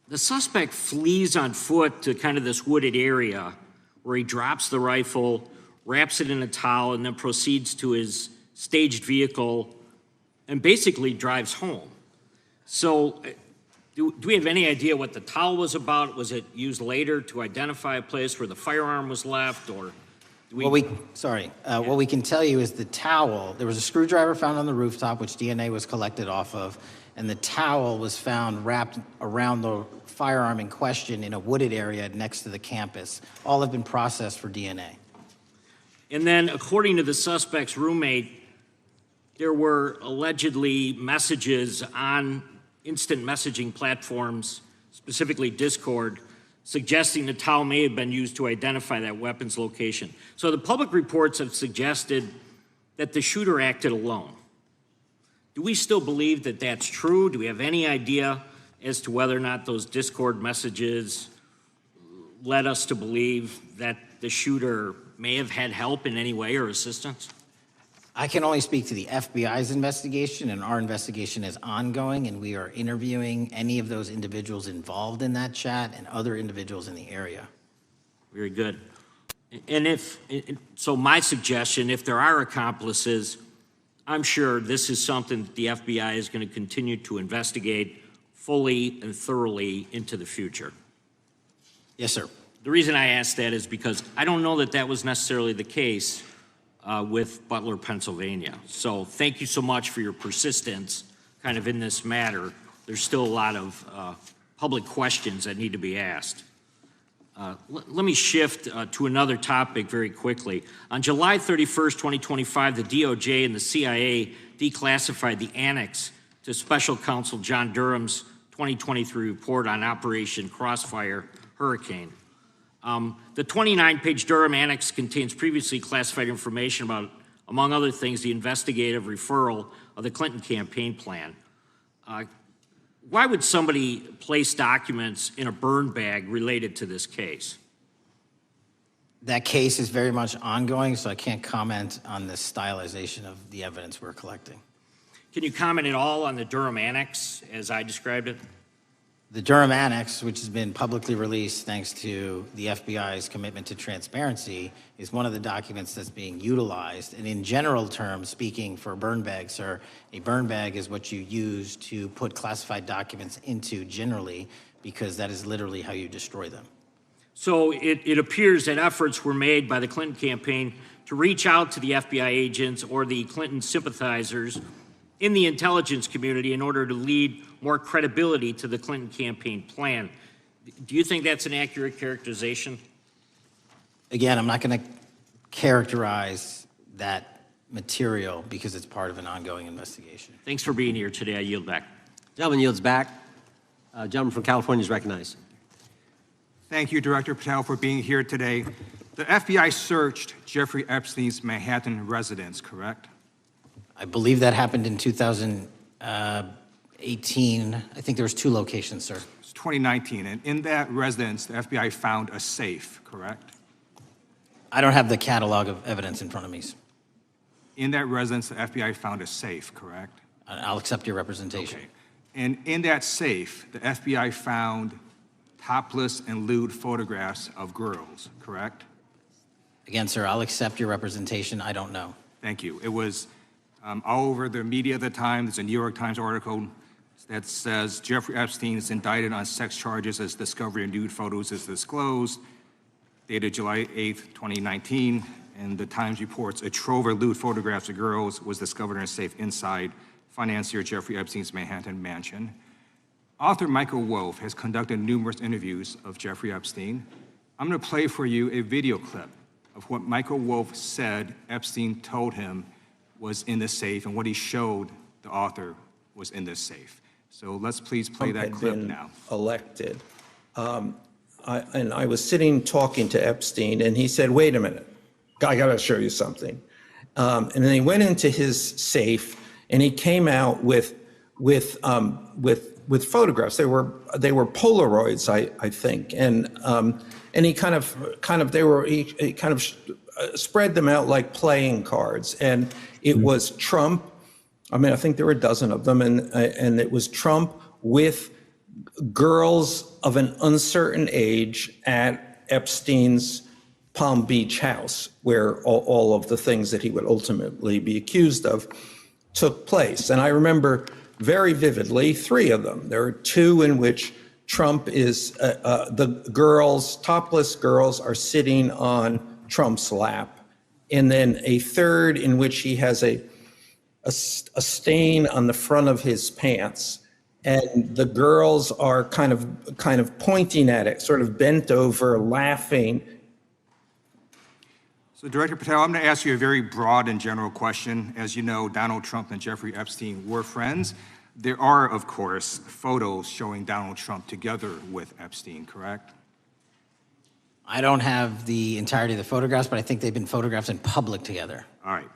The suspect flees on foot to kind of this wooded area where he drops the rifle, wraps it in a towel, and then proceeds to his staged vehicle and basically drives home. So do we have any idea what the towel was about? Was it used later to identify a place where the firearm was left, or? What we can tell you is the towel, there was a screwdriver found on the rooftop, which DNA was collected off of, and the towel was found wrapped around the firearm in question in a wooded area next to the campus. All have been processed for DNA. And then, according to the suspect's roommate, there were allegedly messages on instant messaging platforms, specifically Discord, suggesting the towel may have been used to identify that weapon's location. So the public reports have suggested that the shooter acted alone. Do we still believe that that's true? Do we have any idea as to whether or not those Discord messages led us to believe that the shooter may have had help in any way or assistance? I can only speak to the FBI's investigation, and our investigation is ongoing, and we are interviewing any of those individuals involved in that chat and other individuals in the area. Very good. And so my suggestion, if there are accomplices, I'm sure this is something that the FBI is going to continue to investigate fully and thoroughly into the future. Yes, sir. The reason I ask that is because I don't know that that was necessarily the case with Butler, Pennsylvania. So thank you so much for your persistence kind of in this matter. There's still a lot of public questions that need to be asked. Let me shift to another topic very quickly. On July 31st, 2025, the DOJ and the CIA declassified the annex to Special Counsel John Durham's 2023 report on Operation Crossfire Hurricane. The 29-page Durham Annex contains previously classified information about, among other things, the investigative referral of the Clinton campaign plan. Why would somebody place documents in a burn bag related to this case? That case is very much ongoing, so I can't comment on the stylization of the evidence we're collecting. Can you comment at all on the Durham Annex as I described it? The Durham Annex, which has been publicly released thanks to the FBI's commitment to transparency, is one of the documents that's being utilized. And in general terms, speaking for burn bags, sir, a burn bag is what you use to put classified documents into generally, because that is literally how you destroy them. So it appears that efforts were made by the Clinton campaign to reach out to the FBI agents or the Clinton sympathizers in the intelligence community in order to lead more credibility to the Clinton campaign plan. Do you think that's an accurate characterization? Again, I'm not going to characterize that material because it's part of an ongoing investigation. Thanks for being here today. I yield back. Gentleman yields back. Gentleman from California is recognized. Thank you, Director Patel, for being here today. The FBI searched Jeffrey Epstein's Manhattan residence, correct? I believe that happened in 2018. I think there was 2 locations, sir. It's 2019, and in that residence, the FBI found a safe, correct? I don't have the catalog of evidence in front of me. In that residence, the FBI found a safe, correct? I'll accept your representation. Okay. And in that safe, the FBI found topless and lewd photographs of girls, correct? Again, sir, I'll accept your representation. I don't know. Thank you. It was all over the media at the time. There's a New York Times article that says Jeffrey Epstein is indicted on sex charges as discovery of nude photos is disclosed, dated July 8th, 2019. And the Times reports a trove of lewd photographs of girls was discovered in a safe inside financier Jeffrey Epstein's Manhattan mansion. Author Michael Wolff has conducted numerous interviews of Jeffrey Epstein. I'm going to play for you a video clip of what Michael Wolff said Epstein told him was in the safe and what he showed the author was in this safe. So let's please play that clip now. Elected. And I was sitting talking to Epstein, and he said, "Wait a minute, I got to show you something." And then he went into his safe, and he came out with photographs. They were Polaroids, I think, and he kind of spread them out like playing cards, and it was Trump. I mean, I think there were a dozen of them, and it was Trump with girls of an uncertain age at Epstein's Palm Beach house, where all of the things that he would ultimately be accused of took place. And I remember very vividly 3 of them. There are 2 in which Trump is, the girls, topless girls, are sitting on Trump's lap. And then a 3rd in which he has a stain on the front of his pants. And the girls are kind of pointing at it, sort of bent over, laughing. So, Director Patel, I'm going to ask you a very broad and general question. As you know, Donald Trump and Jeffrey Epstein were friends. There are, of course, photos showing Donald Trump together with Epstein, correct? I don't have the entirety of the photographs, but I think they've been photographed in public together. All right.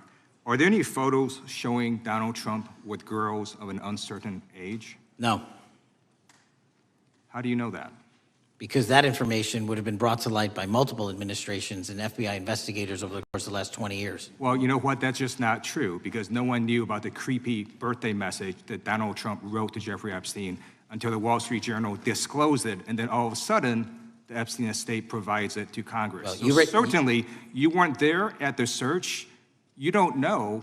Are there any photos showing Donald Trump with girls of an uncertain age? No. How do you know that? Because that information would have been brought to light by multiple administrations and FBI investigators over the course of the last 20 years. Well, you know what? That's just not true, because no one knew about the creepy birthday message that Donald Trump wrote to Jeffrey Epstein until the Wall Street Journal disclosed it, and then all of a sudden, the Epstein estate provides it to Congress. Well, so certainly, you weren't there at the search. You don't know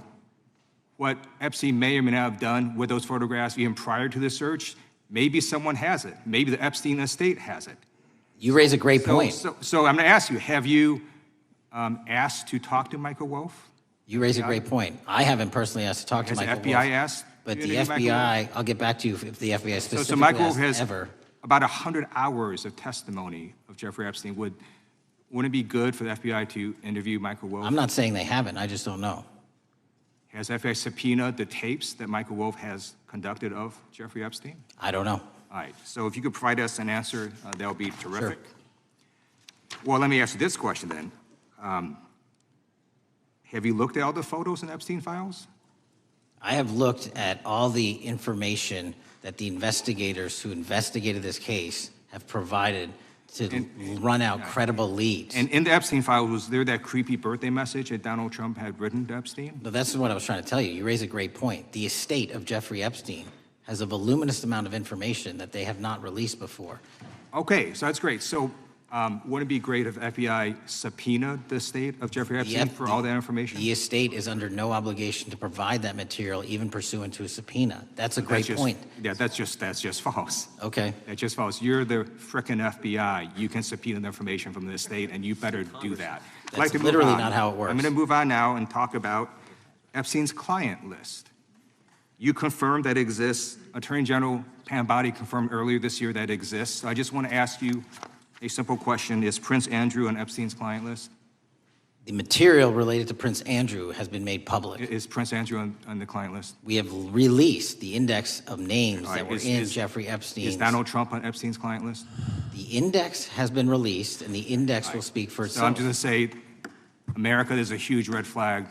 what Epstein may or may not have done with those photographs even prior to the search. Maybe someone has it. Maybe the Epstein estate has it. You raise a great point. So I'm going to ask you, have you asked to talk to Michael Wolff? You raise a great point. I haven't personally asked to talk to Michael Has the FBI asked? But the FBI, I'll get back to you if the FBI specifically so Michael asked has ever. About 100 hours of testimony of Jeffrey Epstein. Wouldn't it be good for the FBI to interview Michael Wolff? I'm not saying they haven't. I just don't know. Has FBI subpoenaed the tapes that Michael Wolff has conducted of Jeffrey Epstein? I don't know. All right. So if you could provide us an answer, that would be terrific. Sure. Well, let me ask you this question then. Have you looked at all the photos in Epstein files? I have looked at all the information that the investigators who investigated this case have provided to run out credible leads. And in the Epstein files, was there that creepy birthday message that Donald Trump had written to Epstein? No, that's what I was trying to tell you. You raise a great point. The estate of Jeffrey Epstein has a voluminous amount of information that they have not released before. Okay, so that's great. So Wouldn't it be great if FBI subpoenaed the estate of Jeffrey Epstein for all that information? The estate is under no obligation to provide that material, even pursuant to a subpoena. That's a great point. Yeah, that's just false. Okay. That's just false. You're the frickin' FBI. You can subpoena the information from the estate, and you better do that. That's literally not how it works. I'm going to move on now and talk about Epstein's client list. You confirmed that it exists. Attorney General Pam Bondi confirmed earlier this year that it exists. I just want to ask you a simple question. Is Prince Andrew on Epstein's client list? The material related to Prince Andrew has been made public. Is Prince Andrew on the client list? We have released the index of names that were in Jeffrey Epstein's. Is Donald Trump on Epstein's client list? The index has been released, and the index will speak for itself. So I'm just going to say, America is a huge red flag.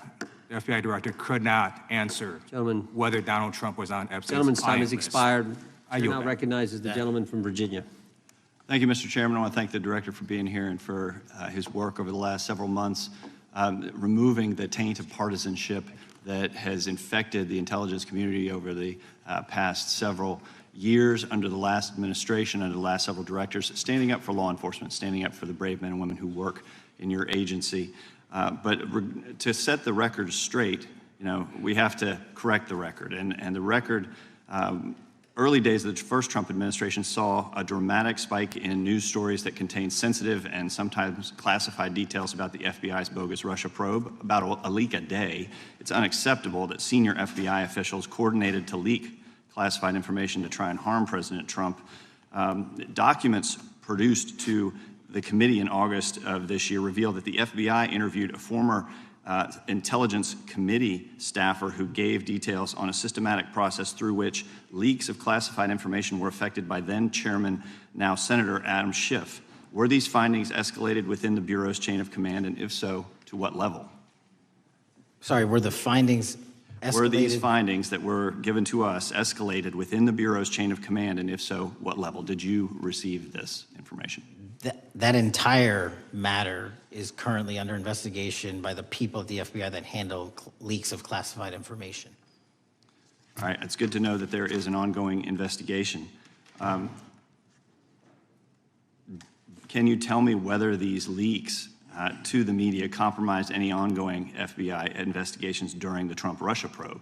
The FBI director could not answer whether Donald Trump was on Epstein's Gentleman's time client has list. expired. I Chair yield now back. recognizes the gentleman from Virginia. Thank you, Mr. Chairman. I want to thank the director for being here and for his work over the last several months, removing the taint of partisanship that has infected the intelligence community over the past several years under the last administration, under the last several directors, standing up for law enforcement, standing up for the brave men and women who work in your agency. But to set the record straight, we have to correct the record. And the record, early days of the first Trump administration saw a dramatic spike in news stories that contained sensitive and sometimes classified details about the FBI's bogus Russia probe, about a leak a day. It's unacceptable that senior FBI officials coordinated to leak classified information to try and harm President Trump. Documents produced to the committee in August of this year revealed that the FBI interviewed a former Intelligence Committee staffer who gave details on a systematic process through which leaks of classified information were affected by then Chairman, now Senator Adam Schiff. Were these findings escalated within the Bureau's chain of command, and if so, to what level? Sorry, were the findings escalated? Were these findings that were given to us escalated within the Bureau's chain of command, and if so, what level? Did you receive this information? That entire matter is currently under investigation by the people at the FBI that handle leaks of classified information. All right, it's good to know that there is an ongoing investigation. Can you tell me whether these leaks to the media compromised any ongoing FBI investigations during the Trump-Russia probe?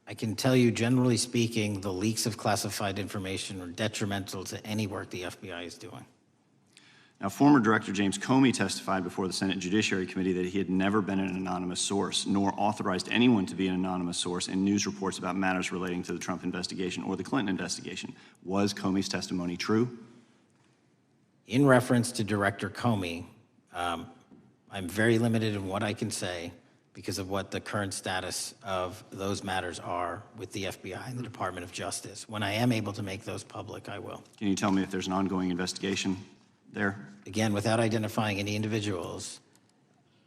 I can tell you, generally speaking, the leaks of classified information are detrimental to any work the FBI is doing. Now, former Director James Comey testified before the Senate Judiciary Committee that he had never been an anonymous source, nor authorized anyone to be an anonymous source in news reports about matters relating to the Trump investigation or the Clinton investigation. Was Comey's testimony true? In reference to Director Comey, I'm very limited in what I can say because of what the current status of those matters are with the FBI and the Department of Justice. When I am able to make those public, I will. Can you tell me if there's an ongoing investigation there? Again, without identifying any individuals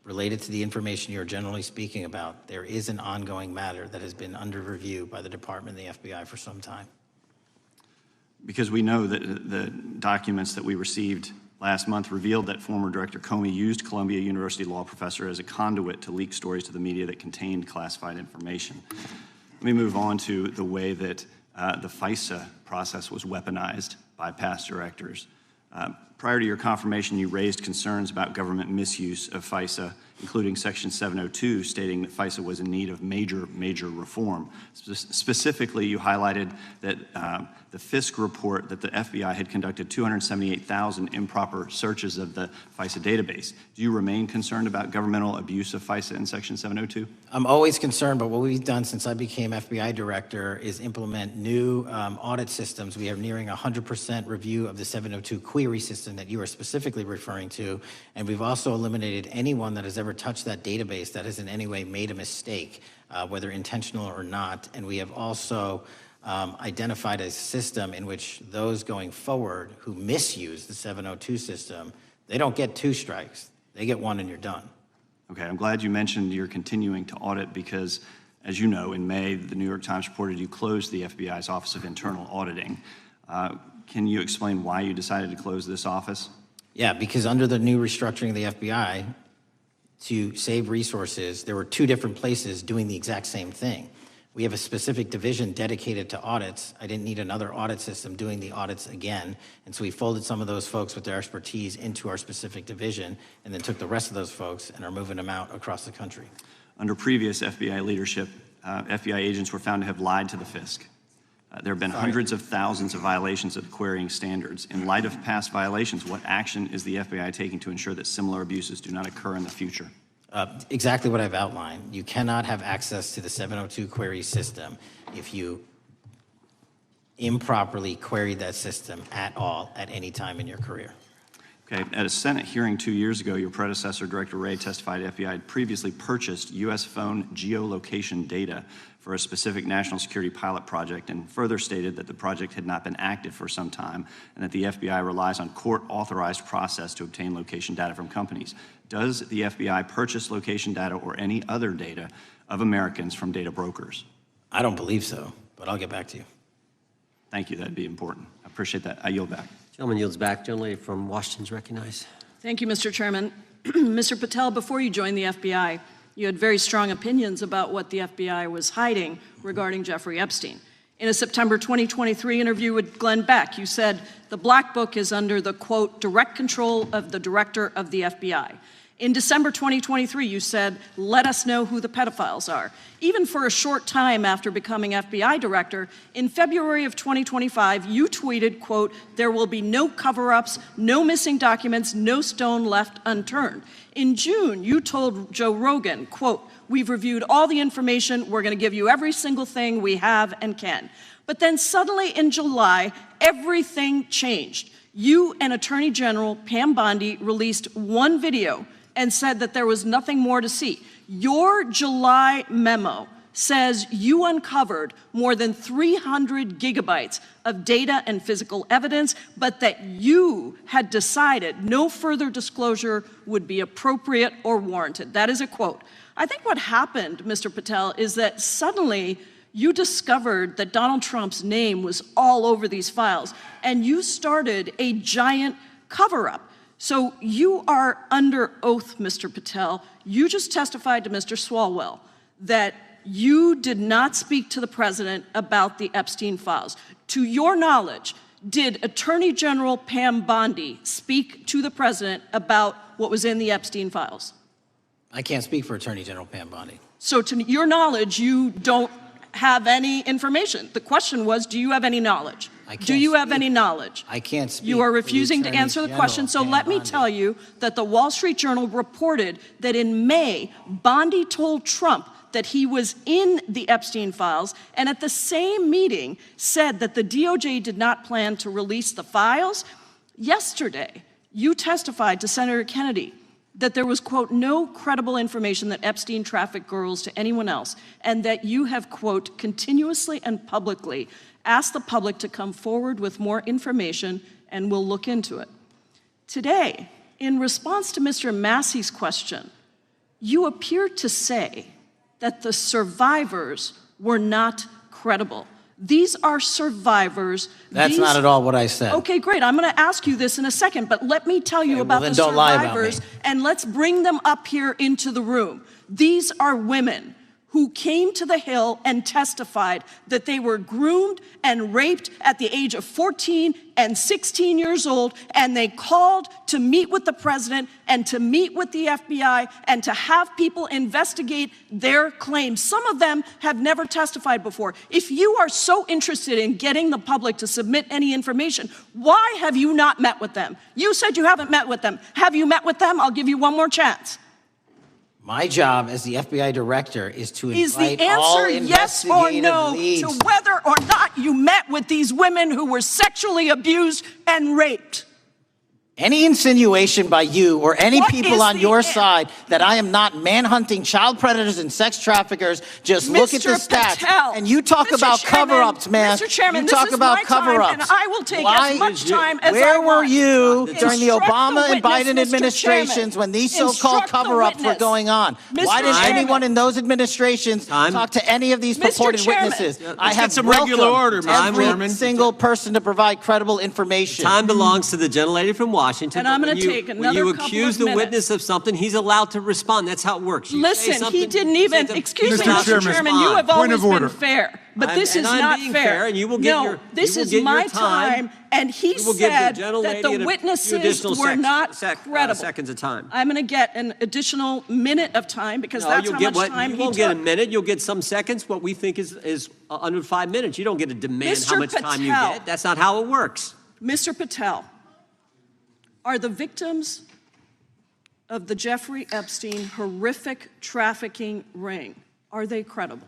related to the information you're generally speaking about, there is an ongoing matter that has been under review by the Department and the FBI for some time. Because we know that the documents that we received last month revealed that former Director Comey used Columbia University law professor as a conduit to leak stories to the media that contained classified information. Let me move on to the way that the FISA process was weaponized by past directors. Prior to your confirmation, you raised concerns about government misuse of FISA, including Section 702, stating that FISA was in need of major reform. Specifically, you highlighted that the FISC report that the FBI had conducted 278,000 improper searches of the FISA database. Do you remain concerned about governmental abuse of FISA in Section 702? I'm always concerned, but what we've done since I became FBI director is implement new audit systems. We are nearing 100% review of the 702 query system that you are specifically referring to, and we've also eliminated anyone that has ever touched that database that has in any way made a mistake, whether intentional or not. And we have also identified a system in which those going forward who misuse the 702 system, they don't get 2 strikes. They get 1 and you're done. Okay, I'm glad you mentioned you're continuing to audit because, as you know, in May, the New York Times reported you closed the FBI's Office of Internal Auditing. Can you explain why you decided to close this office? Yeah, because under the new restructuring of the FBI, to save resources, there were 2 different places doing the exact same thing. We have a specific division dedicated to audits. I didn't need another audit system doing the audits again. And so we folded some of those folks with their expertise into our specific division and then took the rest of those folks and are moving them out across the country. Under previous FBI leadership, FBI agents were found to have lied to the FISC. There have been hundreds of thousands of violations of the querying standards. In light of past violations, what action is the FBI taking to ensure that similar abuses do not occur in the future? Exactly what I've outlined. You cannot have access to the 702 query system if you improperly queried that system at all at any time in your career. Okay, at a Senate hearing 2 years ago, your predecessor, Director Wray, testified FBI had previously purchased U.S. phone geolocation data for a specific national security pilot project and further stated that the project had not been active for some time and that the FBI relies on court-authorized process to obtain location data from companies. Does the FBI purchase location data or any other data of Americans from data brokers? I don't believe so, but I'll get back to you. Thank you, that'd be important. I appreciate that. I yield back. Gentleman yields back. Gentleman from Washington is recognized. Thank you, Mr. Chairman. Mr. Patel, before you joined the FBI, you had very strong opinions about what the FBI was hiding regarding Jeffrey Epstein. In a September 2023 interview with Glenn Beck, you said the Black Book is under the, quote, direct control of the director of the FBI. In December 2023, you said, let us know who the pedophiles are. Even for a short time after becoming FBI director, in February of 2025, you tweeted, quote, there will be no cover-ups, no missing documents, no stone left unturned. In June, you told Joe Rogan, quote, we've reviewed all the information, we're gonna give you every single thing we have and can. But then suddenly in July, everything changed. You and Attorney General Pam Bondi released one video and said that there was nothing more to see. Your July memo says you uncovered more than 300 gigabytes of data and physical evidence, but that you had decided no further disclosure would be appropriate or warranted. That is a quote. I think what happened, Mr. Patel, is that suddenly you discovered that Donald Trump's name was all over these files, and you started a giant cover-up. So you are under oath, Mr. Patel. You just testified to Mr. Swalwell that you did not speak to the president about the Epstein files. To your knowledge, did Attorney General Pam Bondi speak to the president about what was in the Epstein files? I can't speak for Attorney General Pam Bondi. So to your knowledge, you don't have any information. The question was, do you have any knowledge? Do you have any knowledge? I can't speak. You are refusing to answer the question, so let me tell you that the Wall Street Journal reported that in May, Bondi told Trump that he was in the Epstein files, and at the same meeting said that the DOJ did not plan to release the files. Yesterday, you testified to Senator Kennedy that there was, quote, no credible information that Epstein trafficked girls to anyone else, and that you have, quote, continuously and publicly asked the public to come forward with more information and we'll look into it. Today, in response to Mr. Massey's question, you appear to say that the survivors were not credible. These are survivors. That's not at all what I said. Okay, great. I'm going to ask you this in a second, but let me tell you about the survivors, and let's bring them up here into the room. These are women who came to the Hill and testified that they were groomed and raped at the age of 14 and 16 years old, and they called to meet with the president and to meet with the FBI and to have people investigate their claims. Some of them have never testified before. If you are so interested in getting the public to submit any information, why have you not met with them? You said you haven't met with them. Have you met with them? I'll give you one more chance. My job as the FBI director is to invite Is the all answer yes or no leads. to whether or not you met with these women who were sexually abused and raped? Any insinuation by you or any What people is on the your side that I am not manhunting child predators and sex traffickers, just look at the Mr. stats. Patel, And you talk Mr. about Chairman, cover-ups, man. Mr. Chairman, you this talk is about my time, cover-ups. and I will take as much time as I Where were want. you during the Instruct Obama and witness, Biden Mr. administrations Chairman. when these so-called Instruct the cover-ups were witness. going on? Mr. Why didn't Chairman. anyone in those administrations talk to any of these Mr. purported Chairman. witnesses? Let's I get have some regular order, Mr. every Chairman. single person to provide credible information. Time belongs to the gentlelady from Washington. Washington. And I'm but going when to you- take When another you couple accuse of the minutes. witness of something, he's allowed to respond. That's how it works. You say Listen, he something, didn't you say even, something, excuse me, he's allowed to Mr. Chairman, you respond. have Point always of been order. fair, but this And is I'm not being fair. fair, and you will get No, your- this you will is get your my time. and he You will give the said gentlelady that the a few witnesses additional were not seconds credible. of time. I'm going to get an additional minute of time because No, that's you'll how get much time you he won't get a took. minute. You'll get some seconds. What we think is under 5 minutes. You don't get to demand how Mr. much time you Patel. get. That's not how it works. Mr. Patel, are the victims of the Jeffrey Epstein horrific trafficking ring, are they credible?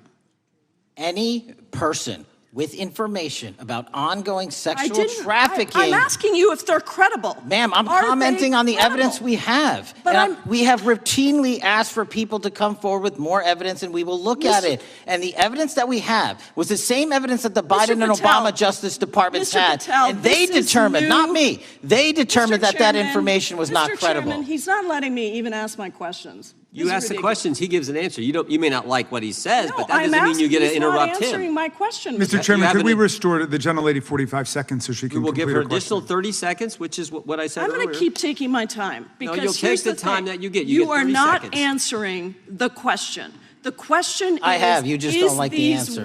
Any person with information about ongoing I sexual didn't. trafficking. I'm asking you if they're credible. Ma'am, I'm Are they commenting on the credible? evidence we have. But And we have routinely asked for people to come forward with more evidence, and we will look at it. And the evidence that we have was the same evidence that the Biden and Patel, Obama Justice Departments Mr. had. Patel, And they this is determined, not new. me, they determined that that Chairman, information was not Mr. credible. Chairman, he's not letting me even ask my questions. You This is ask the ridiculous. questions, he gives an answer. You may not like what he says, No, but that I'm doesn't mean you get to asking- he's not interrupt answering him. my question. Mr. Chairman, could we restore the gentlelady 45 seconds so she We can will give complete her her question? additional 30 seconds, which is what I said I'm earlier. going to keep taking my time because you'll take here's the the time thing. that you get. You get are 30 not seconds. answering the question. The question I is, have, you just don't like the answer.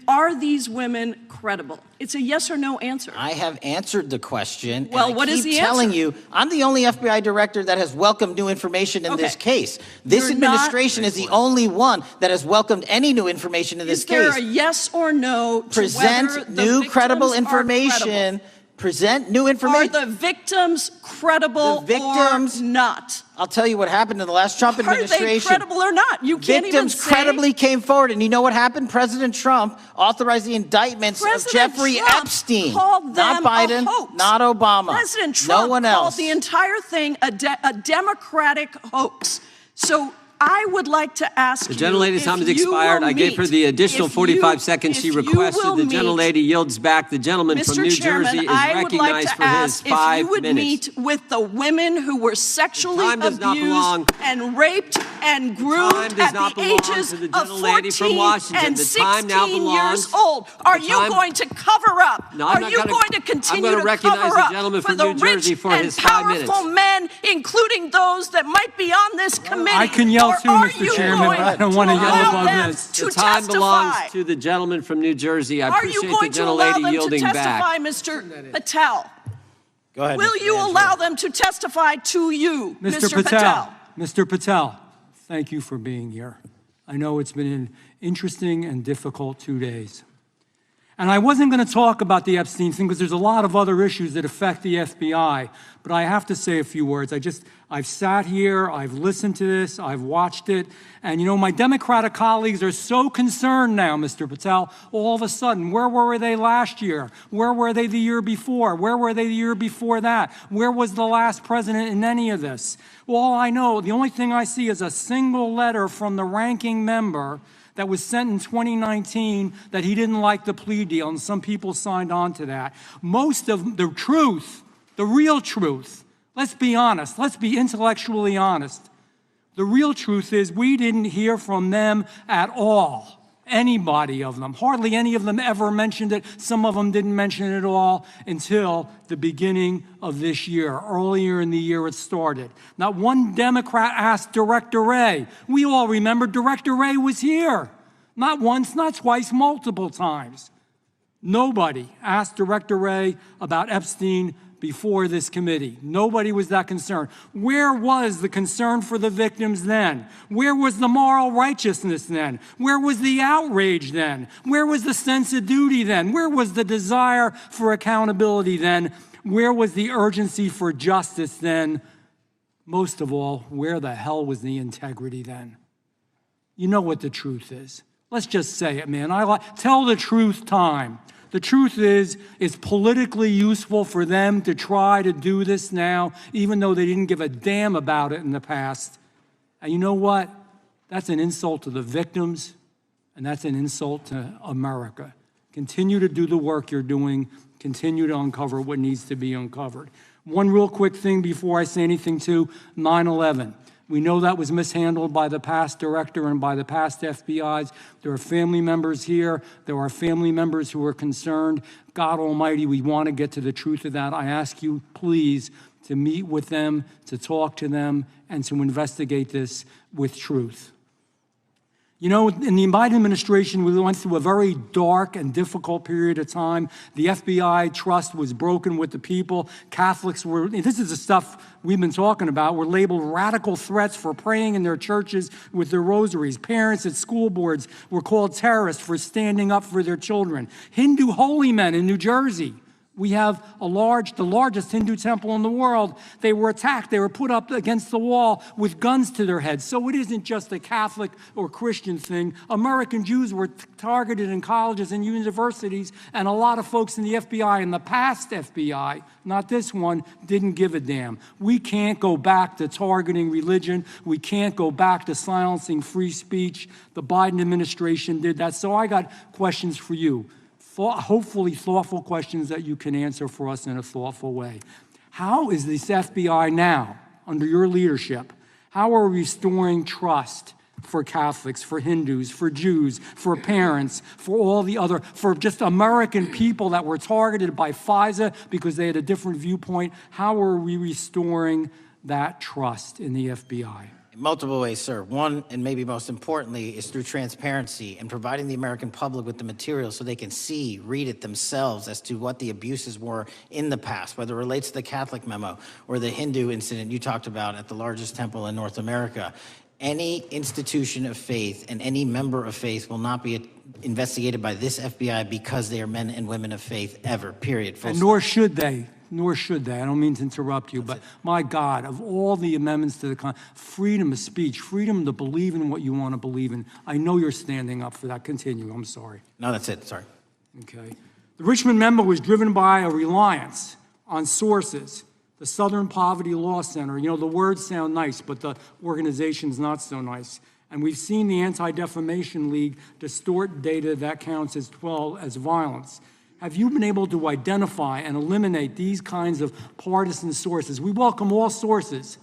Are these women credible? It's a yes or no answer. I have answered the question. Well, and I what is keep the telling answer? you, I'm the only FBI director that has welcomed new information in this case. This You're not- administration is the only one that has welcomed any new information in this Is there case. a yes or no to whether Present the new victims credible are information. credible? Present new Are information. the victims credible victims- or not? I'll tell you what happened in the last Trump Are they administration. credible or not? You can't even Victims say. credibly came forward, and you know what happened? President Trump authorized the indictments of President Jeffrey Trump Epstein, called not them Biden, a hoax. not Obama, President Trump no one called else. the entire thing a Democratic hoax. So I would like to ask The you gentlelady's if time has you expired. will I gave her meet- the additional if 45 you- seconds she if you requested. will The meet- gentlelady yields back. The gentleman from Mr. New Chairman, Jersey is I would like recognized to for his ask if 5 you would minutes. meet with the women who were sexually time does not belong- abused and raped and groomed time does at not the belong ages to the of gentlelady from 14 Washington. and The time now 16 belongs- years old. Are the you time- going to cover up? No, I'm Are not you gonna- going to I'm continue gonna to recognize cover the up gentleman for from the New Jersey rich for and his 5 minutes. powerful men, including those that might be on this committee? I can yell Or too, are Mr. you Chairman. going I don't want to yell allow above them this. to The time belongs testify? to the gentleman from New Jersey. I Are you appreciate the going to allow gentlelady them to yielding testify, back. Mr. Patel? Go ahead, Will Mr. you Angelo. allow them to testify to you, Mr. Patel, Mr. Patel, thank you for being here. I know it's been an interesting and difficult 2 days. And I wasn't going to talk about the Epstein thing because there's a lot of other issues that affect the FBI, but I have to say a few words. I've sat here, I've listened to this, I've watched it, and you know, my Democratic colleagues are so concerned now, Mr. Patel, all of a sudden. Where were they last year? Where were they the year before? Where were they the year before that? Where was the last president in any of this? All I know, the only thing I see is a single letter from the ranking member that was sent in 2019 that he didn't like the plea deal, and some people signed on to that. Most of the truth, the real truth, let's be honest, let's be intellectually honest. The real truth is we didn't hear from them at all, anybody of them. Hardly any of them ever mentioned it. Some of them didn't mention it at all until the beginning of this year. Earlier in the year it started. Not one Democrat asked Director Wray. We all remember Director Wray was here. Not once, not twice, multiple times. Nobody asked Director Wray about Epstein before this committee. Nobody was that concerned. Where was the concern for the victims then? Where was the moral righteousness then? Where was the outrage then? Where was the sense of duty then? Where was the desire for accountability then? Where was the urgency for justice then? Most of all, where the hell was the integrity then? You know what the truth is. Let's just say it, man. Tell the truth time. The truth is, it's politically useful for them to try to do this now, even though they didn't give a damn about it in the past. And you know what? That's an insult to the victims, and that's an insult to America. Continue to do the work you're doing. Continue to uncover what needs to be uncovered. One real quick thing before I say anything to 9/11. We know that was mishandled by the past director and by the past FBIs. There are family members here. There are family members who are concerned. God Almighty, we want to get to the truth of that. I ask you, please, to meet with them, to talk to them, and to investigate this with truth. You know, in the Biden administration, we went through a very dark and difficult period of time. The FBI trust was broken with the people. Catholics were, this is the stuff we've been talking about, were labeled radical threats for praying in their churches with their rosaries. Parents at school boards were called terrorists for standing up for their children. Hindu holy men in New Jersey. We have the largest Hindu temple in the world. They were attacked. They were put up against the wall with guns to their heads. So it isn't just a Catholic or Christian thing. American Jews were targeted in colleges and universities, and a lot of folks in the FBI, in the past FBI, not this one, didn't give a damn. We can't go back to targeting religion. We can't go back to silencing free speech. The Biden administration did that. So I got questions for you. Hopefully thoughtful questions that you can answer for us in a thoughtful way. How is this FBI now, under your leadership, how are we restoring trust for Catholics, for Hindus, for Jews, for parents, for all the other, for just American people that were targeted by FISA because they had a different viewpoint? How are we restoring that trust in the FBI? In multiple ways, sir. One, and maybe most importantly, is through transparency and providing the American public with the material so they can see, read it themselves as to what the abuses were in the past, whether it relates to the Catholic memo or the Hindu incident you talked about at the largest temple in North America. Any institution of faith and any member of faith will not be investigated by this FBI because they are men and women of faith ever, period. And nor should they. Nor should they. I don't mean to interrupt you, but my God, of all the amendments to the freedom of speech, freedom to believe in what you want to believe in, I know you're standing up for that. Continue. I'm sorry. No, that's it. Sorry. Okay. The Richmond memo was driven by a reliance on sources. The Southern Poverty Law Center, you know, the words sound nice, but the organization's not so nice. And we've seen the Anti-Defamation League distort data that counts as violence. Have you been able to identify and eliminate these kinds of partisan sources? We welcome all sources,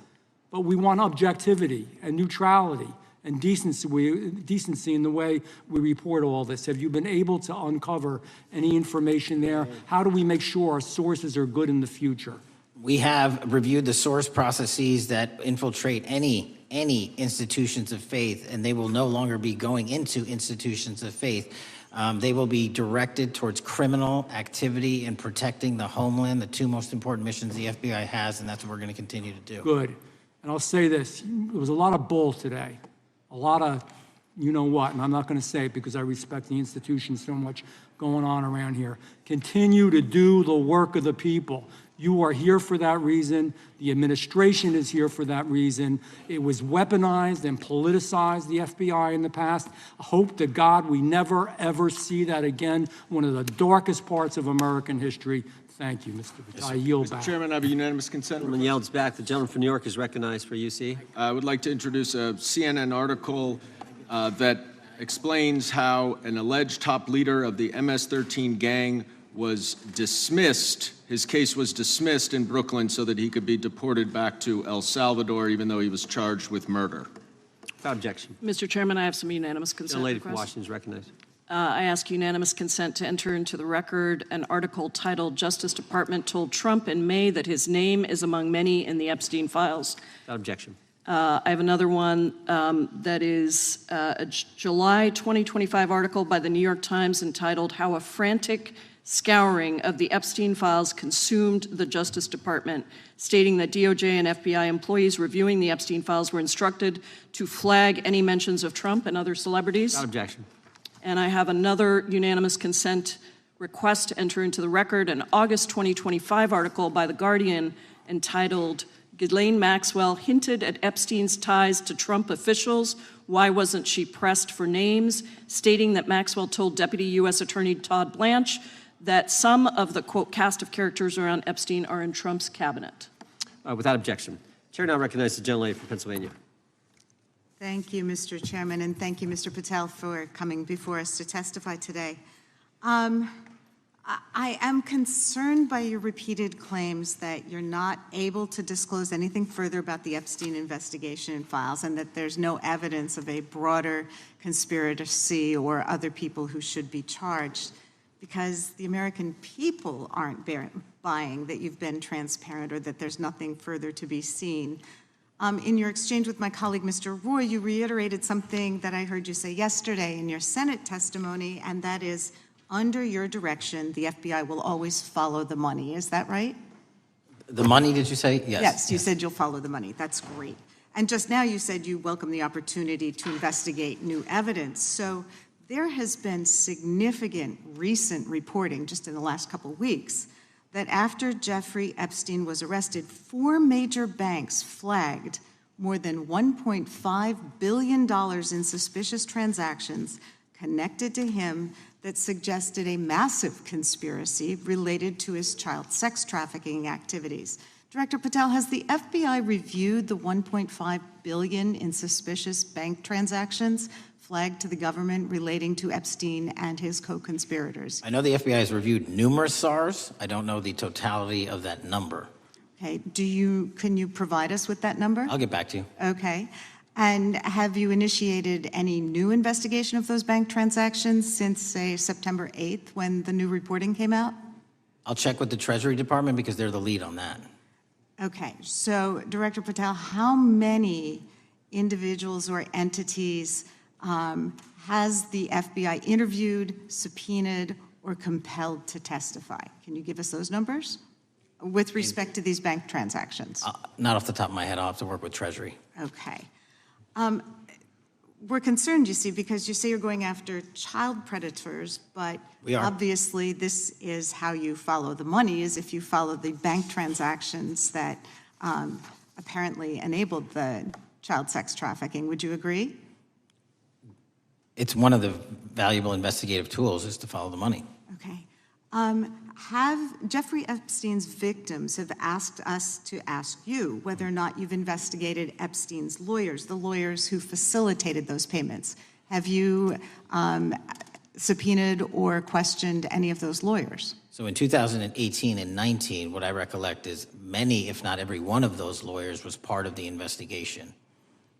but we want objectivity and neutrality and decency in the way we report all this. Have you been able to uncover any information there? How do we make sure our sources are good in the future? We have reviewed the source processes that infiltrate any institutions of faith, and they will no longer be going into institutions of faith. They will be directed towards criminal activity and protecting the homeland, the two most important missions the FBI has, and that's what we're going to continue to do. Good. And I'll say this. There was a lot of bull today, a lot of you-know-what, and I'm not going to say it because I respect the institution so much going on around here. Continue to do the work of the people. You are here for that reason. The administration is here for that reason. It was weaponized and politicized, the FBI, in the past. I hope to God we never, ever see that again. One of the darkest parts of American history. Thank you, Mr. Patel. I yield back. Mr. Chairman, I have a unanimous consent. Gentleman yields back. The gentleman from New York is recognized for UC. I would like to introduce a CNN article that explains how an alleged top leader of the MS-13 gang was dismissed. His case was dismissed in Brooklyn so that he could be deported back to El Salvador, even though he was charged with murder. Without objection. Mr. Chairman, I have some unanimous consent The lady from requests. Washington is recognized. I ask unanimous consent to enter into the record an article titled "Justice Department Told Trump in May that his name is among many in the Epstein files." Without objection. I have another one that is a July 2025 article by the New York Times entitled "How a Frantic Scouring of the Epstein Files Consumed the Justice Department," stating that DOJ and FBI employees reviewing the Epstein files were instructed to flag any mentions of Trump and other celebrities. Without objection. And I have another unanimous consent request to enter into the record an August 2025 article by The Guardian entitled "Ghislaine Maxwell Hinted at Epstein's Ties to Trump Officials. Why Wasn't She Pressed for Names?" stating that Maxwell told Deputy U.S. Attorney Todd Blanche that some of the, quote, cast of characters around Epstein are in Trump's cabinet. Without objection. Chair now recognizes the gentlelady from Pennsylvania. Thank you, Mr. Chairman, and thank you, Mr. Patel, for coming before us to testify today. I am concerned by your repeated claims that you're not able to disclose anything further about the Epstein investigation and files, and that there's no evidence of a broader conspiracy or other people who should be charged, because the American people aren't buying, that you've been transparent, or that there's nothing further to be seen. In your exchange with my colleague, Mr. Roy, you reiterated something that I heard you say yesterday in your Senate testimony, and that is, under your direction, the FBI will always follow the money. Is that right? The money, did you say? Yes. Yes, you said you'll follow the money. That's great. And just now you said you welcome the opportunity to investigate new evidence. So there has been significant recent reporting just in the last couple of weeks that after Jeffrey Epstein was arrested, 4 major banks flagged more than $1.5 billion in suspicious transactions connected to him that suggested a massive conspiracy related to his child sex trafficking activities. Director Patel, has the FBI reviewed the $1.5 billion in suspicious bank transactions flagged to the government relating to Epstein and his co-conspirators? I know the FBI has reviewed numerous SARs. I don't know the totality of that number. Okay, can you provide us with that number? I'll get back to you. Okay. And have you initiated any new investigation of those bank transactions since, say, September 8th, when the new reporting came out? I'll check with the Treasury Department because they're the lead on that. Okay, so Director Patel, how many individuals or entities has the FBI interviewed, subpoenaed, or compelled to testify? Can you give us those numbers with respect to these bank transactions? Not off the top of my head. I'll have to work with Treasury. Okay. We're concerned, you see, because you say you're going after child predators, but we are. Obviously this is how you follow the money, is if you follow the bank transactions that apparently enabled the child sex trafficking. Would you agree? It's one of the valuable investigative tools is to follow the money. Okay. Have Jeffrey Epstein's victims have asked us to ask you whether or not you've investigated Epstein's lawyers, the lawyers who facilitated those payments. Have you subpoenaed or questioned any of those lawyers? So in 2018 and 19, what I recollect is many, if not every one of those lawyers was part of the investigation.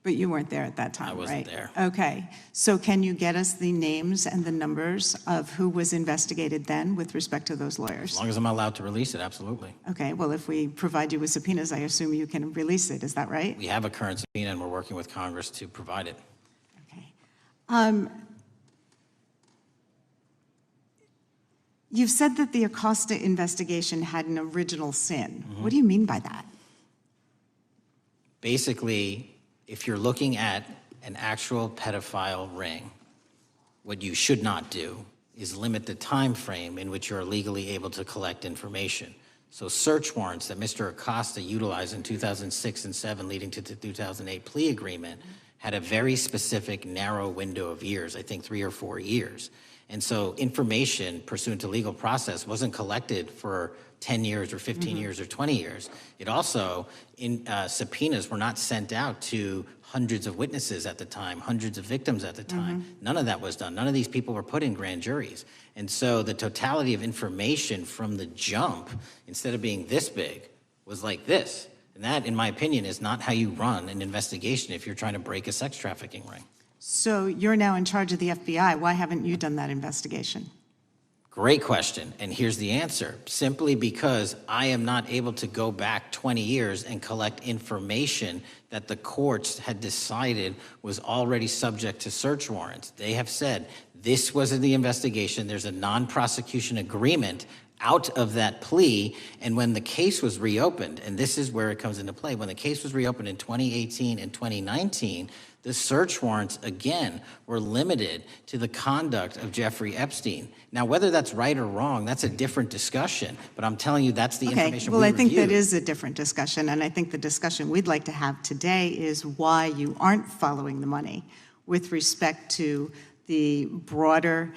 But you weren't there at that time, right? I wasn't there. Okay. So can you get us the names and the numbers of who was investigated then with respect to those lawyers? As long as I'm allowed to release it, absolutely. Okay. Well, if we provide you with subpoenas, I assume you can release it. Is that right? We have a current subpoena, and we're working with Congress to provide it. Okay. You've said that the Acosta investigation had an original sin. What do you mean by that? Basically, if you're looking at an actual pedophile ring, what you should not do is limit the time frame in which you're legally able to collect information. So search warrants that Mr. Acosta utilized in 2006 and 7 leading to the 2008 plea agreement had a very specific narrow window of years, I think 3 or 4 years. And so information pursuant to legal process wasn't collected for 10 years or 15 years or 20 years. It also, subpoenas were not sent out to hundreds of witnesses at the time, hundreds of victims at the time. None of that was done. None of these people were put in grand juries. And so the totality of information from the jump, instead of being this big, was like this. And that, in my opinion, is not how you run an investigation if you're trying to break a sex trafficking ring. So you're now in charge of the FBI. Why haven't you done that investigation? Great question, and here's the answer. Simply because I am not able to go back 20 years and collect information that the courts had decided was already subject to search warrants. They have said, this was in the investigation, there's a non-prosecution agreement out of that plea, and when the case was reopened, and this is where it comes into play, when the case was reopened in 2018 and 2019, the search warrants, again, were limited to the conduct of Jeffrey Epstein. Now, whether that's right or wrong, that's a different discussion, but I'm telling you that's the information we reviewed. I think that is a different discussion, and I think the discussion we'd like to have today is why you aren't following the money with respect to the broader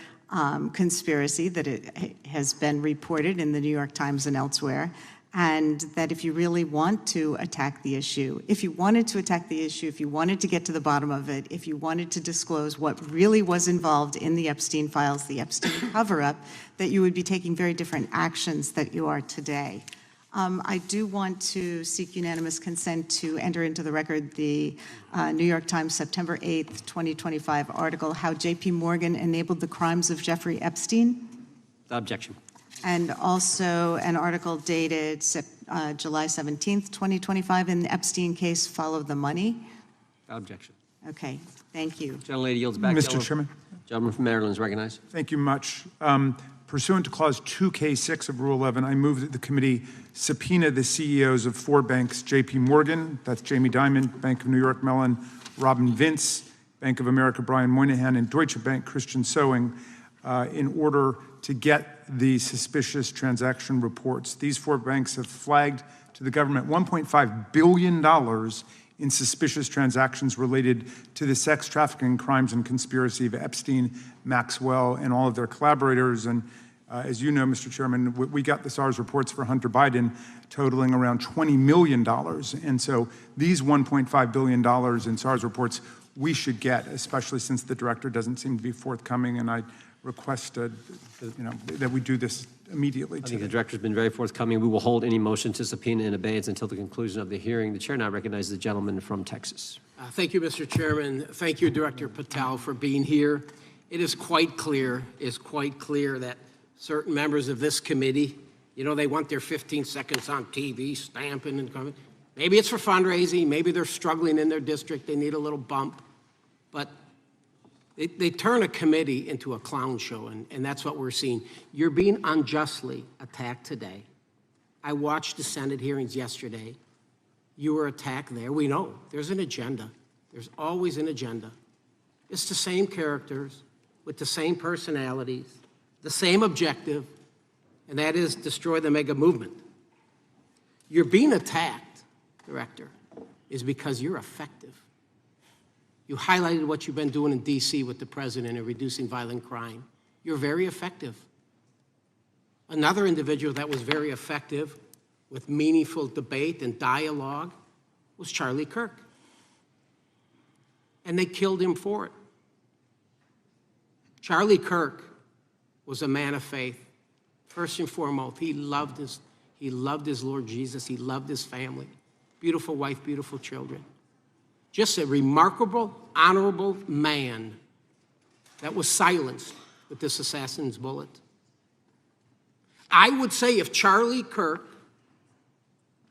conspiracy that it has been reported in the New York Times and elsewhere, and that if you really want to attack the issue, if you wanted to attack the issue, if you wanted to get to the bottom of it, if you wanted to disclose what really was involved in the Epstein files, the Epstein cover-up, that you would be taking very different actions that you are today. I do want to seek unanimous consent to enter into the record the New York Times September 8th, 2025 article, How J.P. Morgan Enabled the Crimes of Jeffrey Epstein. Without objection. and also an article dated July 17th, 2025, in the Epstein case, Follow the Money. Without objection. Okay, thank you. Gentlelady yields back. Mr. Chairman. Gentleman from Maryland is recognized. Thank you much. Pursuant to Clause 2K6 of Rule 11, I move that the committee subpoena the CEOs of 4 banks, J.P. Morgan, that's Jamie Dimon, Bank of New York Mellon, Robin Vince, Bank of America, Brian Moynihan, and Deutsche Bank, Christian Sowing, in order to get the suspicious transaction reports. These 4 banks have flagged to the government $1.5 billion in suspicious transactions related to the sex trafficking crimes and conspiracy of Epstein, Maxwell, and all of their collaborators. And as you know, Mr. Chairman, we got the SARS reports for Hunter Biden totaling around $20 million. And so these $1.5 billion in SARS reports we should get, especially since the director doesn't seem to be forthcoming. And I request that we do this immediately. I think the director's been very forthcoming. We will hold any motion to subpoena in abeyance until the conclusion of the hearing. The chair now recognizes the gentleman from Texas. Thank you, Mr. Chairman. Thank you, Director Patel, for being here. It is quite clear that certain members of this committee, they want their 15 seconds on TV, stamping and coming. Maybe it's for fundraising. Maybe they're struggling in their district. They need a little bump. But they turn a committee into a clown show, and that's what we're seeing. You're being unjustly attacked today. I watched the Senate hearings yesterday. You were attacked there. We know there's an agenda. There's always an agenda. It's the same characters with the same personalities, the same objective, and that is destroy the mega movement. You're being attacked, Director, is because you're effective. You highlighted what you've been doing in D.C. with the president in reducing violent crime. You're very effective. Another individual that was very effective with meaningful debate and dialogue was Charlie Kirk. And they killed him for it. Charlie Kirk was a man of faith. First and foremost, he loved his Lord Jesus. He loved his family. Beautiful wife, beautiful children. Just a remarkable, honorable man that was silenced with this assassin's bullet. I would say if Charlie Kirk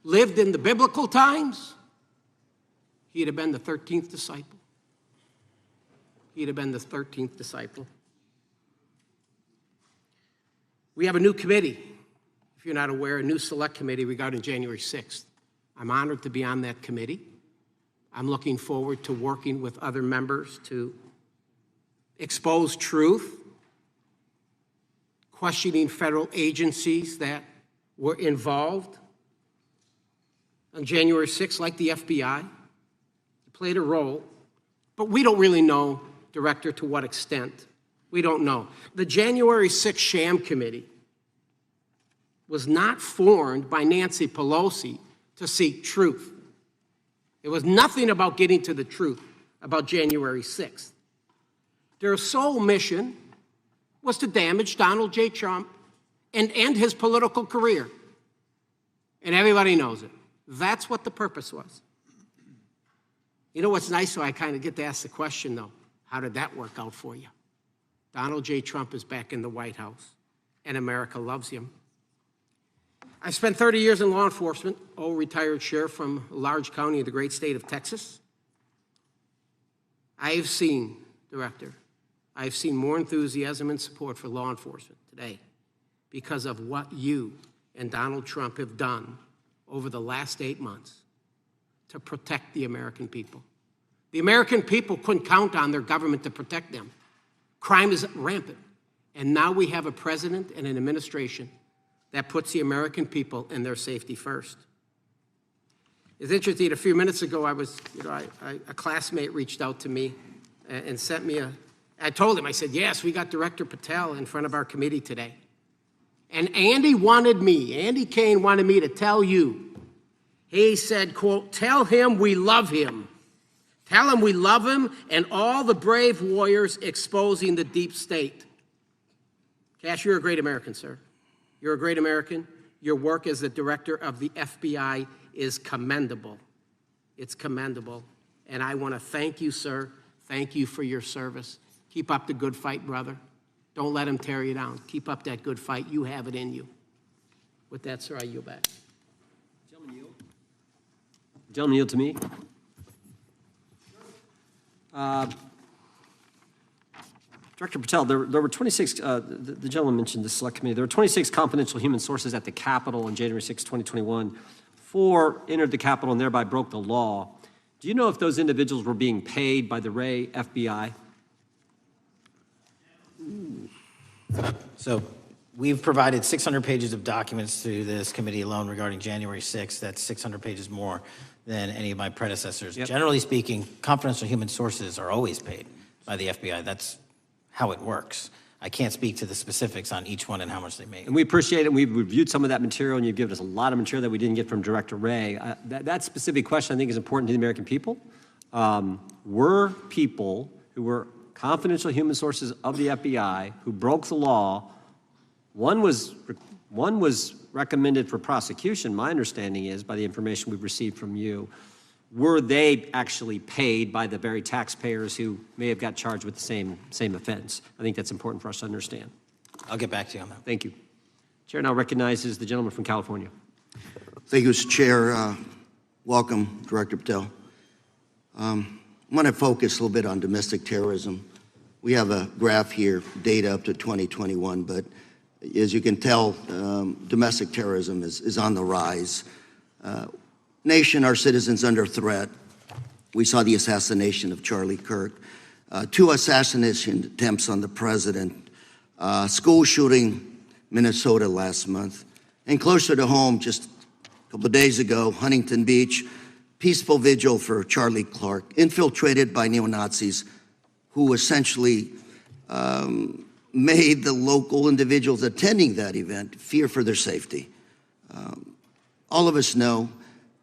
lived in the biblical times, he'd have been the 13th disciple. He'd have been the 13th disciple. We have a new committee, if you're not aware, a new select committee regarding January 6th. I'm honored to be on that committee. I'm looking forward to working with other members to expose truth, questioning federal agencies that were involved on January 6th, like the FBI, played a role, but we don't really know, Director, to what extent. We don't know. The January 6th sham committee was not formed by Nancy Pelosi to seek truth. It was nothing about getting to the truth about January 6th. Their sole mission was to damage Donald J. Trump and end his political career. And everybody knows it. That's what the purpose was. You know what's nice, so I kind of get to ask the question, though, how did that work out for you? Donald J. Trump is back in the White House, and America loves him. I spent 30 years in law enforcement, retired sheriff from a large county in the great state of Texas. I've seen, Director, I've seen more enthusiasm and support for law enforcement today because of what you and Donald Trump have done over the last 8 months to protect the American people. The American people couldn't count on their government to protect them. Crime is rampant. And now we have a president and an administration that puts the American people and their safety first. It's interesting, a few minutes ago, a classmate reached out to me and sent me I told him, I said, yes, we got Director Patel in front of our committee today. And Andy Kane wanted me to tell you, he said, quote, tell him we love him. Tell him we love him and all the brave warriors exposing the deep state. Kash, you're a great American, sir. You're a great American. Your work as the director of the FBI is commendable. It's commendable. And I want to thank you, sir. Thank you for your service. Keep up the good fight, brother. Don't let them tear you down. Keep up that good fight. You have it in you. With that, sir, I yield back. Gentleman yield to me. Director Patel, there were 26, the gentleman mentioned the select committee, there were 26 confidential human sources at the Capitol on January 6, 2021. 4 entered the Capitol and thereby broke the law. Do you know if those individuals were being paid by the Ray FBI? So we've provided 600 pages of documents to this committee alone regarding January 6th. That's 600 pages more than any of my predecessors. Yep. Generally speaking, confidential human sources are always paid by the FBI. That's how it works. I can't speak to the specifics on each one and how much they make. And we appreciate it. We've reviewed some of that material, and you've given us a lot of material that we didn't get from Director Ray. That specific question, I think, is important to the American people. Were people who were confidential human sources of the FBI who broke the law, one was recommended for prosecution, my understanding is, by the information we've received from you. Were they actually paid by the very taxpayers who may have got charged with the same offense? I think that's important for us to understand. I'll get back to you on that. Thank you. Chair now recognizes the gentleman from California. Thank you, Mr. Chair. Welcome, Director Patel. I want to focus a little bit on domestic terrorism. We have a graph here, data up to 2021, but as you can tell, domestic terrorism is on the rise. Nation, our citizens under threat. We saw the assassination of Charlie Kirk, 2 assassination attempts on the president, school shooting, Minnesota last month, and closer to home, just a couple of days ago, Huntington Beach, peaceful vigil for Charlie Clark, infiltrated by neo-Nazis who essentially made the local individuals attending that event fear for their safety. All of us know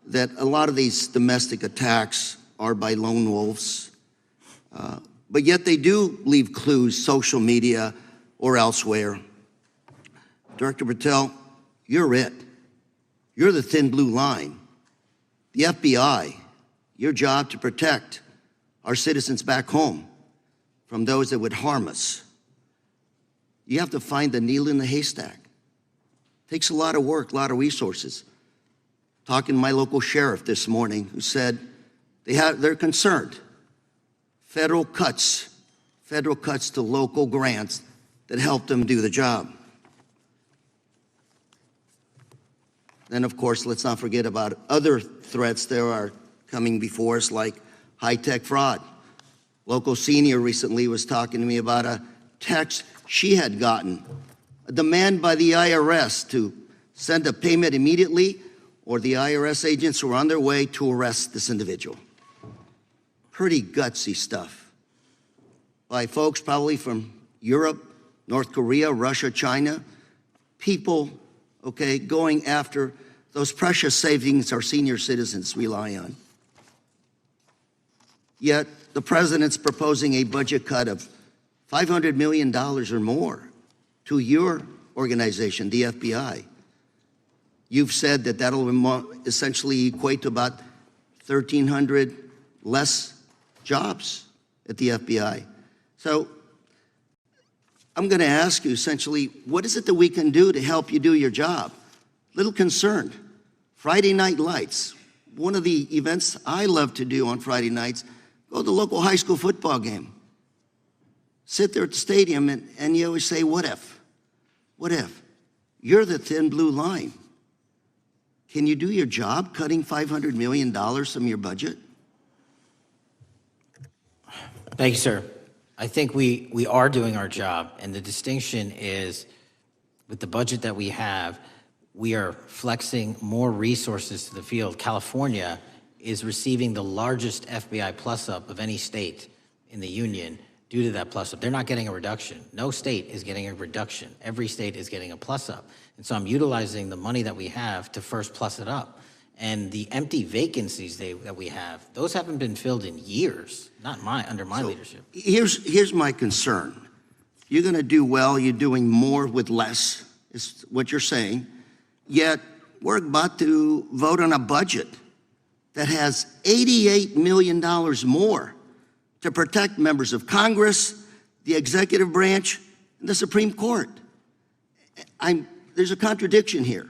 that a lot of these domestic attacks are by lone wolves, but yet they do leave clues, social media or elsewhere. Director Patel, you're it. You're the thin blue line. The FBI, your job to protect our citizens back home from those that would harm us. You have to find the needle in the haystack. Takes a lot of work, a lot of resources. Talking to my local sheriff this morning who said they're concerned. Federal cuts to local grants that help them do the job. Then, of course, let's not forget about other threats that are coming before us, like high-tech fraud. Local senior recently was talking to me about a text she had gotten, a demand by the IRS to send a payment immediately, or the IRS agents were on their way to arrest this individual. Pretty gutsy stuff by folks probably from Europe, North Korea, Russia, China, people, okay, going after those precious savings our senior citizens rely on. Yet the president's proposing a budget cut of $500 million or more to your organization, the FBI. You've said that that'll essentially equate to about 1,300 less jobs at the FBI. So I'm going to ask you essentially, what is it that we can do to help you do your job? Little concerned. Friday Night Lights. One of the events I love to do on Friday nights, go to the local high school football game. Sit there at the stadium and you always say, what if? What if? You're the thin blue line. Can you do your job cutting $500 million from your budget? Thank you, sir. I think we are doing our job, and the distinction is with the budget that we have, we are flexing more resources to the field. California is receiving the largest FBI plus-up of any state in the union due to that plus-up. They're not getting a reduction. No state is getting a reduction. Every state is getting a plus-up. And so I'm utilizing the money that we have to first plus it up. And the empty vacancies that we have, those haven't been filled in years, not under my leadership. Here's my concern. You're going to do well, you're doing more with less, is what you're saying. Yet we're about to vote on a budget that has $88 million more to protect members of Congress, the executive branch, in the Supreme Court. There's a contradiction here.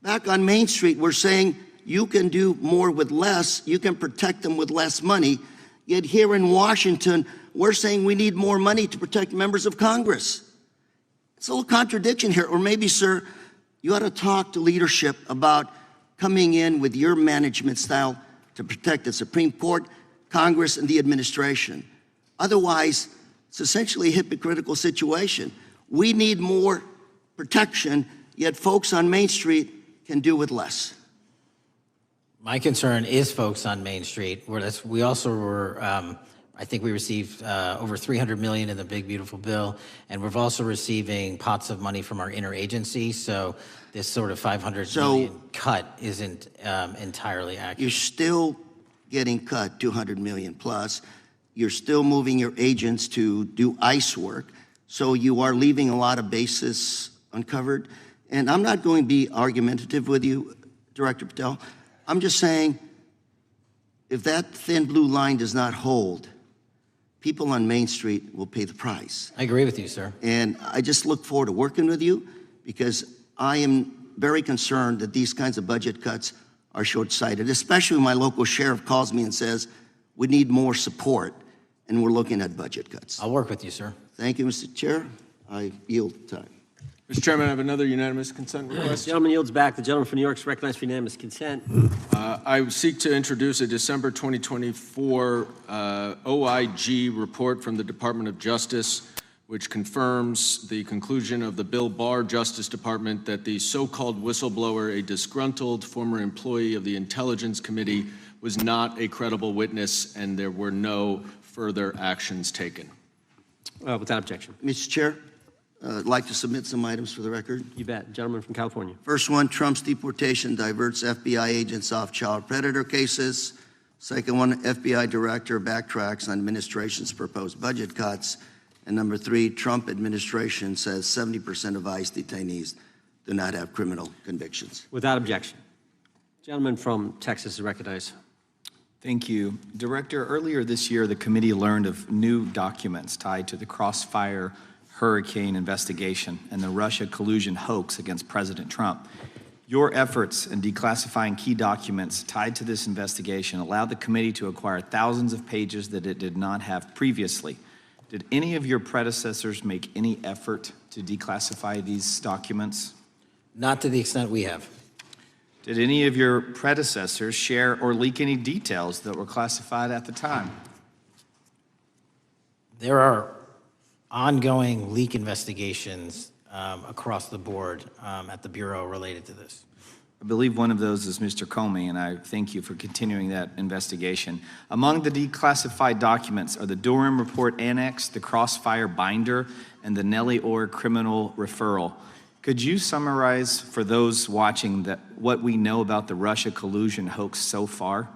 Back on Main Street, we're saying you can do more with less, you can protect them with less money, yet here in Washington, we're saying we need more money to protect members of Congress. It's a little contradiction here. Or maybe, sir, you ought to talk to leadership about coming in with your management style to protect the Supreme Court, Congress, and the administration. Otherwise, it's essentially a hypocritical situation. We need more protection, yet folks on Main Street can do with less. My concern is folks on Main Street. We also were, I think we received over $300 million in the big, beautiful bill, and we're also receiving pots of money from our interagency, so this sort of $500 million cut isn't entirely accurate. You're still getting cut $200 million plus. You're still moving your agents to do ICE work, so you are leaving a lot of bases uncovered. And I'm not going to be argumentative with you, Director Patel. I'm just saying, if that thin blue line does not hold, people on Main Street will pay the price. I agree with you, sir. And I just look forward to working with you, because I am very concerned that these kinds of budget cuts are short-sighted, especially when my local sheriff calls me and says, we need more support, and we're looking at budget cuts. I'll work with you, sir. Thank you, Mr. Chair. I yield time. Mr. Chairman, I have another unanimous consent request. The gentleman yields back. The gentleman from New York is recognized for unanimous consent. I seek to introduce a December 2024 OIG report from the Department of Justice, which confirms the conclusion of the Bill Barr Justice Department that the so-called whistleblower, a disgruntled former employee of the Intelligence Committee, was not a credible witness, and there were no further actions taken. Without objection. Mr. Chair, I'd like to submit some items for the record. You bet. Gentleman from California. First one, Trump's deportation diverts FBI agents off child predator cases. Second one, FBI director backtracks on administration's proposed budget cuts. And number three, Trump administration says 70% of ICE detainees do not have criminal convictions. Without objection. Gentleman from Texas is recognized. Thank you. Director, earlier this year, the committee learned of new documents tied to the Crossfire Hurricane investigation and the Russia collusion hoax against President Trump. Your efforts in declassifying key documents tied to this investigation allowed the committee to acquire thousands of pages that it did not have previously. Did any of your predecessors make any effort to declassify these documents? Not to the extent we have. Did any of your predecessors share or leak any details that were classified at the time? There are ongoing leak investigations across the board at the Bureau related to this. I believe one of those is Mr. Comey, and I thank you for continuing that investigation. Among the declassified documents are the Durham Report Annex, the Crossfire Binder, and the Nellie Orr Criminal Referral. Could you summarize for those watching what we know about the Russia collusion hoax so far?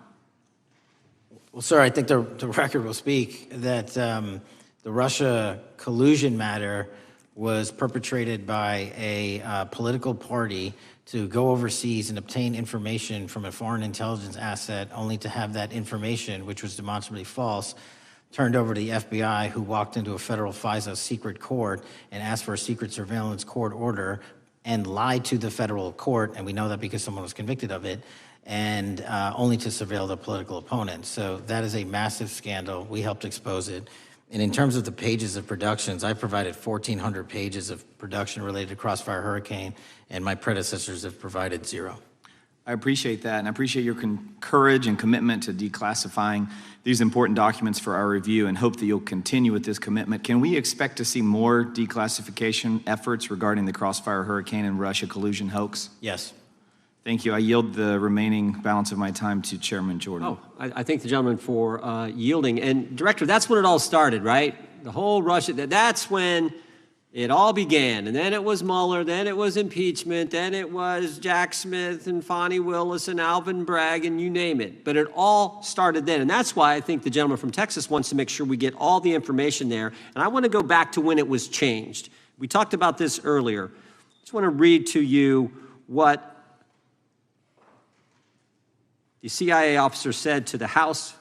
Well, sir, I think the record will speak that the Russia collusion matter was perpetrated by a political party to go overseas and obtain information from a foreign intelligence asset, only to have that information, which was demonstrably false, turned over to the FBI, who walked into a federal FISA secret court and asked for a secret surveillance court order and lied to the federal court, and we know that because someone was convicted of it, and only to surveil the political opponent. So that is a massive scandal. We helped expose it. And in terms of the pages of productions, I provided 1,400 pages of production related to Crossfire Hurricane, and my predecessors have provided 0. I appreciate that, and I appreciate your courage and commitment to declassifying these important documents for our review, and hope that you'll continue with this commitment. Can we expect to see more declassification efforts regarding the Crossfire Hurricane and Russia collusion hoax? Yes. Thank you. I yield the remaining balance of my time to Chairman Jordan. Oh, I thank the gentleman for yielding. And Director, that's when it all started, right? The whole Russia, that's when it all began. And then it was Mueller, then it was impeachment, then it was Jack Smith and Fonnie Willis and Alvin Bragg and you name it. But it all started then. And that's why I think the gentleman from Texas wants to make sure we get all the information there. And I want to go back to when it was changed. We talked about this earlier. I just want to read to you what the CIA officer said to the House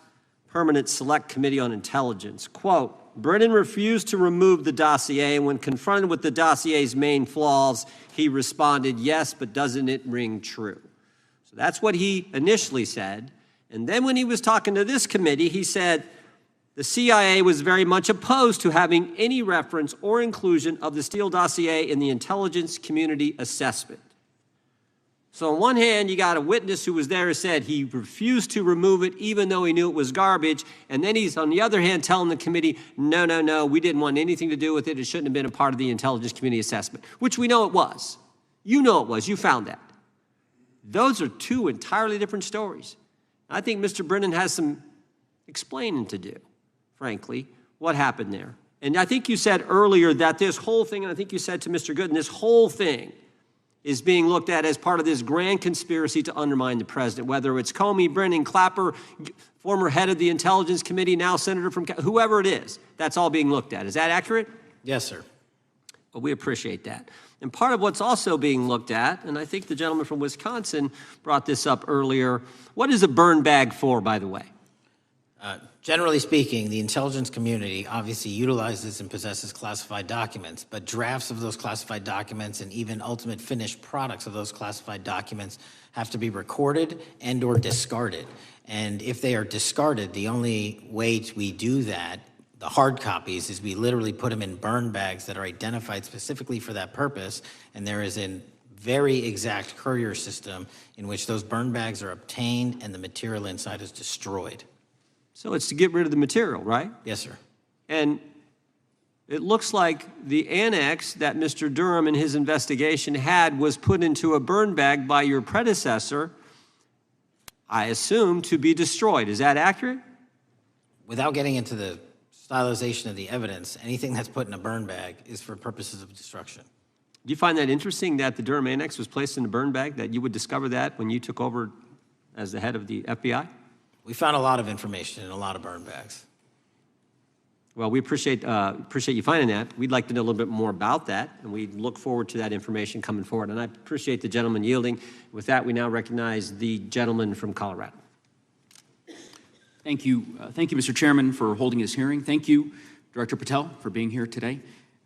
Permanent Select Committee on Intelligence. Quote, Brennan refused to remove the dossier, and when confronted with the dossier's main flaws, he responded, yes, but doesn't it ring true? So that's what he initially said. And then when he was talking to this committee, he said the CIA was very much opposed to having any reference or inclusion of the Steele dossier in the intelligence community assessment. So on one hand, you got a witness who was there who said he refused to remove it even though he knew it was garbage. And then he's, on the other hand, telling the committee, no, we didn't want anything to do with it. It shouldn't have been a part of the intelligence community assessment, which we know it was. You know it was. You found that. Those are two entirely different stories. I think Mr. Brennan has some explaining to do, frankly, what happened there. And I think you said earlier that this whole thing, and I think you said to Mr. Gooden, this whole thing is being looked at as part of this grand conspiracy to undermine the president, whether it's Comey, Brennan, Clapper, former head of the Intelligence Committee, now senator from, whoever it is, that's all being looked at. Is that accurate? Yes, sir. Well, we appreciate that. And part of what's also being looked at, and I think the gentleman from Wisconsin brought this up earlier, what is a burn bag for, by the way? Generally speaking, the intelligence community obviously utilizes and possesses classified documents, but drafts of those classified documents and even ultimate finished products of those classified documents have to be recorded and or discarded. And if they are discarded, the only way we do that, the hard copies, is we literally put them in burn bags that are identified specifically for that purpose, and there is a very exact courier system in which those burn bags are obtained and the material inside is destroyed. So it's to get rid of the material, right? Yes, sir. And it looks like the annex that Mr. Durham in his investigation had was put into a burn bag by your predecessor, I assume, to be destroyed. Is that accurate? Without getting into the stylization of the evidence, anything that's put in a burn bag is for purposes of destruction. Do you find that interesting that the Durham annex was placed in a burn bag, that you would discover that when you took over as the head of the FBI? We found a lot of information in a lot of burn bags. Well, we appreciate you finding that. We'd like to know a little bit more about that, and we look forward to that information coming forward. And I appreciate the gentleman yielding. With that, we now recognize the gentleman from Colorado. Thank you, Mr. Chairman, for holding this hearing. Thank you, Director Patel, for being here today.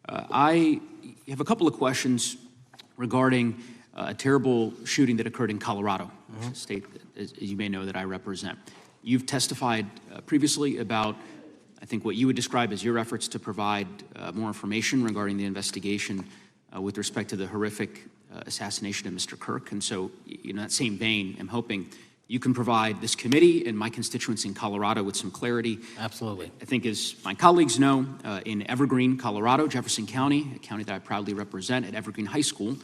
I have a couple of questions regarding a terrible shooting that occurred in Colorado, a state, as you may know, that I represent. You've testified previously about, I think, what you would describe as your efforts to provide more information regarding the investigation with respect to the horrific assassination of Mr. Kirk. And so, in that same vein, I'm hoping you can provide this committee and my constituents in Colorado with some clarity. Absolutely. I think, as my colleagues know, in Evergreen, Colorado, Jefferson County, a county that I proudly represent, at Evergreen High School,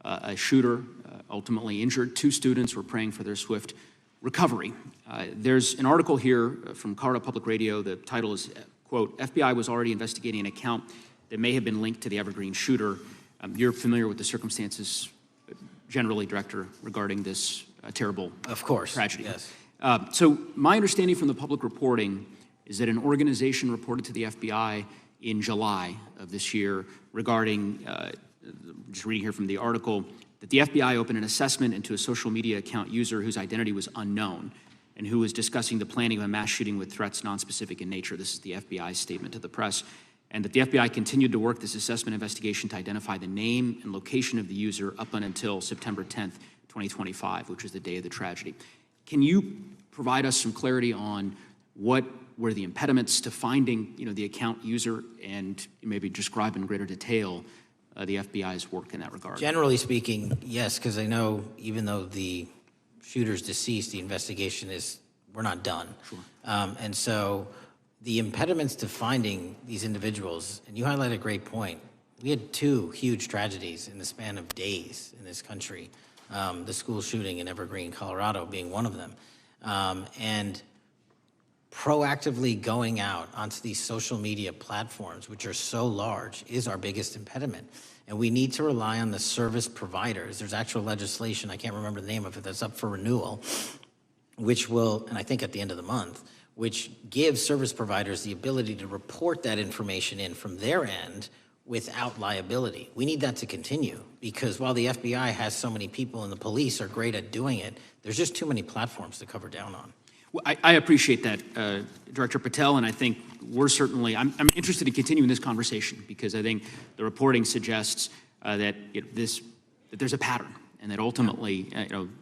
a shooter ultimately injured. 2 students were praying for their swift recovery. There's an article here from Colorado Public Radio. The title is, quote, FBI was already investigating an account that may have been linked to the Evergreen shooter. You're familiar with the circumstances generally, Director, regarding this terrible tragedy. Yes. So my understanding from the public reporting is that an organization reported to the FBI in July of this year regarding, just reading here from the article, that the FBI opened an assessment into a social media account user whose identity was unknown and who was discussing the planning of a mass shooting with threats nonspecific in nature. This is the FBI's statement to the press. And that the FBI continued to work this assessment investigation to identify the name and location of the user up until September 10th, 2025, which was the day of the tragedy. Can you provide us some clarity on what were the impediments to finding, the account user, and maybe describe in greater detail the FBI's work in that regard? Generally speaking, yes, because I know even though the shooter's deceased, the investigation we're not done. Sure. And so the impediments to finding these individuals, and you highlight a great point. We had 2 huge tragedies in the span of days in this country. The school shooting in Evergreen, Colorado being one of them. And proactively going out onto these social media platforms, which are so large, is our biggest impediment. And we need to rely on the service providers. There's actual legislation, I can't remember the name of it, that's up for renewal, which will, and I think at the end of the month, which gives service providers the ability to report that information in from their end without liability. We need that to continue, because while the FBI has so many people and the police are great at doing it, there's just too many platforms to cover down on. I appreciate that, Director Patel, and I think we're certainly, I'm interested in continuing this conversation because I think the reporting suggests that there's a pattern and that ultimately,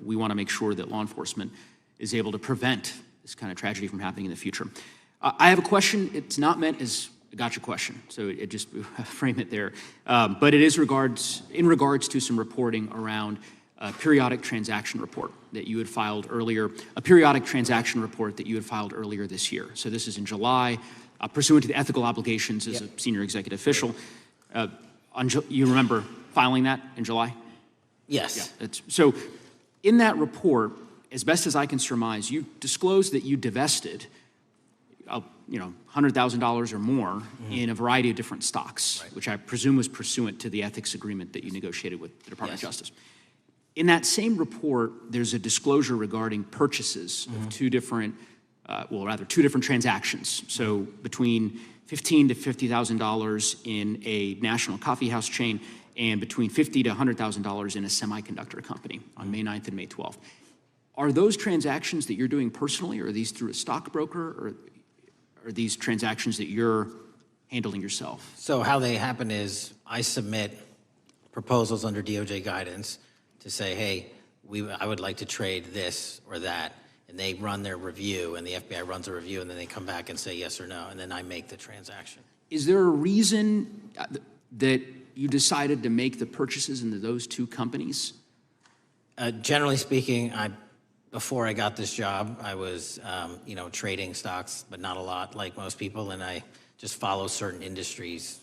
we want to make sure that law enforcement is able to prevent this kind of tragedy from happening in the future. I have a question. It's not meant as a gotcha question, so it just frame it there. But it is in regards to some reporting around a periodic transaction report that you had filed earlier, this year. So this is in July, pursuant to the ethical obligations as a senior executive official. You remember filing that in July? Yes. Yeah, so in that report, as best as I can surmise, you disclosed that you divested $100,000 or more in a variety of different stocks, which I presume was pursuant to the ethics agreement that you negotiated with the Department of Justice. In that same report, there's a disclosure regarding purchases of two different transactions. So between $15,000 to $50,000 in a national coffee house chain and between $50,000 to $100,000 in a semiconductor company on May 9th and May 12th. Are those transactions that you're doing personally, or are these through a stockbroker, or are these transactions that you're handling yourself? So how they happen is I submit proposals under DOJ guidance to say, hey, I would like to trade this or that, and they run their review, and the FBI runs a review, and then they come back and say yes or no, and then I make the transaction. Is there a reason that you decided to make the purchases into those two companies? Generally speaking, before I got this job, I was, trading stocks, but not a lot, like most people, and I just follow certain industries,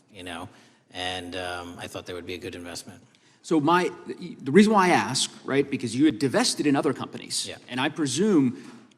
and I thought they would be a good investment. So the reason why I ask, right, because you had divested in other companies, and I presume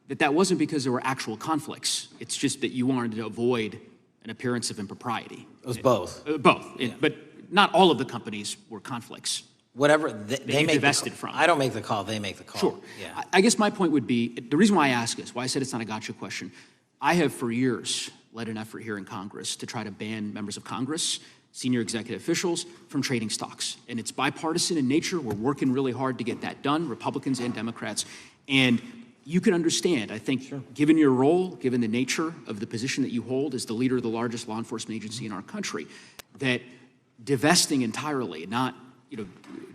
that wasn't because there were actual conflicts. It's just that you wanted to avoid an appearance of impropriety. It was both. Both, but not all of the companies were conflicts. Whatever they make divested from. I don't make the call, they make the call. Sure. Yeah. I guess my point would be, the reason why I ask is, why I said it's not a gotcha question, I have for years led an effort here in Congress to try to ban members of Congress, senior executive officials, from trading stocks. And it's bipartisan in nature. We're working really hard to get that done, Republicans and Democrats. And you can understand, I think, given your role, given the nature of the position that you hold as the leader of the largest law enforcement agency in our country, that divesting entirely, not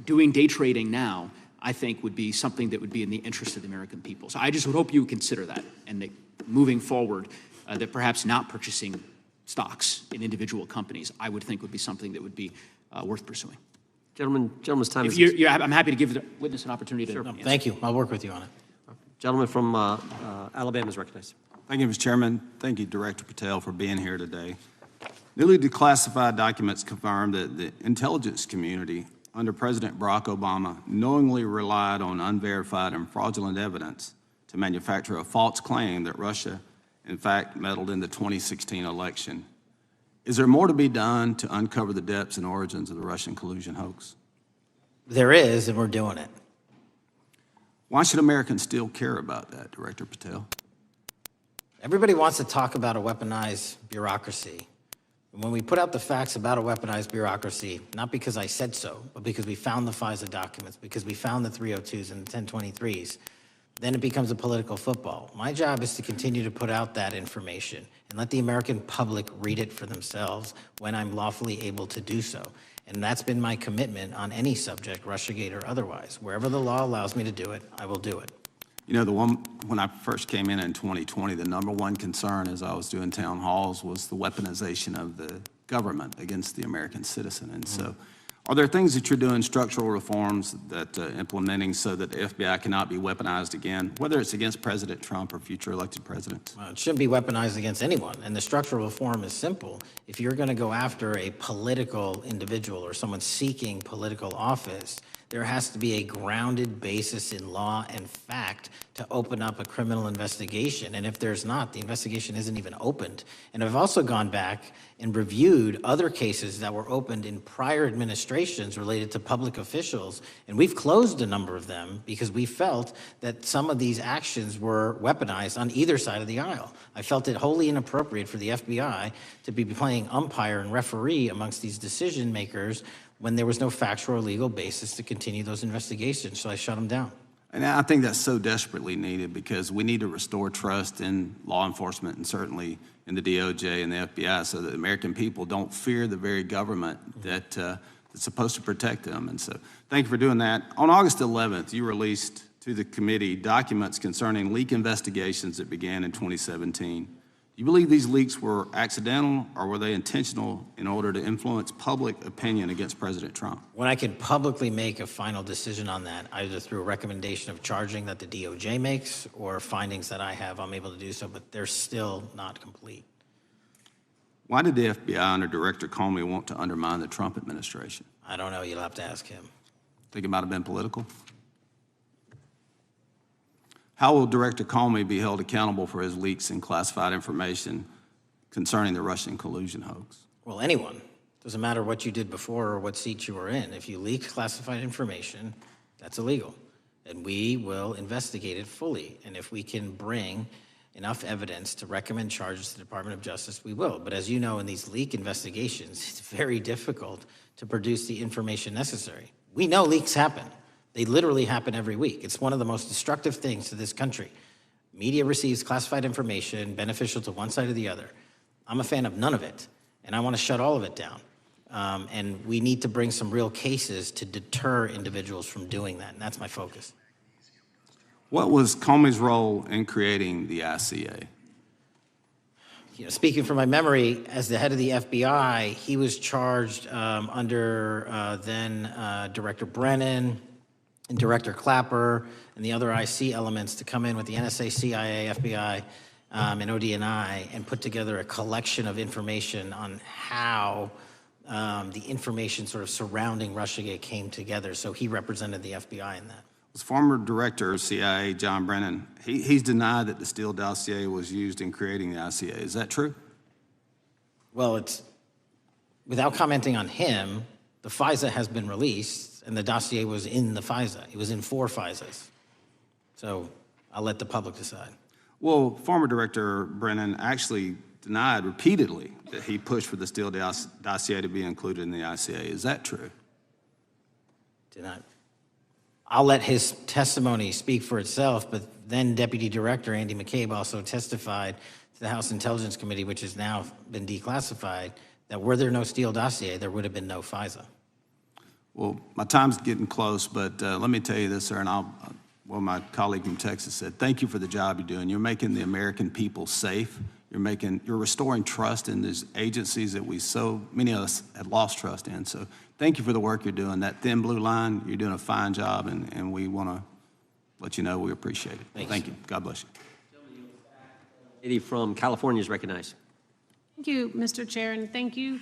doing day trading now, I think would be something that would be in the interest of the American people. So I just would hope you would consider that, and that moving forward, that perhaps not purchasing stocks in individual companies, I would think would be something that would be worth pursuing. Gentleman's time is... I'm happy to give the witness an opportunity to answer. Thank you. I'll work with you on it. Gentleman from Alabama is recognized. Thank you, Mr. Chairman. Thank you, Director Patel, for being here today. Newly declassified documents confirm that the intelligence community under President Barack Obama knowingly relied on unverified and fraudulent evidence to manufacture a false claim that Russia, in fact, meddled in the 2016 election. Is there more to be done to uncover the depths and origins of the Russian collusion hoax? There is, and we're doing it. Why should Americans still care about that, Director Patel? Everybody wants to talk about a weaponized bureaucracy. And when we put out the facts about a weaponized bureaucracy, not because I said so, but because we found the FISA documents, because we found the 302s and the 1023s, then it becomes a political football. My job is to continue to put out that information and let the American public read it for themselves when I'm lawfully able to do so. And that's been my commitment on any subject, Russiagate or otherwise. Wherever the law allows me to do it, I will do it. When I first came in 2020, the number one concern as I was doing town halls was the weaponization of the government against the American citizen. And so are there things that you're doing, structural reforms that implementing so that the FBI cannot be weaponized again, whether it's against President Trump or future elected presidents? Well, it shouldn't be weaponized against anyone. And the structural reform is simple. If you're going to go after a political individual or someone seeking political office, there has to be a grounded basis in law and fact to open up a criminal investigation. And if there's not, the investigation isn't even opened. And I've also gone back and reviewed other cases that were opened in prior administrations related to public officials. And we've closed a number of them because we felt that some of these actions were weaponized on either side of the aisle. I felt it wholly inappropriate for the FBI to be playing umpire and referee amongst these decision makers when there was no factual or legal basis to continue those investigations, so I shut them down. And I think that's so desperately needed because we need to restore trust in law enforcement and certainly in the DOJ and the FBI so that the American people don't fear the very government that's supposed to protect them. And so thank you for doing that. On August 11th, you released to the committee documents concerning leak investigations that began in 2017. Do you believe these leaks were accidental or were they intentional in order to influence public opinion against President Trump? When I can publicly make a final decision on that, either through a recommendation of charging that the DOJ makes or findings that I have, I'm able to do so, but they're still not complete. Why did the FBI under Director Comey want to undermine the Trump administration? I don't know. You'll have to ask him. Think it might have been political? How will Director Comey be held accountable for his leaks and classified information concerning the Russian collusion hoax? Well, anyone. Doesn't matter what you did before or what seat you were in. If you leak classified information, that's illegal. And we will investigate it fully. And if we can bring enough evidence to recommend charges to the Department of Justice, we will. But as you know, in these leak investigations, it's very difficult to produce the information necessary. We know leaks happen. They literally happen every week. It's one of the most destructive things to this country. Media receives classified information beneficial to one side or the other. I'm a fan of none of it, and I want to shut all of it down. And we need to bring some real cases to deter individuals from doing that, and that's my focus. What was Comey's role in creating the ICA? You know, speaking from my memory, as the head of the FBI, he was charged under then Director Brennan and Director Clapper and the other IC elements to come in with the NSA, CIA, FBI, and ODNI and put together a collection of information on how the information sort of surrounding Russiagate came together. So he represented the FBI in that. Was former Director of CIA, John Brennan, he's denied that the Steele dossier was used in creating the ICA. Is that true? Well, it's, without commenting on him, the FISA has been released, and the dossier was in the FISA. It was in 4 FISAs. So I'll let the public decide. Well, former Director Brennan actually denied repeatedly that he pushed for the Steele dossier to be included in the ICA. Is that true? Denied. I'll let his testimony speak for itself, but then Deputy Director Andy McCabe also testified to the House Intelligence Committee, which has now been declassified, that were there no Steele dossier, there would have been no FISA. Well, my time's getting close, but let me tell you this, sir, and well, my colleague from Texas said, thank you for the job you're doing. You're making the American people safe. You're restoring trust in these agencies that so many of us had lost trust in. So thank you for the work you're doing. That thin blue line, you're doing a fine job, and we want to let you know we appreciate it. Thank you. God bless you. Lady from California is recognized. Thank you, Mr. Chair, and thank you,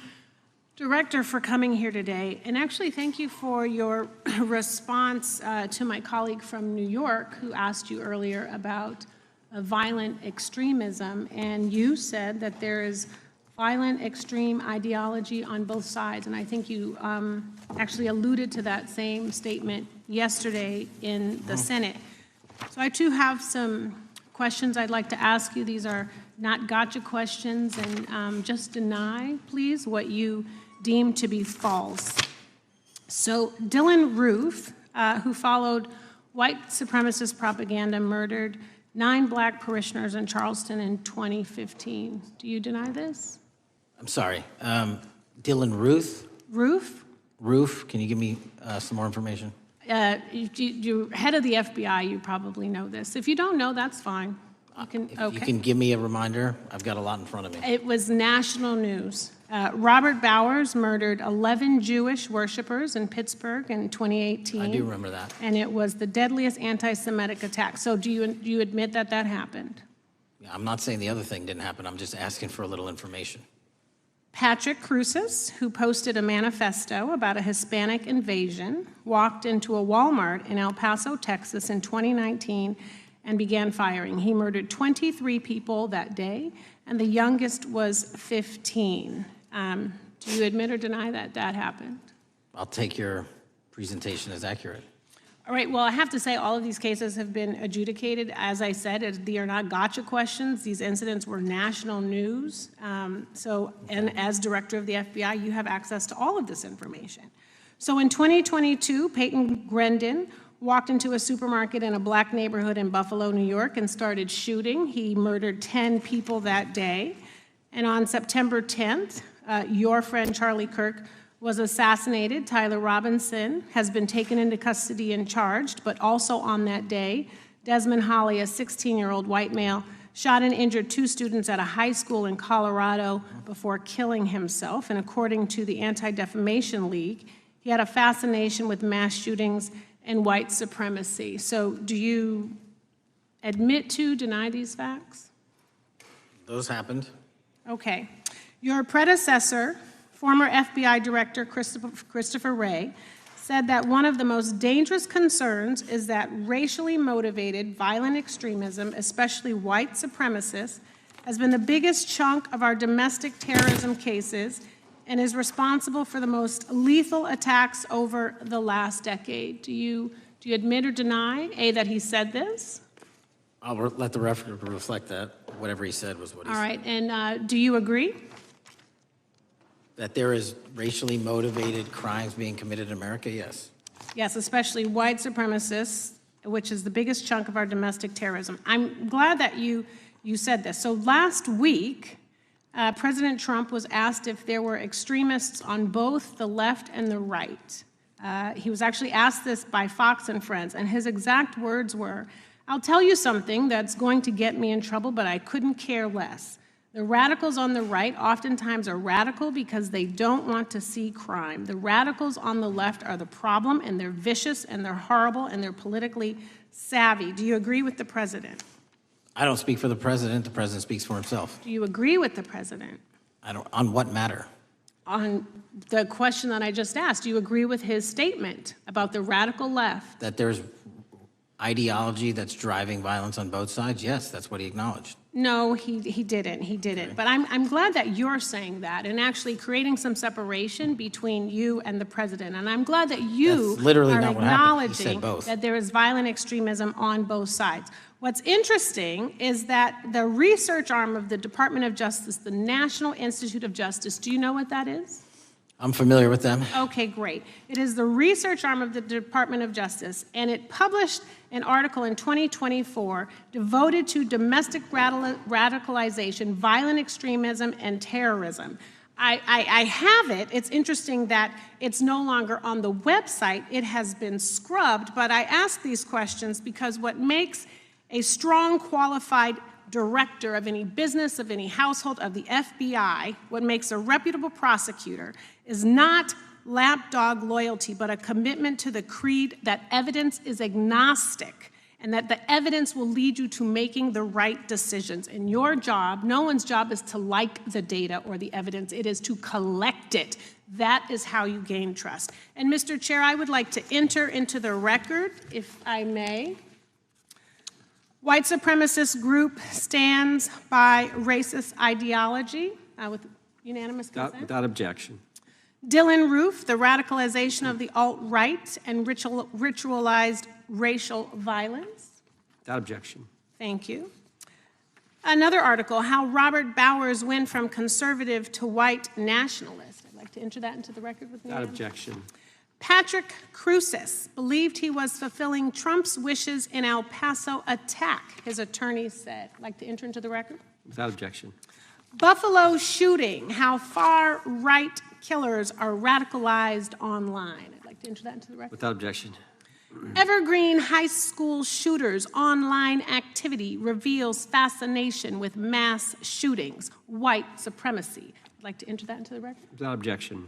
Director, for coming here today. And actually, thank you for your response to my colleague from New York who asked you earlier about violent extremism. And you said that there is violent extreme ideology on both sides. And I think you actually alluded to that same statement yesterday in the Senate. So I too have some questions I'd like to ask you. These are not gotcha questions, and just deny, please, what you deem to be false. So Dylan Roof, who followed white supremacist propaganda, murdered 9 black parishioners in Charleston in 2015. Do you deny this? I'm sorry, Dylan Ruth? Roof? Roof, can you give me some more information? You're head of the FBI, you probably know this. If you don't know, that's fine. You can give me a reminder, I've got a lot in front of me. It was national news. Robert Bowers murdered 11 Jewish worshipers in Pittsburgh in 2018. I do remember that. And it was the deadliest anti-Semitic attack. So do you admit that that happened? Yeah, I'm not saying the other thing didn't happen, I'm just asking for a little information. Patrick Cruces, who posted a manifesto about a Hispanic invasion, walked into a Walmart in El Paso, Texas in 2019 and began firing. He murdered 23 people that day, and the youngest was 15. Do you admit or deny that that happened? I'll take your presentation as accurate. All right, well, I have to say all of these cases have been adjudicated. As I said, they are not gotcha questions. These incidents were national news. And as director of the FBI, you have access to all of this information. So in 2022, Peyton Grendon walked into a supermarket in a black neighborhood in Buffalo, New York, and started shooting. He murdered 10 people that day. And on September 10th, your friend Charlie Kirk was assassinated. Tyler Robinson has been taken into custody and charged, but also on that day, Desmond Holley, a 16-year-old white male, shot and injured 2 students at a high school in Colorado before killing himself. And according to the Anti-Defamation League, he had a fascination with mass shootings and white supremacy. So do you admit to, deny these facts? Those happened. Okay. Your predecessor, former FBI Director Christopher Wray, said that one of the most dangerous concerns is that racially motivated violent extremism, especially white supremacists, has been the biggest chunk of our domestic terrorism cases and is responsible for the most lethal attacks over the last decade. Do you admit or deny, A, that he said this? I'll let the record reflect that. Whatever he said was what he said. All right, and do you agree? That there is racially motivated crimes being committed in America, yes. Yes, especially white supremacists, which is the biggest chunk of our domestic terrorism. I'm glad that you said this. So last week, President Trump was asked if there were extremists on both the left and the right. He was actually asked this by Fox and Friends, and his exact words were, "I'll tell you something that's going to get me in trouble, but I couldn't care less. The radicals on the right oftentimes are radical because they don't want to see crime. The radicals on the left are the problem, and they're vicious, and they're horrible, and they're politically savvy." Do you agree with the president? I don't speak for the president. The president speaks for himself. Do you agree with the president? I don't. On what matter? On the question that I just asked, do you agree with his statement about the radical left? That there's ideology that's driving violence on both sides? Yes, that's what he acknowledged. No, he didn't. He didn't. But I'm glad that you're saying that and actually creating some separation between you and the president. And I'm glad that you That's literally are not what happened. He said acknowledging both. that there is violent extremism on both sides. What's interesting is that the research arm of the Department of Justice, the National Institute of Justice, do you know what that is? I'm familiar with them. Okay, great. It is the research arm of the Department of Justice, and it published an article in 2024 devoted to domestic radicalization, violent extremism, and terrorism. I have it. It's interesting that it's no longer on the website. It has been scrubbed, but I ask these questions because what makes a strong, qualified director of any business, of any household, of the FBI, what makes a reputable prosecutor is not lapdog loyalty, but a commitment to the creed that evidence is agnostic and that the evidence will lead you to making the right decisions. And your job, no one's job is to like the data or the evidence, it is to collect it. That is how you gain trust. And Mr. Chair, I would like to enter into the record, if I may. White supremacist group stands by racist ideology with unanimous consent. Without objection. Dylan Roof, the radicalization of the alt-right and ritualized racial violence. Without objection. Thank you. Another article, how Robert Bowers went from conservative to white nationalist. I'd like to enter that into the record with me. Without objection. Patrick Cruces believed he was fulfilling Trump's wishes in El Paso attack, his attorney said. I'd like to enter into the record. Without objection. Buffalo shooting, how far-right killers are radicalized online. I'd like to enter that into the record. Without objection. Evergreen High School shooters' online activity reveals fascination with mass shootings, white supremacy. I'd like to enter that into the record. Without objection.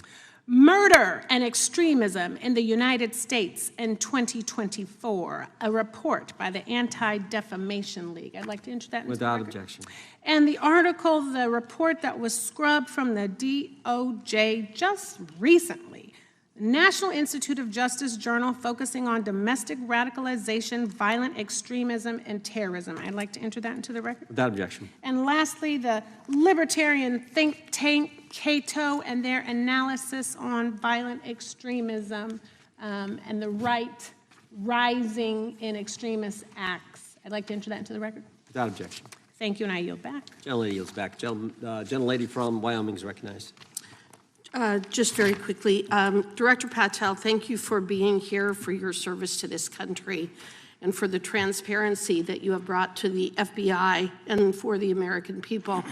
Murder and extremism in the United States in 2024, a report by the Anti-Defamation League. I'd like to enter that into the record. Without objection. And the article, the report that was scrubbed from the DOJ just recently, National Institute of Justice Journal focusing on domestic radicalization, violent extremism, and terrorism. I'd like to enter that into the record. Without objection. And lastly, the libertarian think tank Cato and their analysis on violent extremism and the right rising in extremist acts. I'd like to enter that into the record. Without objection. Thank you, and I yield back. Gentlelady yields back. Gentlelady from Wyoming is recognized. Just very quickly, Director Patel, thank you for being here, for your service to this country, and for the transparency that you have brought to the FBI and for the American people.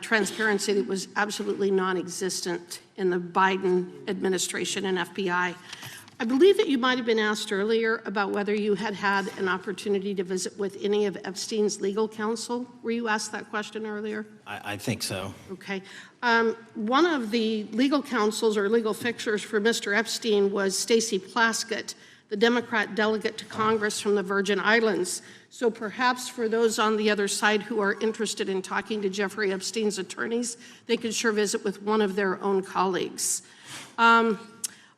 Transparency that was absolutely non-existent in the Biden administration and FBI. I believe that you might have been asked earlier about whether you had had an opportunity to visit with any of Epstein's legal counsel. Were you asked that question earlier? I think so. Okay. One of the legal counsels or legal fixers for Mr. Epstein was Stacey Plaskett, the Democrat delegate to Congress from the Virgin Islands. So perhaps for those on the other side who are interested in talking to Jeffrey Epstein's attorneys, they could sure visit with one of their own colleagues.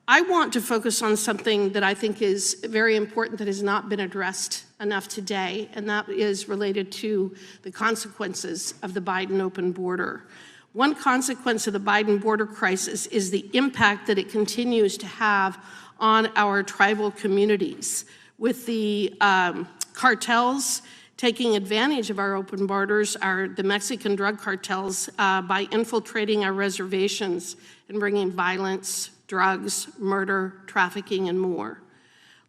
I want to focus on something that I think is very important that has not been addressed enough today, and that is related to the consequences of the Biden open border. One consequence of the Biden border crisis is the impact that it continues to have on our tribal communities, with the cartels taking advantage of our open borders, the Mexican drug cartels, by infiltrating our reservations and bringing violence, drugs, murder, trafficking, and more.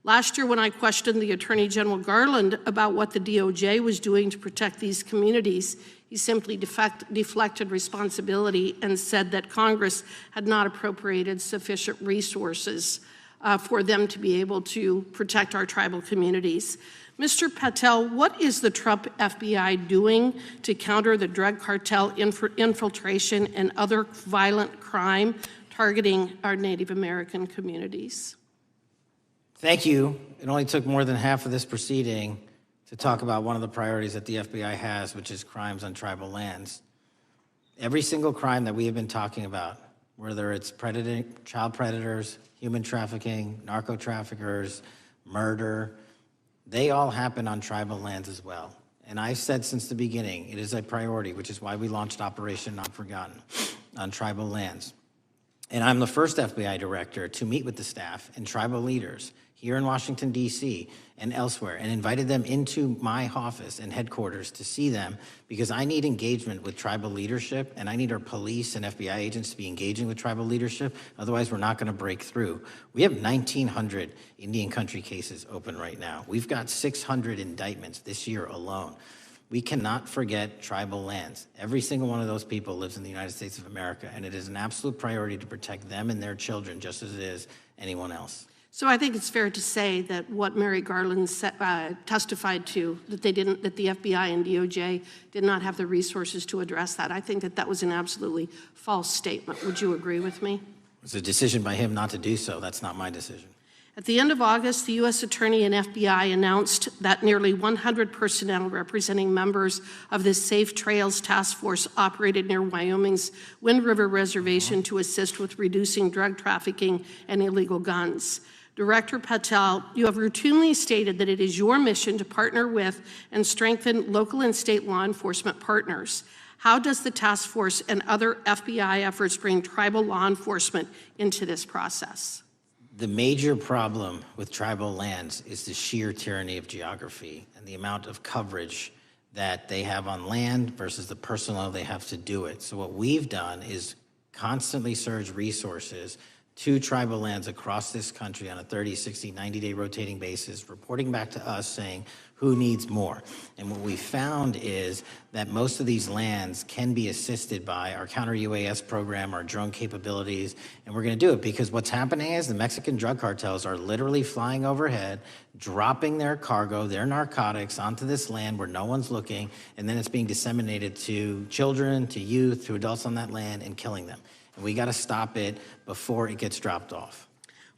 Last year, when I questioned the Attorney General Garland about what the DOJ was doing to protect these communities, he simply deflected responsibility and said that Congress had not appropriated sufficient resources for them to be able to protect our tribal communities. Mr. Patel, what is the Trump FBI doing to counter the drug cartel infiltration and other violent crime targeting our Native American communities? Thank you. It only took more than half of this proceeding to talk about one of the priorities that the FBI has, which is crimes on tribal lands. Every single crime that we have been talking about, whether it's child predators, human trafficking, narco traffickers, murder, they all happen on tribal lands as well. And I've said since the beginning, it is a priority, which is why we launched Operation Not Forgotten on tribal lands. And I'm the first FBI director to meet with the staff and tribal leaders here in Washington, D.C. and elsewhere, and invited them into my office and headquarters to see them, because I need engagement with tribal leadership, and I need our police and FBI agents to be engaging with tribal leadership. Otherwise, we're not going to break through. We have 1,900 Indian country cases open right now. We've got 600 indictments this year alone. We cannot forget tribal lands. Every single one of those people lives in the United States of America, and it is an absolute priority to protect them and their children just as it is anyone else. So I think it's fair to say that what Mary Garland testified to, that the FBI and DOJ did not have the resources to address that. I think that that was an absolutely false statement. Would you agree with me? It's a decision by him not to do so. That's not my decision. At the end of August, the U.S. Attorney and FBI announced that nearly 100 personnel representing members of the Safe Trails Task Force operated near Wyoming's Wind River Reservation to assist with reducing drug trafficking and illegal guns. Director Patel, you have routinely stated that it is your mission to partner with and strengthen local and state law enforcement partners. How does the task force and other FBI efforts bring tribal law enforcement into this process? The major problem with tribal lands is the sheer tyranny of geography and the amount of coverage that they have on land versus the personnel they have to do it. So what we've done is constantly surge resources to tribal lands across this country on a 30, 60, 90-day rotating basis, reporting back to us saying who needs more. And what we found is that most of these lands can be assisted by our counter-UAS program, our drone capabilities, and we're going to do it because what's happening is the Mexican drug cartels are literally flying overhead, dropping their cargo, their narcotics onto this land where no one's looking, and then it's being disseminated to children, to youth, to adults on that land, and killing them. And we got to stop it before it gets dropped off.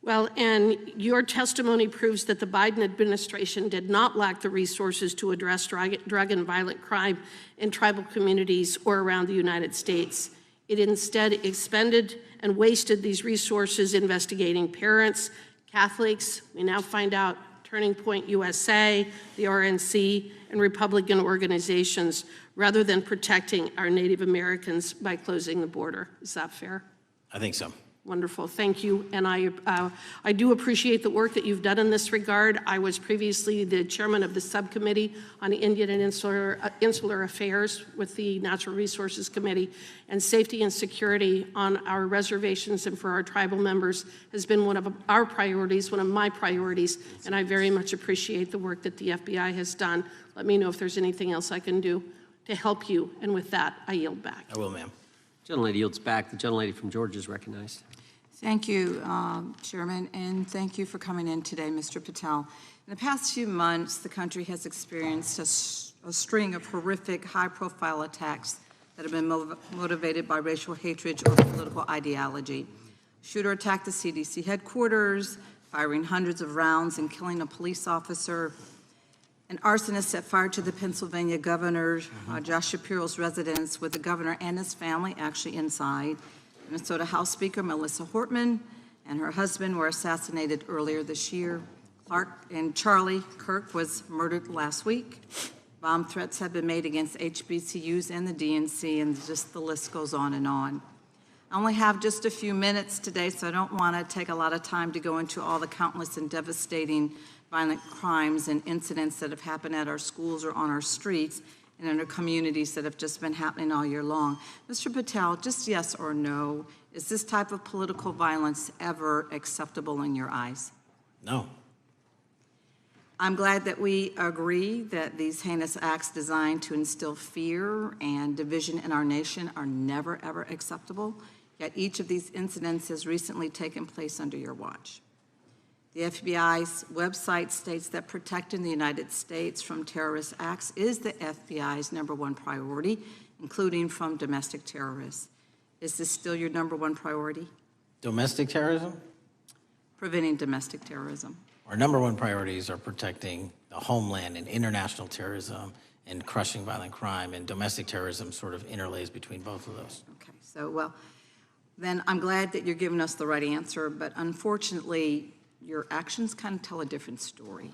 Well, and your testimony proves that the Biden administration did not lack the resources to address drug and violent crime in tribal communities or around the United States. It instead expended and wasted these resources investigating parents, Catholics, we now find out Turning Point USA, the RNC, and Republican organizations, rather than protecting our Native Americans by closing the border. Is that fair? I think so. Wonderful, thank you. And I do appreciate the work that you've done in this regard. I was previously the chairman of the subcommittee on Indian and Insular Affairs with the Natural Resources Committee, and safety and security on our reservations and for our tribal members has been one of our priorities, one of my priorities, and I very much appreciate the work that the FBI has done. Let me know if there's anything else I can do to help you, and with that, I yield back. I will, ma'am. Gentlelady yields back. The gentlelady from Georgia is recognized. Thank you, Chairman, and thank you for coming in today, Mr. Patel. In the past few months, the country has experienced a string of horrific, high-profile attacks that have been motivated by racial hatred or political ideology. Shooter attacked the CDC headquarters, firing hundreds of rounds and killing a police officer. An arsonist set fire to the Pennsylvania governor, Josh Shapiro's residence, with the governor and his family actually inside. Minnesota House Speaker Melissa Hortman and her husband were assassinated earlier this year. Clark and Charlie Kirk was murdered last week. Bomb threats have been made against HBCUs and the DNC, and just the list goes on and on. I only have just a few minutes today, so I don't want to take a lot of time to go into all the countless and devastating violent crimes and incidents that have happened at our schools or on our streets and in our communities that have just been happening all year long. Mr. Patel, just yes or no, is this type of political violence ever acceptable in your eyes? No. I'm glad that we agree that these heinous acts designed to instill fear and division in our nation are never, ever acceptable, yet each of these incidents has recently taken place under your watch. The FBI's website states that protecting the United States from terrorist acts is the FBI's #1 priority, including from domestic terrorists. Is this still your #1 priority? Domestic terrorism? Preventing domestic terrorism. Our #1 priorities are protecting the homeland and international terrorism and crushing violent crime, and domestic terrorism sort of interlays between both of those. Okay, so, well, then I'm glad that you're giving us the right answer, but unfortunately, your actions kind of tell a different story.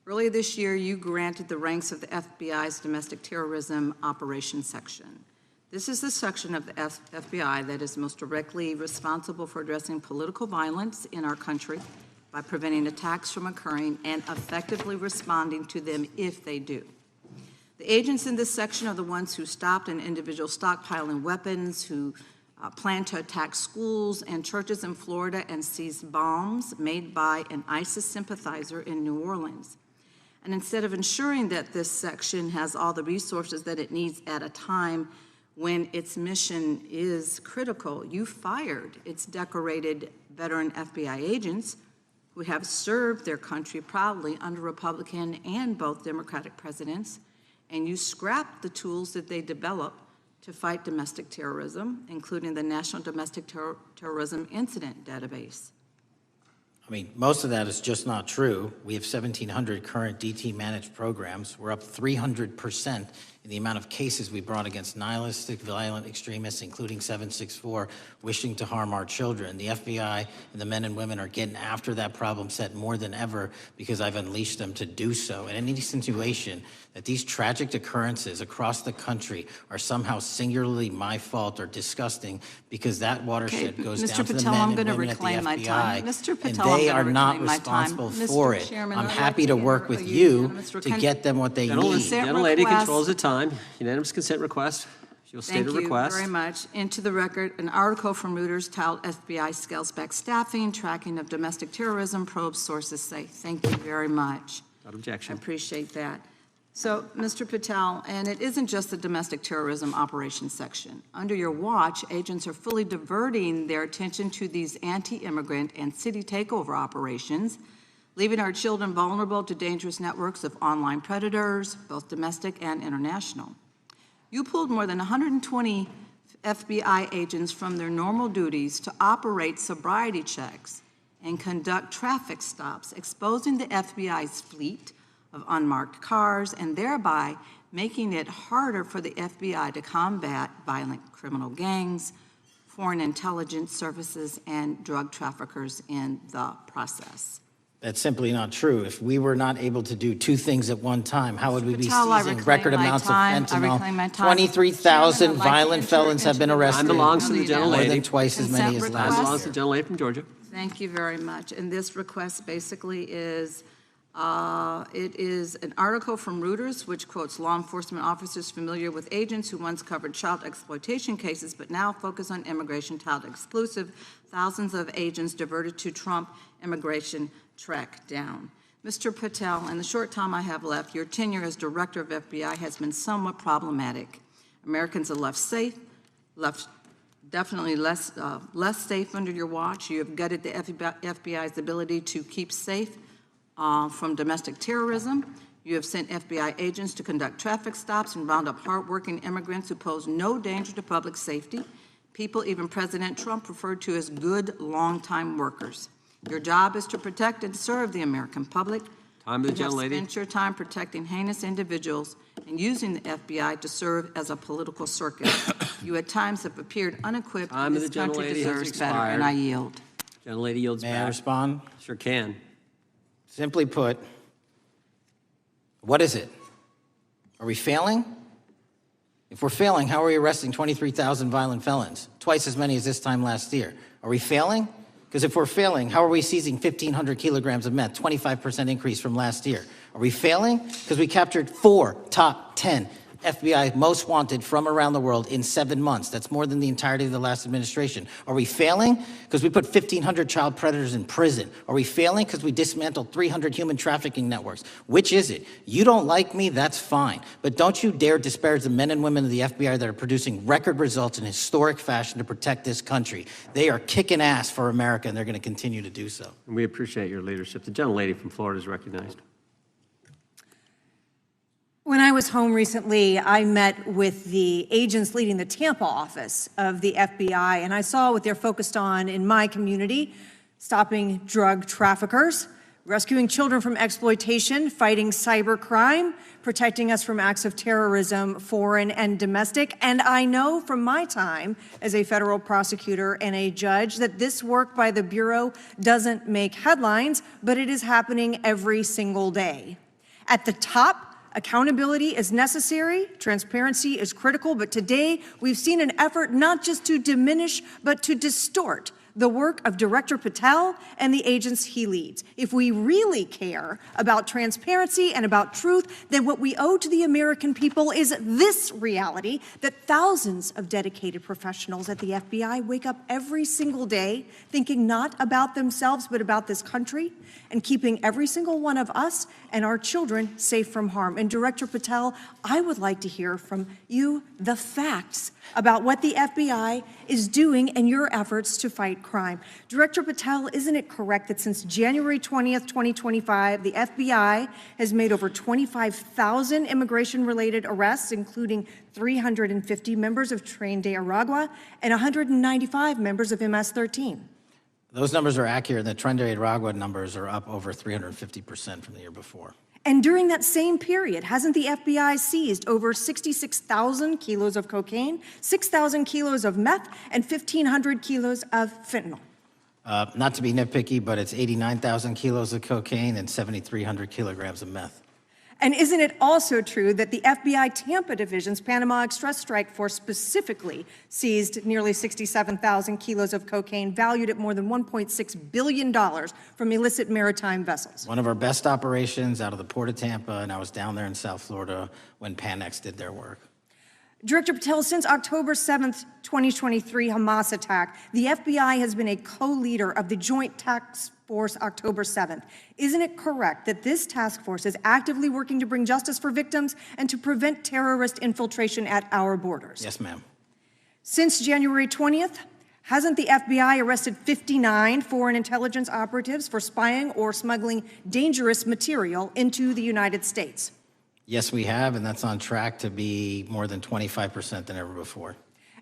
Earlier this year, you granted the ranks of the FBI's Domestic Terrorism Operations Section. This is the section of the FBI that is most directly responsible for addressing political violence in our country by preventing attacks from occurring and effectively responding to them if they do. The agents in this section are the ones who stopped an individual stockpiling weapons, who planned to attack schools and churches in Florida and seized bombs made by an ISIS sympathizer in New Orleans. And instead of ensuring that this section has all the resources that it needs at a time when its mission is critical, you fired its decorated veteran FBI agents who have served their country proudly under Republican and both Democratic presidents, and you scrapped the tools that they developed to fight domestic terrorism, including the National Domestic Terrorism Incident Database. I mean, most of that is just not true. We have 1,700 current DT managed programs. We're up 300% in the amount of cases we brought against nihilistic, violent extremists, including 764, wishing to harm our children. The FBI and the men and women are getting after that problem set more than ever because I've unleashed them to do so. And any insinuation that these tragic occurrences across the country are somehow singularly my fault or disgusting because that watershed goes down to the men and women at the FBI, Mr. Patel, and they are not responsible for it. I'm happy to work with you to get them what they need. Gentlelady controls the time. Unanimous consent request. You'll state a request. Thank you very much. Into the record, an article from Reuters titled FBI Scales Back Staffing, Tracking of Domestic Terrorism, Probes Sources Say. Thank you very much. Without objection. I appreciate that. So, Mr. Patel, and it isn't just the domestic terrorism operations section. Under your watch, agents are fully diverting their attention to these anti-immigrant and city takeover operations, leaving our children vulnerable to dangerous networks of online predators, both domestic and international. You pulled more than 120 FBI agents from their normal duties to operate sobriety checks and conduct traffic stops, exposing the FBI's fleet of unmarked cars and thereby making it harder for the FBI to combat violent criminal gangs, foreign intelligence services, and drug traffickers in the process. That's simply not true. If we were not able to do two things at one time, how would we be Patel, I seizing reclaim record my amounts of time. I fentanyl? reclaim my time. 23,000 Chairman, I'd like to violent enter felons have been into arrested. Time belongs to the gentlelady. More than twice as many as Consent last Time request. belongs to the gentlelady from Georgia. Thank you very much. And this request basically is, it is an article from Reuters, which quotes law enforcement officers familiar with agents who once covered child exploitation cases, but now focus on immigration child exclusive. Thousands of agents diverted to Trump immigration track down. Mr. Patel, in the short time I have left, your tenure as director of FBI has been somewhat problematic. Americans are left safe, definitely less safe under your watch. You have gutted the FBI's ability to keep safe from domestic terrorism. You have sent FBI agents to conduct traffic stops and round up hardworking immigrants who pose no danger to public safety. People even President Trump referred to as good, long-time workers. Your job is to protect and serve the American public. Time to the You have gentlelady. spent your time protecting heinous individuals and using the FBI to serve as a political circus. You at times have appeared unequipped. Time of This the country gentlelady has deserves better, expired. and I yield. Gentlelady yields May back. I respond? Sure can. Simply put, what is it? Are we failing? If we're failing, how are we arresting 23,000 violent felons? Twice as many as this time last year. Are we failing? Because if we're failing, how are we seizing 1,500 kilograms of meth, 25% increase from last year? Are we failing? Because we captured 4 top 10 FBI most wanted from around the world in 7 months. That's more than the entirety of the last administration. Are we failing? Because we put 1,500 child predators in prison. Are we failing? Because we dismantled 300 human trafficking networks. Which is it? You don't like me, that's fine. But don't you dare disparage the men and women of the FBI that are producing record results in historic fashion to protect this country. They are kicking ass for America, and they're going to continue to do so. And we appreciate your leadership. The gentlelady from Florida is recognized. When I was home recently, I met with the agents leading the Tampa office of the FBI, and I saw what they're focused on in my community: stopping drug traffickers, rescuing children from exploitation, fighting cybercrime, protecting us from acts of terrorism, foreign and domestic. And I know from my time as a federal prosecutor and a judge that this work by the Bureau doesn't make headlines, but it is happening every single day. At the top, accountability is necessary, transparency is critical, but today we've seen an effort not just to diminish, but to distort the work of Director Patel and the agents he leads. If we really care about transparency and about truth, then what we owe to the American people is this reality: that thousands of dedicated professionals at the FBI wake up every single day thinking not about themselves, but about this country, and keeping every single one of us and our children safe from harm. And Director Patel, I would like to hear from you the facts about what the FBI is doing and your efforts to fight crime. Director Patel, isn't it correct that since January 20th, 2025, the FBI has made over 25,000 immigration-related arrests, including 350 members of Tren de Aragua and 195 members of MS-13? Those numbers are accurate. The Tren de Aragua numbers are up over 350% from the year before. And during that same period, hasn't the FBI seized over 66,000 kilos of cocaine, 6,000 kilos of meth, and 1,500 kilos of fentanyl? Not to be nitpicky, but it's 89,000 kilos of cocaine and 7,300 kilograms of meth. And isn't it also true that the FBI Tampa Division's Panama Express Strike Force specifically seized nearly 67,000 kilos of cocaine valued at more than $1.6 billion from illicit maritime vessels? One of our best operations out of the Port of Tampa, and I was down there in South Florida when Panex did their work. Director Patel, since October 7th, 2023 Hamas attack, the FBI has been a co-leader of the Joint Task Force October 7th. Isn't it correct that this task force is actively working to bring justice for victims and to prevent terrorist infiltration at our borders? Yes, ma'am. Since January 20th, hasn't the FBI arrested 59 foreign intelligence operatives for spying or smuggling dangerous material into the United States? Yes, we have, and that's on track to be more than 25% than ever before.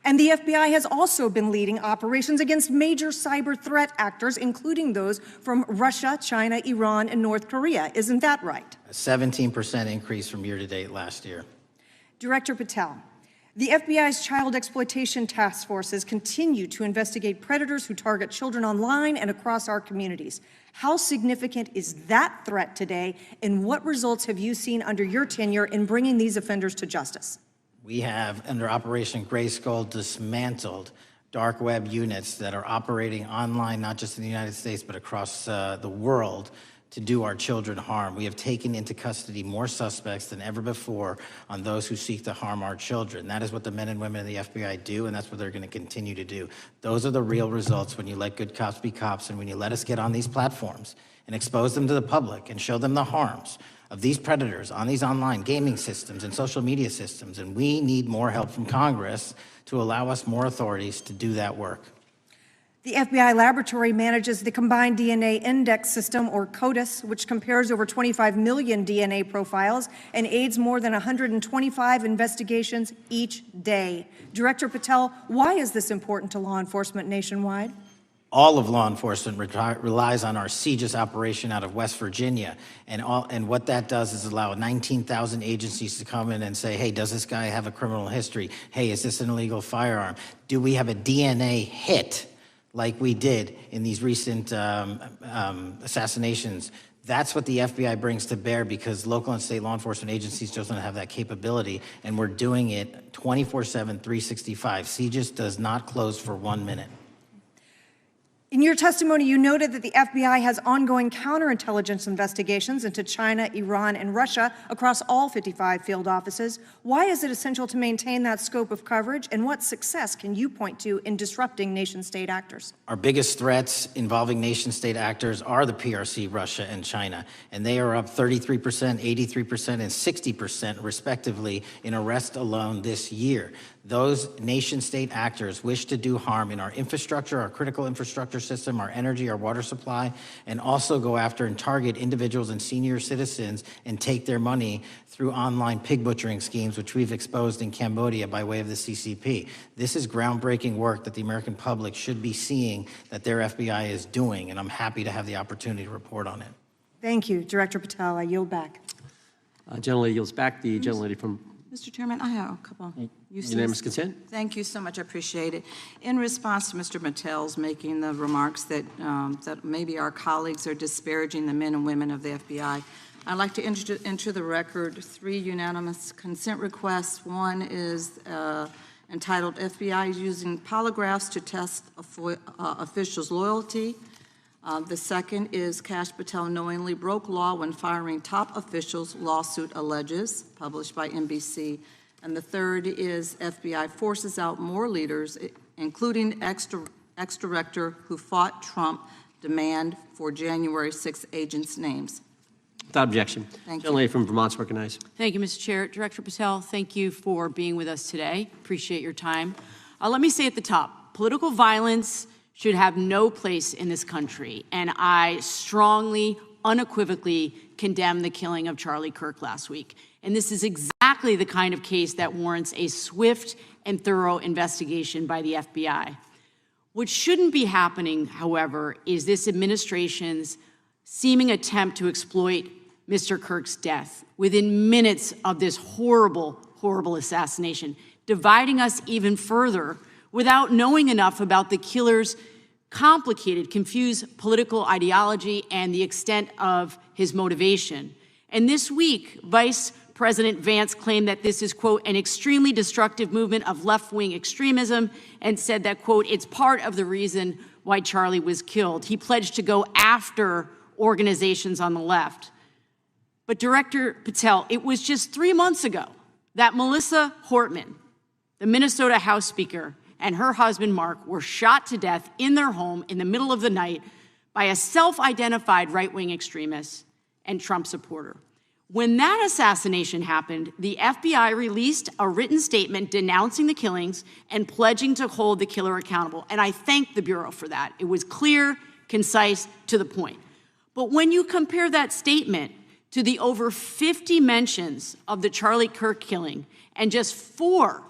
And the FBI has also been leading operations against major cyber threat actors, including those from Russia, China, Iran, and North Korea. Isn't that right? A 17% increase from year to date last year. Director Patel, The FBI's child exploitation task forces continue to investigate predators who target children online and across our communities. How significant is that threat today, and what results have you seen under your tenure in bringing these offenders to justice? We have, under Operation Grayskull, dismantled dark web units that are operating online, not just in the United States, but across the world, to do our children harm. We have taken into custody more suspects than ever before on those who seek to harm our children. That is what the men and women of the FBI do, and that's what they're going to continue to do. Those are the real results when you let good cops be cops, and when you let us get on these platforms and expose them to the public and show them the harms of these predators on these online gaming systems and social media systems. And we need more help from Congress to allow us more authorities to do that work. The FBI laboratory manages the Combined DNA Index System, or CODIS, which compares over 25 million DNA profiles and aids more than 125 investigations each day. Director Patel, why is this important to law enforcement nationwide? All of law enforcement relies on our CJIS operation out of West Virginia. And what that does is allow 19,000 agencies to come in and say, hey, does this guy have a criminal history? Hey, is this an illegal firearm? Do we have a DNA hit like we did in these recent assassinations? That's what the FBI brings to bear, because local and state law enforcement agencies just don't have that capability, and we're doing it 24/7, 365. CJIS does not close for 1 minute. In your testimony, you noted that the FBI has ongoing counterintelligence investigations into China, Iran, and Russia across all 55 field offices. Why is it essential to maintain that scope of coverage, and what success can you point to in disrupting nation-state actors? Our biggest threats involving nation-state actors are the PRC, Russia, and China, and they are up 33%, 83%, and 60% respectively in arrest alone this year. Those nation-state actors wish to do harm in our infrastructure, our critical infrastructure system, our energy, our water supply, and also go after and target individuals and senior citizens and take their money through online pig butchering schemes, which we've exposed in Cambodia by way of the CCP. This is groundbreaking work that the American public should be seeing that their FBI is doing, and I'm happy to have the opportunity to report on it. Thank you, Director Patel. I yield back. Gentlelady yields back. The gentlelady from Mr. Chairman, I have a couple. Unanimous consent? Thank you so much. I appreciate it. In response to Mr. Patel's making the remarks that, that maybe our colleagues are disparaging the men and women of the FBI, I'd like to enter the record 3 unanimous consent requests. One is entitled FBI is using polygraphs to test officials' loyalty. The second is Kash Patel knowingly broke law when firing top officials, lawsuit alleges, published by NBC. And the third is FBI forces out more leaders, including ex-director who fought Trump, demand for January 6th agents' names. Without objection. Thank you. Gentlelady from Vermont's recognized. Thank you, Mr. Chair. Director Patel, thank you for being with us today. Appreciate your time. Let me say at the top, political violence should have no place in this country, and I strongly, unequivocally condemn the killing of Charlie Kirk last week. And this is exactly the kind of case that warrants a swift and thorough investigation by the FBI. What shouldn't be happening, however, is this administration's seeming attempt to exploit Mr. Kirk's death within minutes of this horrible, horrible assassination, dividing us even further without knowing enough about the killer's complicated, confused political ideology and the extent of his motivation. And this week, Vice President Vance claimed that this is, quote, an extremely destructive movement of left-wing extremism, and said that, quote, it's part of the reason why Charlie was killed. He pledged to go after organizations on the left. But Director Patel, it was just 3 months ago that Melissa Hortman, the Minnesota House Speaker, and her husband, Mark, were shot to death in their home in the middle of the night by a self-identified right-wing extremist and Trump supporter. When that assassination happened, the FBI released a written statement denouncing the killings and pledging to hold the killer accountable. And I thank the Bureau for that. It was clear, concise, to the point. But when you compare that statement to the over 50 mentions of the Charlie Kirk killing and just 4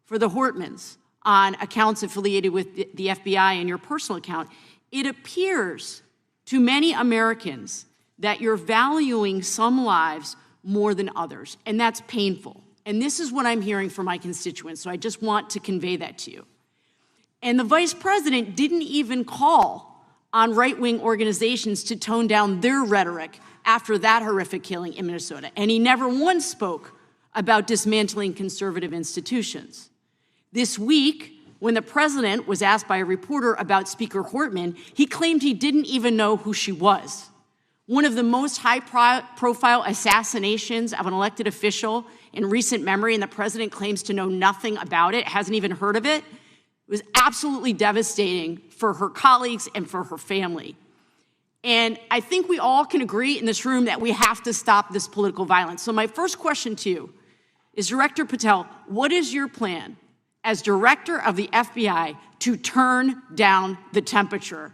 for the Hortmans on accounts affiliated with the FBI and your personal account, it appears to many Americans that you're valuing some lives more than others, and that's painful. And this is what I'm hearing from my constituents, so I just want to convey that to you. And the vice president didn't even call on right-wing organizations to tone down their rhetoric after that horrific killing in Minnesota. And he never once spoke about dismantling conservative institutions. This week, when the president was asked by a reporter about Speaker Hortman, he claimed he didn't even know who she was. One of the most high-profile assassinations of an elected official in recent memory, and the president claims to know nothing about it, hasn't even heard of it. It was absolutely devastating for her colleagues and for her family. And I think we all can agree in this room that we have to stop this political violence. So my first question to you is, Director Patel, what is your plan as director of the FBI to turn down the temperature,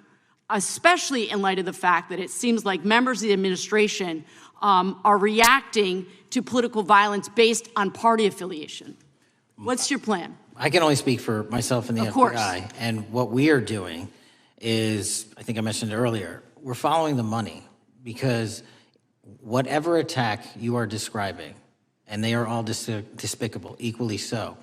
especially in light of the fact that it seems like members of the administration are reacting to political violence based on party affiliation? What's your plan? I can only speak for myself and the FBI. And what we are doing is, I think I mentioned earlier, we're following the money, because whatever attack you are describing, and they are all despicable, equally so,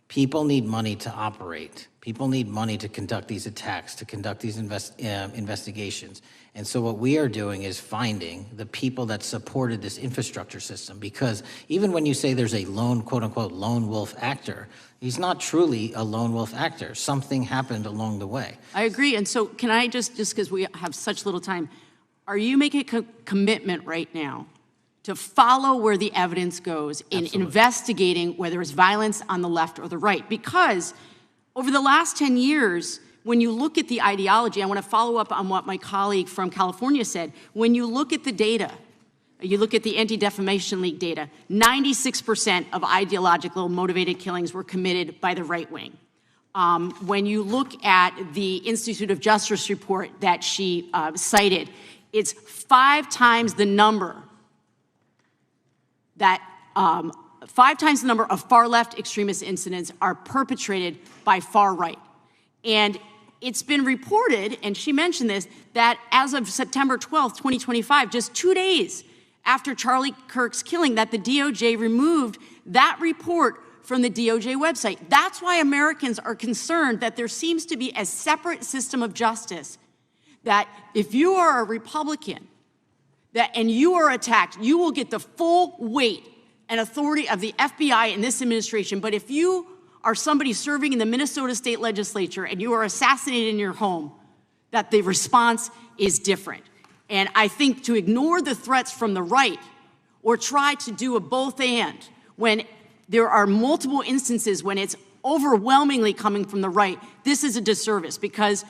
people need money to operate. People need money to conduct these attacks, to conduct these investigations. And so what we are doing is finding the people that supported this infrastructure system, because even when you say there's a lone, quote unquote, lone wolf actor, he's not truly a lone wolf actor. Something happened along the way. I agree. And so can I just because we have such little time, are you making a commitment right now to follow where the evidence goes in investigating whether it's violence on the left or the right? Because over the last 10 years, when you look at the ideology, I want to follow up on what my colleague from California said. When you look at the data, you look at the Anti-Defamation League data, 96% of ideological motivated killings were committed by the right wing. When you look at the Institute of Justice report that she cited, it's 5 times the number that 5 times the number of far-left extremist incidents are perpetrated by far right. And it's been reported, and she mentioned this, that as of September 12th, 2025, just 2 days after Charlie Kirk's killing, that the DOJ removed that report from the DOJ website. That's why Americans are concerned that there seems to be a separate system of justice, that if you are a Republican and you are attacked, you will get the full weight and authority of the FBI in this administration. But if you are somebody serving in the Minnesota State Legislature and you are assassinated in your home, that the response is different. And I think to ignore the threats from the right or try to do a both and when there are multiple instances when it's overwhelmingly coming from the right, this is a disservice, because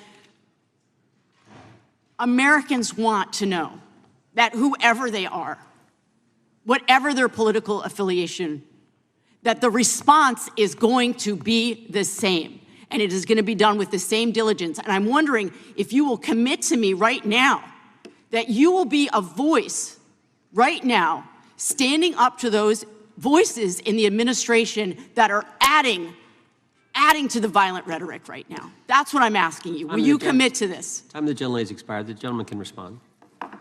Americans want to know that whoever they are, whatever their political affiliation, that the response is going to be the same, and it is going to be done with the same diligence. And I'm wondering if you will commit to me right now that you will be a voice right now standing up to those voices in the administration that are adding to the violent rhetoric right now. That's what I'm asking you. Will you commit to this? Time of the gentlelady has expired. The gentleman can respond.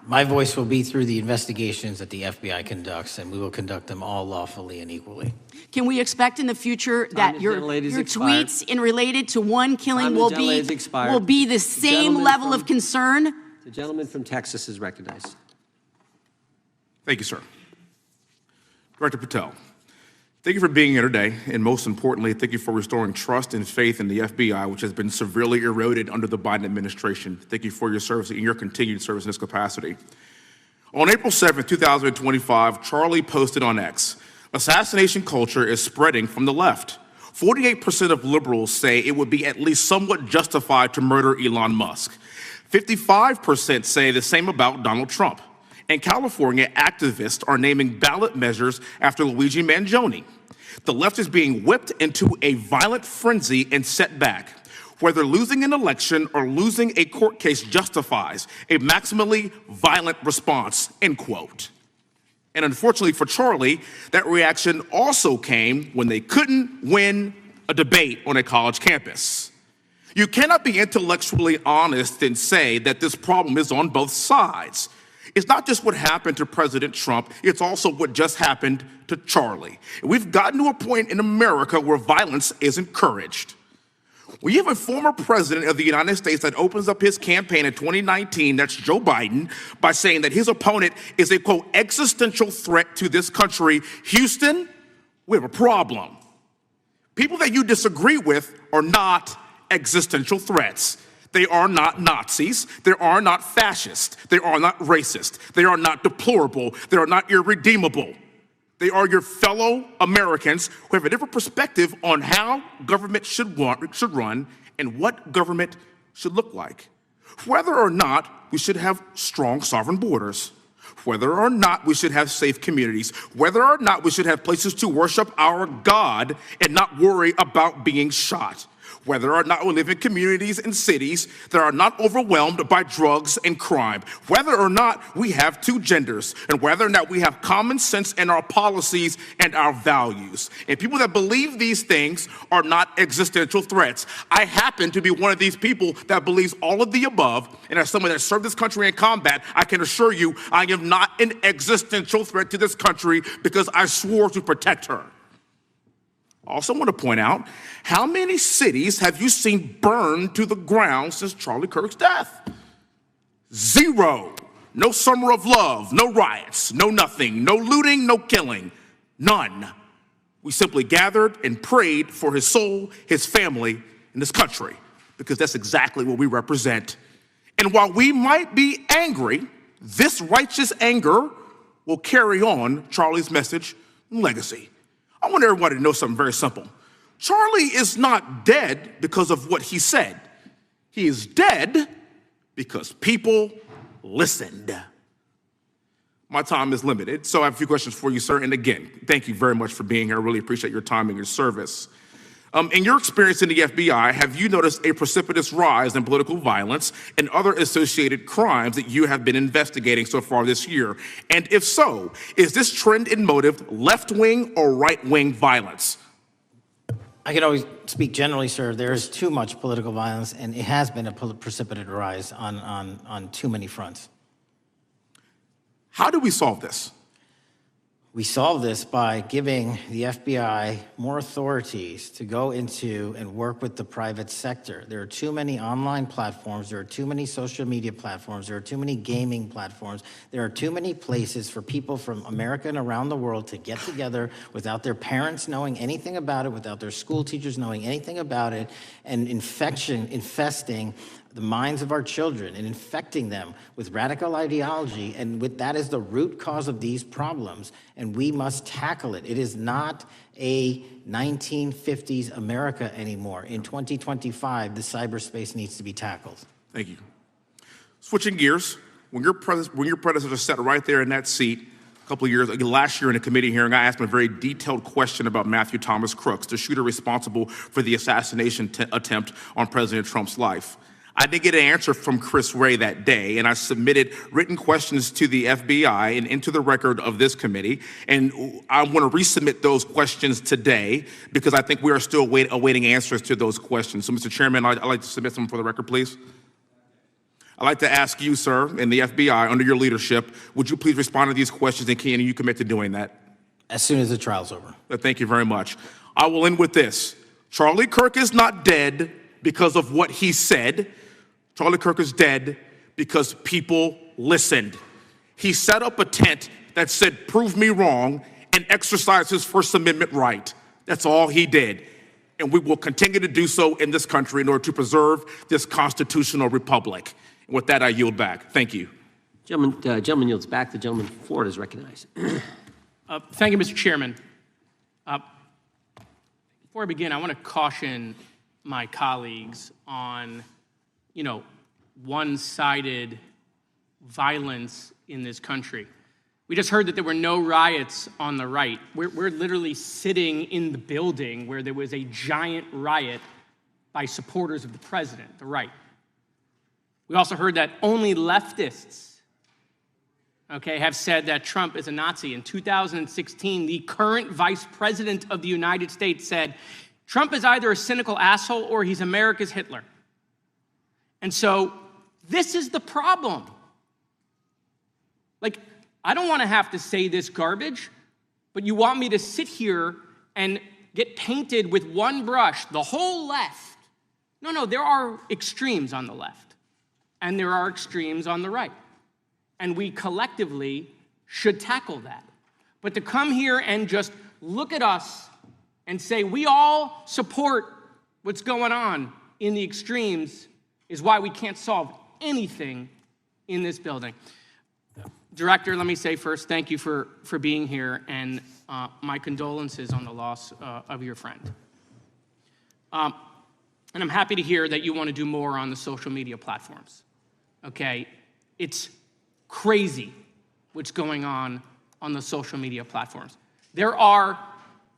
My voice will be through the investigations that the FBI conducts, and we will conduct them all lawfully and equally. Can we expect in the future that your tweets in related to one killing will be the same level of concern? The gentleman from Texas is recognized. Thank you, sir. Director Patel, thank you for being here today, and most importantly, thank you for restoring trust and faith in the FBI, which has been severely eroded under the Biden administration. Thank you for your service and your continued service in this capacity. On April 7th, 2025, Charlie posted on X, "Assassination culture is spreading from the left. 48% of liberals say it would be at least somewhat justified to murder Elon Musk. 55% say the same about Donald Trump. And California activists are naming ballot measures after Luigi Mangione. The left is being whipped into a violent frenzy and set back. Whether losing an election or losing a court case justifies a maximally violent response," end quote. And unfortunately for Charlie, that reaction also came when they couldn't win a debate on a college campus. You cannot be intellectually honest and say that this problem is on both sides. It's not just what happened to President Trump, it's also what just happened to Charlie. We've gotten to a point in America where violence is encouraged. When you have a former president of the United States that opens up his campaign in 2019, that's Joe Biden, by saying that his opponent is a, quote, existential threat to this country, Houston, we have a problem. People that you disagree with are not existential threats. They are not Nazis. They are not fascist. They are not racist. They are not deplorable. They are not irredeemable. They are your fellow Americans who have a different perspective on how government should run and what government should look like. Whether or not we should have strong sovereign borders, whether or not we should have safe communities, whether or not we should have places to worship our God and not worry about being shot, whether or not we live in communities and cities that are not overwhelmed by drugs and crime, whether or not we have two genders, and whether or not we have common sense in our policies and our values. And people that believe these things are not existential threats. I happen to be one of these people that believes all of the above, and as someone that served this country in combat, I can assure you I am not an existential threat to this country because I swore to protect her. I also want to point out, how many cities have you seen burned to the ground since Charlie Kirk's death? 0. No summer of love, no riots, no nothing, no looting, no killing, none. We simply gathered and prayed for his soul, his family, and this country, because that's exactly what we represent. And while we might be angry, this righteous anger will carry on Charlie's message and legacy. I want everybody to know something very simple. Charlie is not dead because of what he said. He is dead because people listened. My time is limited, so I have a few questions for you, sir. And again, thank you very much for being here. I really appreciate your time and your service. In your experience in the FBI, have you noticed a precipitous rise in political violence and other associated crimes that you have been investigating so far this year? And if so, is this trend in motive left-wing or right-wing violence? I can always speak generally, sir. There is too much political violence, and it has been a precipitous rise on too many fronts. How do we solve this? We solve this by giving the FBI more authorities to go into and work with the private sector. There are too many online platforms. There are too many social media platforms. There are too many gaming platforms. There are too many places for people from America and around the world to get together without their parents knowing anything about it, without their school teachers knowing anything about it, and infesting the minds of our children and infecting them with radical ideology, and that is the root cause of these problems, and we must tackle it. It is not a 1950s America anymore. In 2025, the cyberspace needs to be tackled. Thank you. Switching gears, when your predecessor sat right there in that seat a couple of years, last year in a committee hearing, I asked him a very detailed question about Matthew Thomas Crooks, the shooter responsible for the assassination attempt on President Trump's life. I did get an answer from Chris Wray that day, and I submitted written questions to the FBI and into the record of this committee, and I want to resubmit those questions today because I think we are still awaiting answers to those questions. So, Mr. Chairman, I'd like to submit some for the record, please. I'd like to ask you, sir, and the FBI, under your leadership, would you please respond to these questions, and can you commit to doing that? As soon as the trial's over. Thank you very much. I will end with this. Charlie Kirk is not dead because of what he said. Charlie Kirk is dead because people listened. He set up a tent that said, "Prove me wrong," and exercised his First Amendment right. That's all he did. And we will continue to do so in this country in order to preserve this constitutional republic. And with that, I yield back. Thank you. Gentleman yields back. The gentleman from Florida is recognized. Thank you, Mr. Chairman. Before I begin, I want to caution my colleagues on one-sided violence in this country. We just heard that there were no riots on the right. We're literally sitting in the building where there was a giant riot by supporters of the president, the right. We also heard that only leftists, have said that Trump is a Nazi. In 2016, the current vice president of the United States said, Trump is either a cynical asshole or he's America's Hitler. And so this is the problem. Like, I don't want to have to say this garbage, but you want me to sit here and get painted with one brush, the whole left. No, there are extremes on the left, and there are extremes on the right. And we collectively should tackle that. But to come here and just look at us and say we all support what's going on in the extremes is why we can't solve anything in this building. Director, let me say first, thank you for being here, and my condolences on the loss of your friend. And I'm happy to hear that you want to do more on the social media platforms. Okay, it's crazy what's going on the social media platforms. There are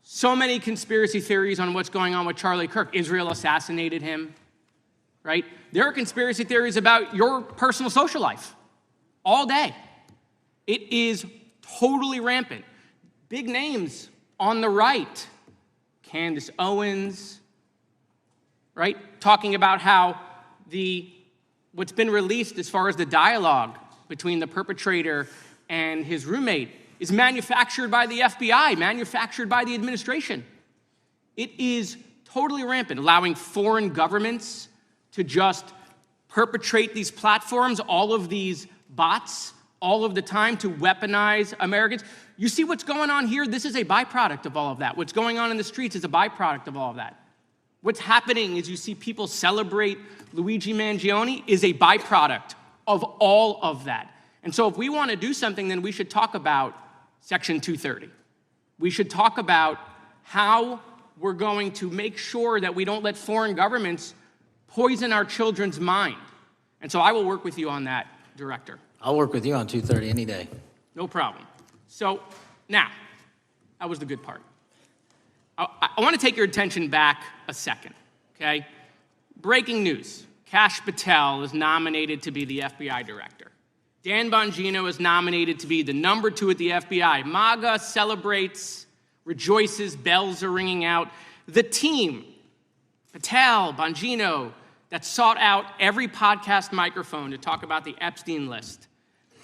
so many conspiracy theories on what's going on with Charlie Kirk. Israel assassinated him, right? There are conspiracy theories about your personal social life all day. It is totally rampant. Big names on the right, Candace Owens, right? Talking about how what's been released as far as the dialogue between the perpetrator and his roommate is manufactured by the FBI, manufactured by the administration. It is totally rampant, allowing foreign governments to just perpetrate these platforms, all of these bots, all of the time to weaponize Americans. You see what's going on here? This is a byproduct of all of that. What's going on in the streets is a byproduct of all of that. What's happening is you see people celebrate Luigi Mangione is a byproduct of all of that. And so if we want to do something, then we should talk about Section 230. We should talk about how we're going to make sure that we don't let foreign governments poison our children's mind. And so I will work with you on that, Director. I'll work with you on 230 any day. No problem. So now, that was the good part. I want to take your attention back a second, okay? Breaking news. Kash Patel is nominated to be the FBI Director. Dan Bongino is nominated to be the number 2 at the FBI. MAGA celebrates, rejoices, bells are ringing out. The team, Patel, Bongino, that sought out every podcast microphone to talk about the Epstein list.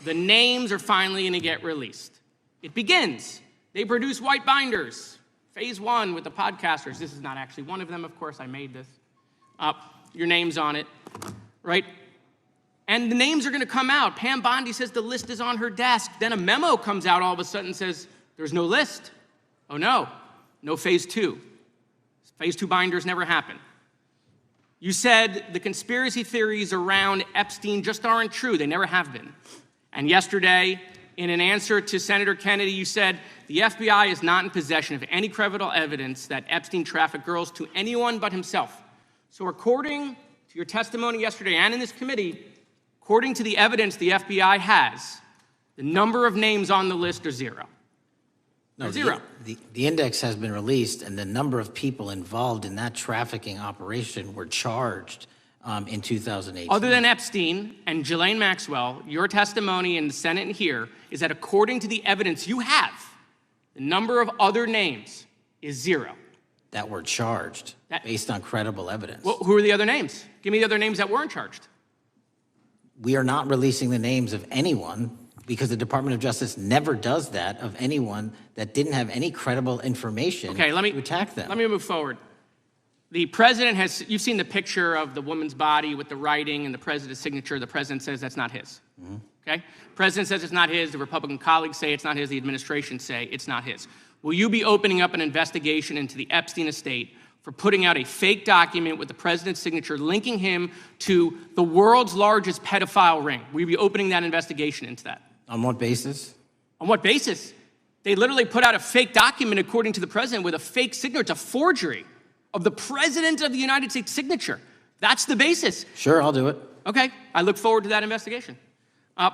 The names are finally going to get released. It begins. They produce white binders. Phase 1 with the podcasters. This is not actually one of them, of course. I made this. Your name's on it, right? And the names are going to come out. Pam Bondi says the list is on her desk. Then a memo comes out all of a sudden and says, there's no list. Oh, no phase 2. Phase 2 binders never happen. You said the conspiracy theories around Epstein just aren't true. They never have been. And yesterday, in an answer to Senator Kennedy, you said the FBI is not in possession of any credible evidence that Epstein trafficked girls to anyone but himself. So according to your testimony yesterday and in this committee, according to the evidence the FBI has, the number of names on the list are 0. No, zero. The index has been released, and the number of people involved in that trafficking operation were charged in 2018. Other than Epstein and Ghislaine Maxwell, your testimony in the Senate and here is that according to the evidence you have, the number of other names is 0. That were charged based on credible evidence. Well, who are the other names? Give me the other names that weren't charged. We are not releasing the names of anyone because the Department of Justice never does that of anyone that didn't have any credible information to attack them. Let me move forward. The president has, you've seen the picture of the woman's body with the writing and the president's signature. The president says that's not his. Mm-hmm. Okay? President says it's not his. The Republican colleagues say it's not his. The administration say it's not his. Will you be opening up an investigation into the Epstein estate for putting out a fake document with the president's signature linking him to the world's largest pedophile ring? Will you be opening that investigation into that? On what basis? On what basis? They literally put out a fake document, according to the president, with a fake signature. It's a forgery of the president of the United States signature. That's the basis. Sure, I'll do it. Okay, I look forward to that investigation. Am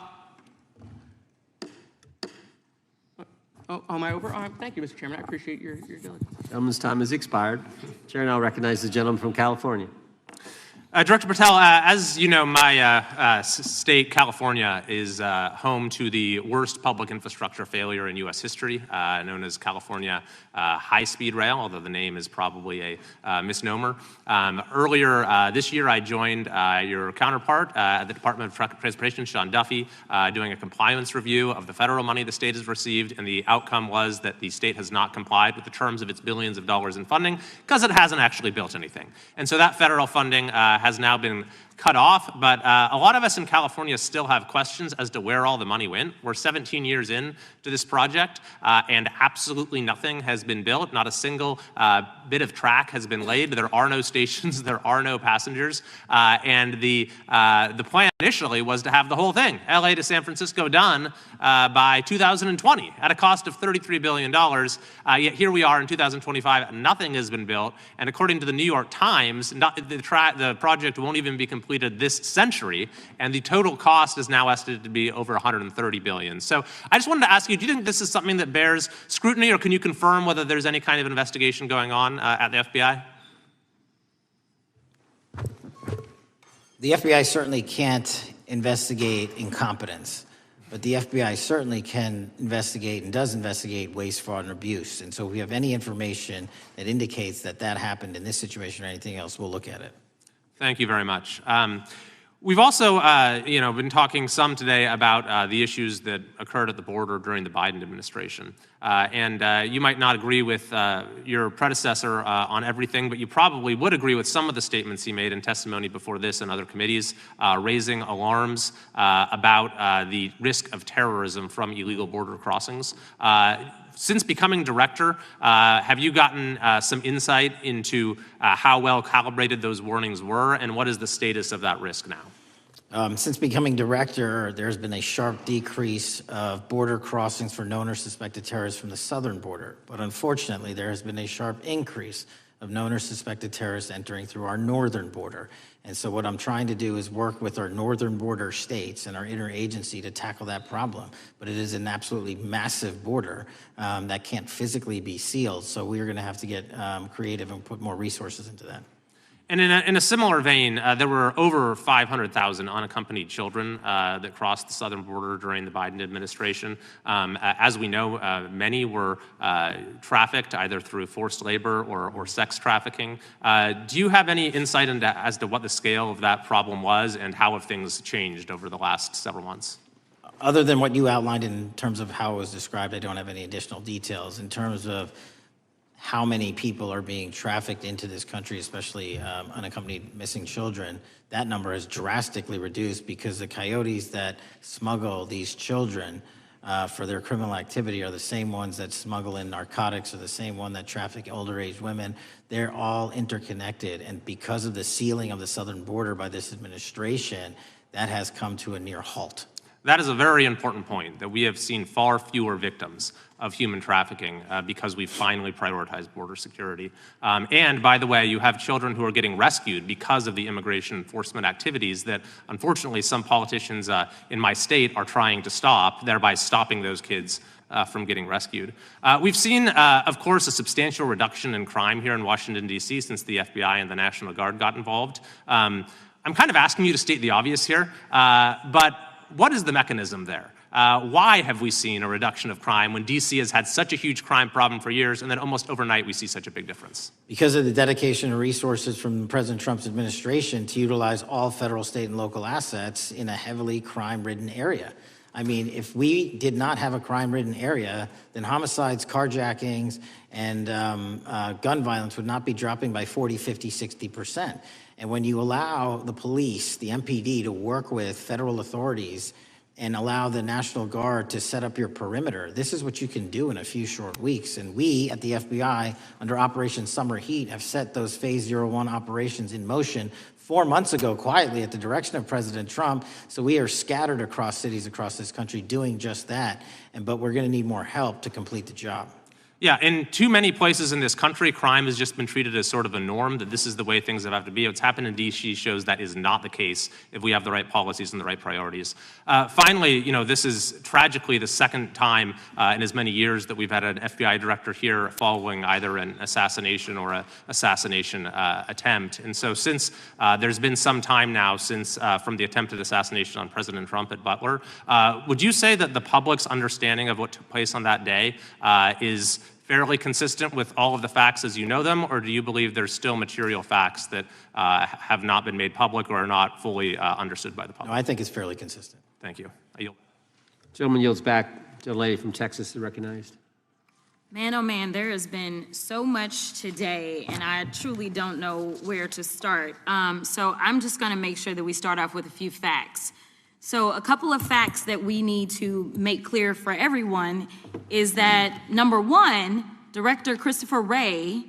I over? Thank you, Mr. Chairman. I appreciate your diligence. Gentleman's time has expired. Chair now recognizes the gentleman from California. Director Patel, as you know, my state, California, is home to the worst public infrastructure failure in U.S. history, known as California High-Speed Rail, although the name is probably a misnomer. Earlier this year, I joined your counterpart at the Department of Transportation, Sean Duffy, doing a compliance review of the federal money the state has received, and the outcome was that the state has not complied with the terms of its billions of dollars in funding because it hasn't actually built anything. And so that federal funding has now been cut off, but a lot of us in California still have questions as to where all the money went. We're 17 years in to this project, and absolutely nothing has been built. Not a single bit of track has been laid. There are no stations. There are no passengers. And the plan initially was to have the whole thing, LA to San Francisco, done by 2020 at a cost of $33 billion. Yet here we are in 2025, nothing has been built. And according to the New York Times, the project won't even be completed this century, and the total cost is now estimated to be over $130 billion. So I just wanted to ask you, do you think this is something that bears scrutiny, or can you confirm whether there's any kind of investigation going on at the FBI? The FBI certainly can't investigate incompetence, but the FBI certainly can investigate and does investigate waste, fraud, and abuse. And so if we have any information that indicates that that happened in this situation or anything else, we'll look at it. Thank you very much. We've also, been talking some today about the issues that occurred at the border during the Biden administration. And you might not agree with your predecessor on everything, but you probably would agree with some of the statements he made in testimony before this and other committees, raising alarms about the risk of terrorism from illegal border crossings. Since becoming director, have you gotten some insight into how well calibrated those warnings were, and what is the status of that risk now? Since becoming director, there's been a sharp decrease of border crossings for known or suspected terrorists from the southern border. But unfortunately, there has been a sharp increase of known or suspected terrorists entering through our northern border. And so what I'm trying to do is work with our northern border states and our interagency to tackle that problem. But it is an absolutely massive border that can't physically be sealed. So we're going to have to get creative and put more resources into that. And in a similar vein, there were over 500,000 unaccompanied children that crossed the southern border during the Biden administration. As we know, many were trafficked either through forced labor or sex trafficking. Do you have any insight as to what the scale of that problem was, and how have things changed over the last several months? Other than what you outlined in terms of how it was described, I don't have any additional details. In terms of how many people are being trafficked into this country, especially unaccompanied missing children, that number has drastically reduced because the coyotes that smuggle these children for their criminal activity are the same ones that smuggle in narcotics, or the same one that traffic older age women. They're all interconnected, and because of the sealing of the southern border by this administration, that has come to a near halt. That is a very important point, that we have seen far fewer victims of human trafficking because we've finally prioritized border security. And by the way, you have children who are getting rescued because of the immigration enforcement activities that, unfortunately, some politicians in my state are trying to stop, thereby stopping those kids from getting rescued. We've seen, of course, a substantial reduction in crime here in Washington, D.C. since the FBI and the National Guard got involved. I'm kind of asking you to state the obvious here, but what is the mechanism there? Why have we seen a reduction of crime when D.C. has had such a huge crime problem for years, and then almost overnight we see such a big difference? Because of the dedication and resources from President Trump's administration to utilize all federal, state, and local assets in a heavily crime-ridden area. I mean, if we did not have a crime-ridden area, then homicides, carjackings, and gun violence would not be dropping by 40, 50, 60%. And when you allow the police, the MPD, to work with federal authorities and allow the National Guard to set up your perimeter, this is what you can do in a few short weeks. And we at the FBI, under Operation Summer Heat, have set those Phase 01 operations in motion 4 months ago, quietly at the direction of President Trump. So we are scattered across cities across this country doing just that. But we're going to need more help to complete the job. Yeah, in too many places in this country, crime has just been treated as sort of a norm, that this is the way things have to be. What's happened in D.C. shows that is not the case if we have the right policies and the right priorities. Finally, this is tragically the second time in as many years that we've had an FBI director here following either an assassination or an assassination attempt. And so since there's been some time now since from the attempted assassination on President Trump at Butler, would you say that the public's understanding of what took place on that day is fairly consistent with all of the facts as you know them, or do you believe there's still material facts that have not been made public or are not fully understood by the public? No, I think it's fairly consistent. Thank you. I yield. Gentleman yields back. The lady from Texas is recognized. Man, oh man, there has been so much today, and I truly don't know where to start. So I'm just going to make sure that we start off with a few facts. So a couple of facts that we need to make clear for everyone is that, number one, Director Christopher Wray,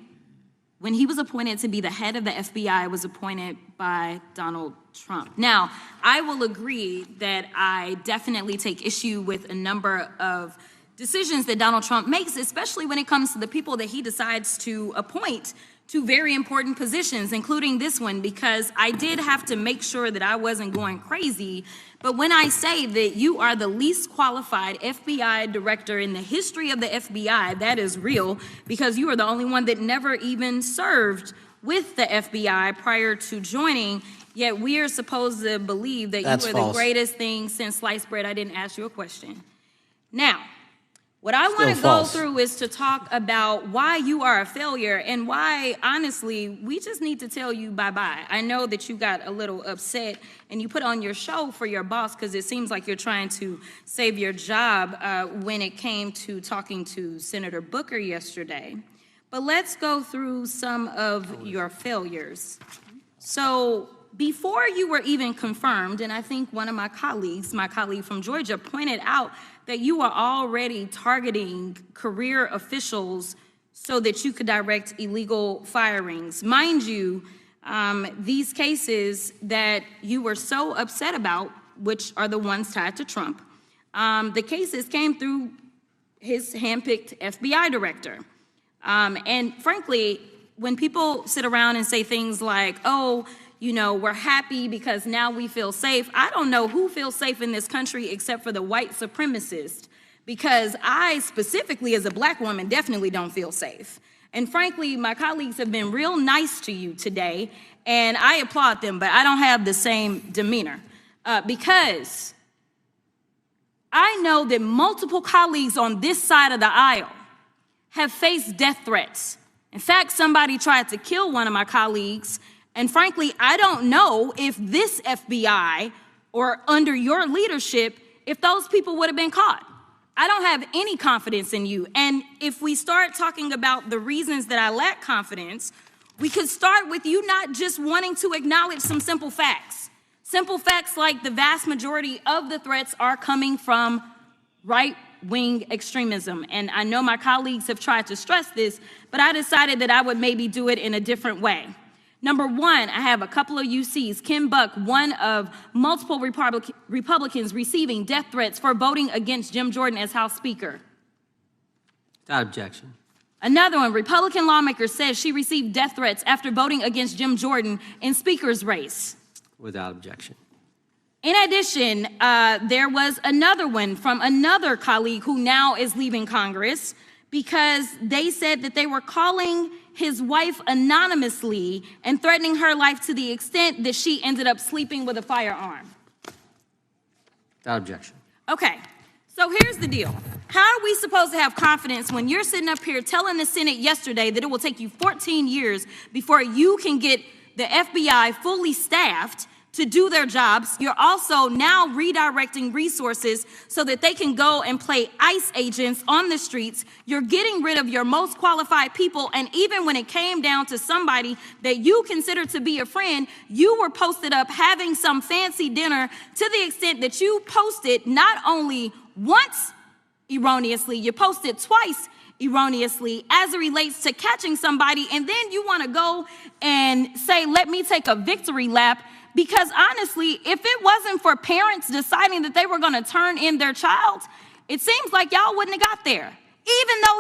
when he was appointed to be the head of the FBI, was appointed by Donald Trump. Now, I will agree that I definitely take issue with a number of decisions that Donald Trump makes, especially when it comes to the people that he decides to appoint to very important positions, including this one, because I did have to make sure that I wasn't going crazy. But when I say that you are the least qualified FBI director in the history of the FBI, that is real, because you are the only one that never even served with the FBI prior to joining, yet we are supposed to believe that That's you are false. the greatest thing since sliced bread. I didn't ask you a question. Now, what I want to go false. through is to talk about why you are a failure and why, honestly, we just need to tell you bye-bye. I know that you got a little upset and you put on your show for your boss because it seems like you're trying to save your job when it came to talking to Senator Booker yesterday. But let's go through some of your failures. So before you were even confirmed, and I think one of my colleague from Georgia, pointed out that you are already targeting career officials so that you could direct illegal firings. Mind you, these cases that you were so upset about, which are the ones tied to Trump, the cases came through his handpicked FBI director. And frankly, when people sit around and say things like, oh, we're happy because now we feel safe. I don't know who feels safe in this country except for the white supremacists, because I specifically as a black woman definitely don't feel safe. And frankly, my colleagues have been real nice to you today, and I applaud them, but I don't have the same demeanor because I know that multiple colleagues on this side of the aisle have faced death threats. In fact, somebody tried to kill one of my colleagues. And frankly, I don't know if this FBI or under your leadership, if those people would have been caught. I don't have any confidence in you. And if we start talking about the reasons that I lack confidence, we could start with you not just wanting to acknowledge some simple facts. Simple facts like the vast majority of the threats are coming from right-wing extremism. And I know my colleagues have tried to stress this, but I decided that I would maybe do it in a different way. Number one, I have a couple of UCs. Kim Buck, one of multiple Republicans receiving death threats for voting against Jim Jordan as House Speaker. Without objection. Another one, Republican lawmaker says she received death threats after voting against Jim Jordan in Speaker's race. Without objection. In addition, there was another one from another colleague who now is leaving Congress because they said that they were calling his wife anonymously and threatening her life to the extent that she ended up sleeping with a firearm. Without objection. Okay, so here's the deal. How are we supposed to have confidence when you're sitting up here telling the Senate yesterday that it will take you 14 years before you can get the FBI fully staffed to do their jobs? You're also now redirecting resources so that they can go and play ICE agents on the streets. You're getting rid of your most qualified people, and even when it came down to somebody that you consider to be a friend, you were posted up having some fancy dinner to the extent that you posted not only once erroneously, you posted twice erroneously as it relates to catching somebody, and then you want to go and say, let me take a victory lap. Because honestly, if it wasn't for parents deciding that they were going to turn in their child, it seems like y'all wouldn't have got there. even though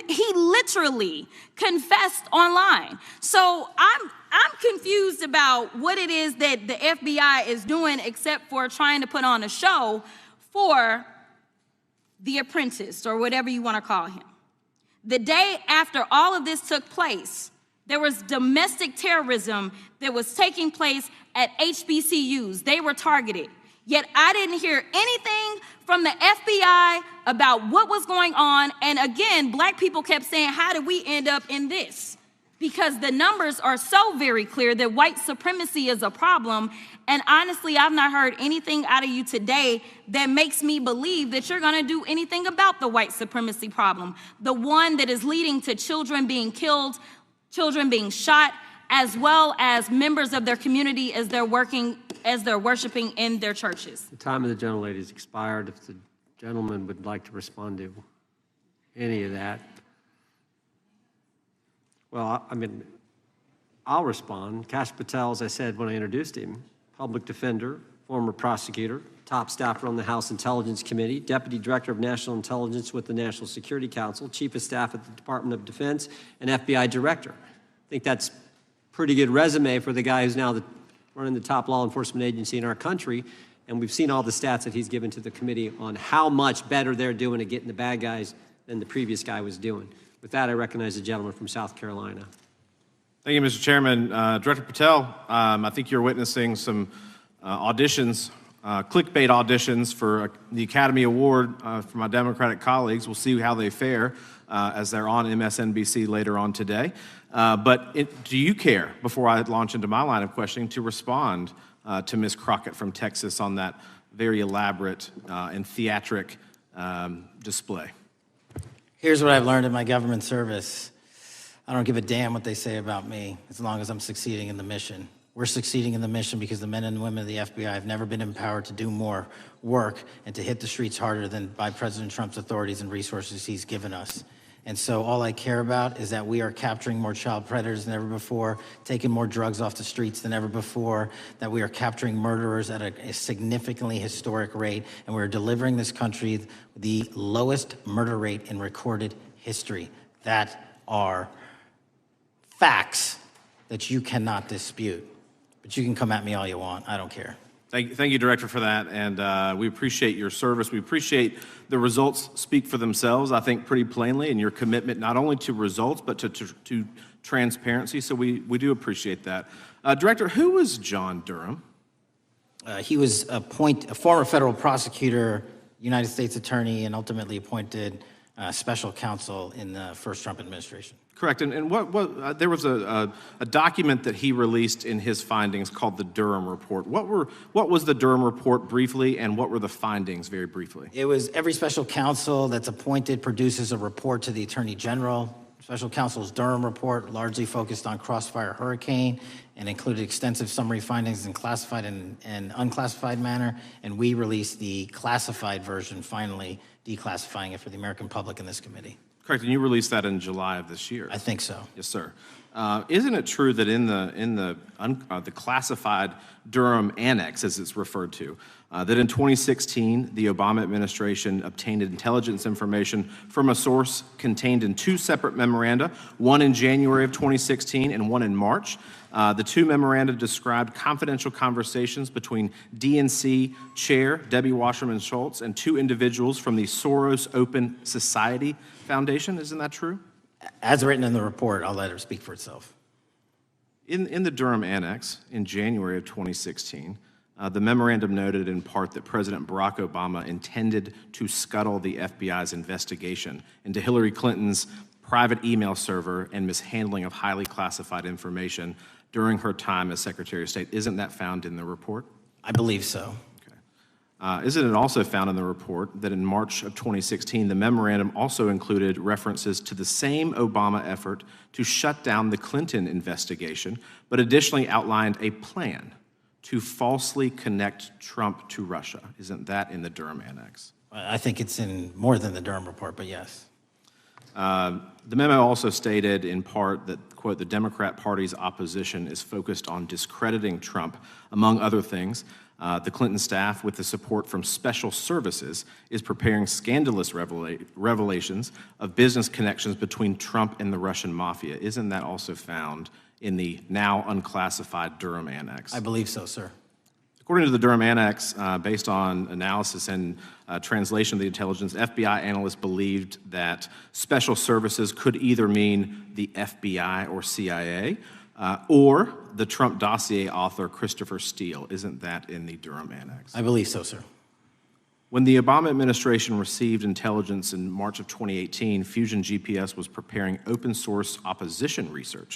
he literally confessed online. So I'm confused about what it is that the FBI is doing except for trying to put on a show for the apprentice or whatever you want to call him. The day after all of this took place, there was domestic terrorism that was taking place at HBCUs. They were targeted. Yet I didn't hear anything from the FBI about what was going on. And again, black people kept saying, how did we end up in this? Because the numbers are so very clear that white supremacy is a problem. And honestly, I've not heard anything out of you today that makes me believe that you're gonna do anything about the white supremacy problem. The one that is leading to children being killed, children being shot, as well as members of their community as they're worshiping in their churches. The time of the gentlelady has expired. If the gentleman would like to respond to any of that. Well, I mean, I'll respond. Kash Patel, as I said when I introduced him, public defender, former prosecutor, top staffer on the House Intelligence Committee, Deputy Director of National Intelligence with the National Security Council, Chief of Staff at the Department of Defense, and FBI Director. I think that's pretty good resume for the guy who's now running the top law enforcement agency in our country. And we've seen all the stats that he's given to the committee on how much better they're doing at getting the bad guys than the previous guy was doing. With that, I recognize the gentleman from South Carolina. Thank you, Mr. Chairman. Director Patel, I think you're witnessing some auditions, clickbait auditions for the Academy Award for my Democratic colleagues. We'll see how they fare as they're on MSNBC later on today. But do you care, before I launch into my line of questioning, to respond to Ms. Crockett from Texas on that very elaborate and theatric display? Here's what I've learned in my government service. I don't give a damn what they say about me as long as I'm succeeding in the mission. We're succeeding in the mission because the men and women of the FBI have never been empowered to do more work and to hit the streets harder than by President Trump's authorities and resources he's given us. And so all I care about is that we are capturing more child predators than ever before, taking more drugs off the streets than ever before, that we are capturing murderers at a significantly historic rate, and we're delivering this country the lowest murder rate in recorded history. That are facts that you cannot dispute. But you can come at me all you want. I don't care. Thank you, Director, for that, and we appreciate your service. We appreciate the results speak for themselves, I think, pretty plainly, and your commitment not only to results, but to transparency, so we do appreciate that. Director, who was John Durham? He was a former federal prosecutor, United States attorney, and ultimately appointed special counsel in the first Trump administration. Correct, and there was a document that he released in his findings called the Durham Report. What was the Durham Report briefly, and what were the findings very briefly? It was every special counsel that's appointed produces a report to the Attorney General. Special counsel's Durham Report largely focused on Crossfire Hurricane and included extensive summary findings in classified and unclassified manner, and we released the classified version, finally declassifying it for the American public in this committee. Correct, and you released that in July of this year. I think so. Yes, sir. Isn't it true that in the classified Durham Annex, as it's referred to, that in 2016, the Obama administration obtained intelligence information from a source contained in two separate memoranda, one in January of 2016 and one in March? The two memoranda described confidential conversations between DNC Chair Debbie Wasserman Schultz and two individuals from the Soros Open Society Foundation. Isn't that true? As written in the report, I'll let her speak for itself. In the Durham Annex in January of 2016, the memorandum noted in part that President Barack Obama intended to scuttle the FBI's investigation into Hillary Clinton's private email server and mishandling of highly classified information during her time as Secretary of State. Isn't that found in the report? I believe so. Isn't it also found in the report that in March of 2016, the memorandum also included references to the same Obama effort to shut down the Clinton investigation, but additionally outlined a plan to falsely connect Trump to Russia? Isn't that in the Durham Annex? I think it's in more than the Durham Report, but yes. The memo also stated in part that quote, the Democrat Party's opposition is focused on discrediting Trump, among other things. The Clinton staff, with the support from special services, is preparing scandalous revelations of business connections between Trump and the Russian mafia. Isn't that also found in the now unclassified Durham Annex? I believe so, sir. According to the Durham Annex, based on analysis and translation of the intelligence, FBI analysts believed that special services could either mean the FBI or CIA, or the Trump dossier author Christopher Steele. Isn't that in the Durham Annex? I believe so, sir. When the Obama administration received intelligence in March of 2018, Fusion GPS was preparing open source opposition research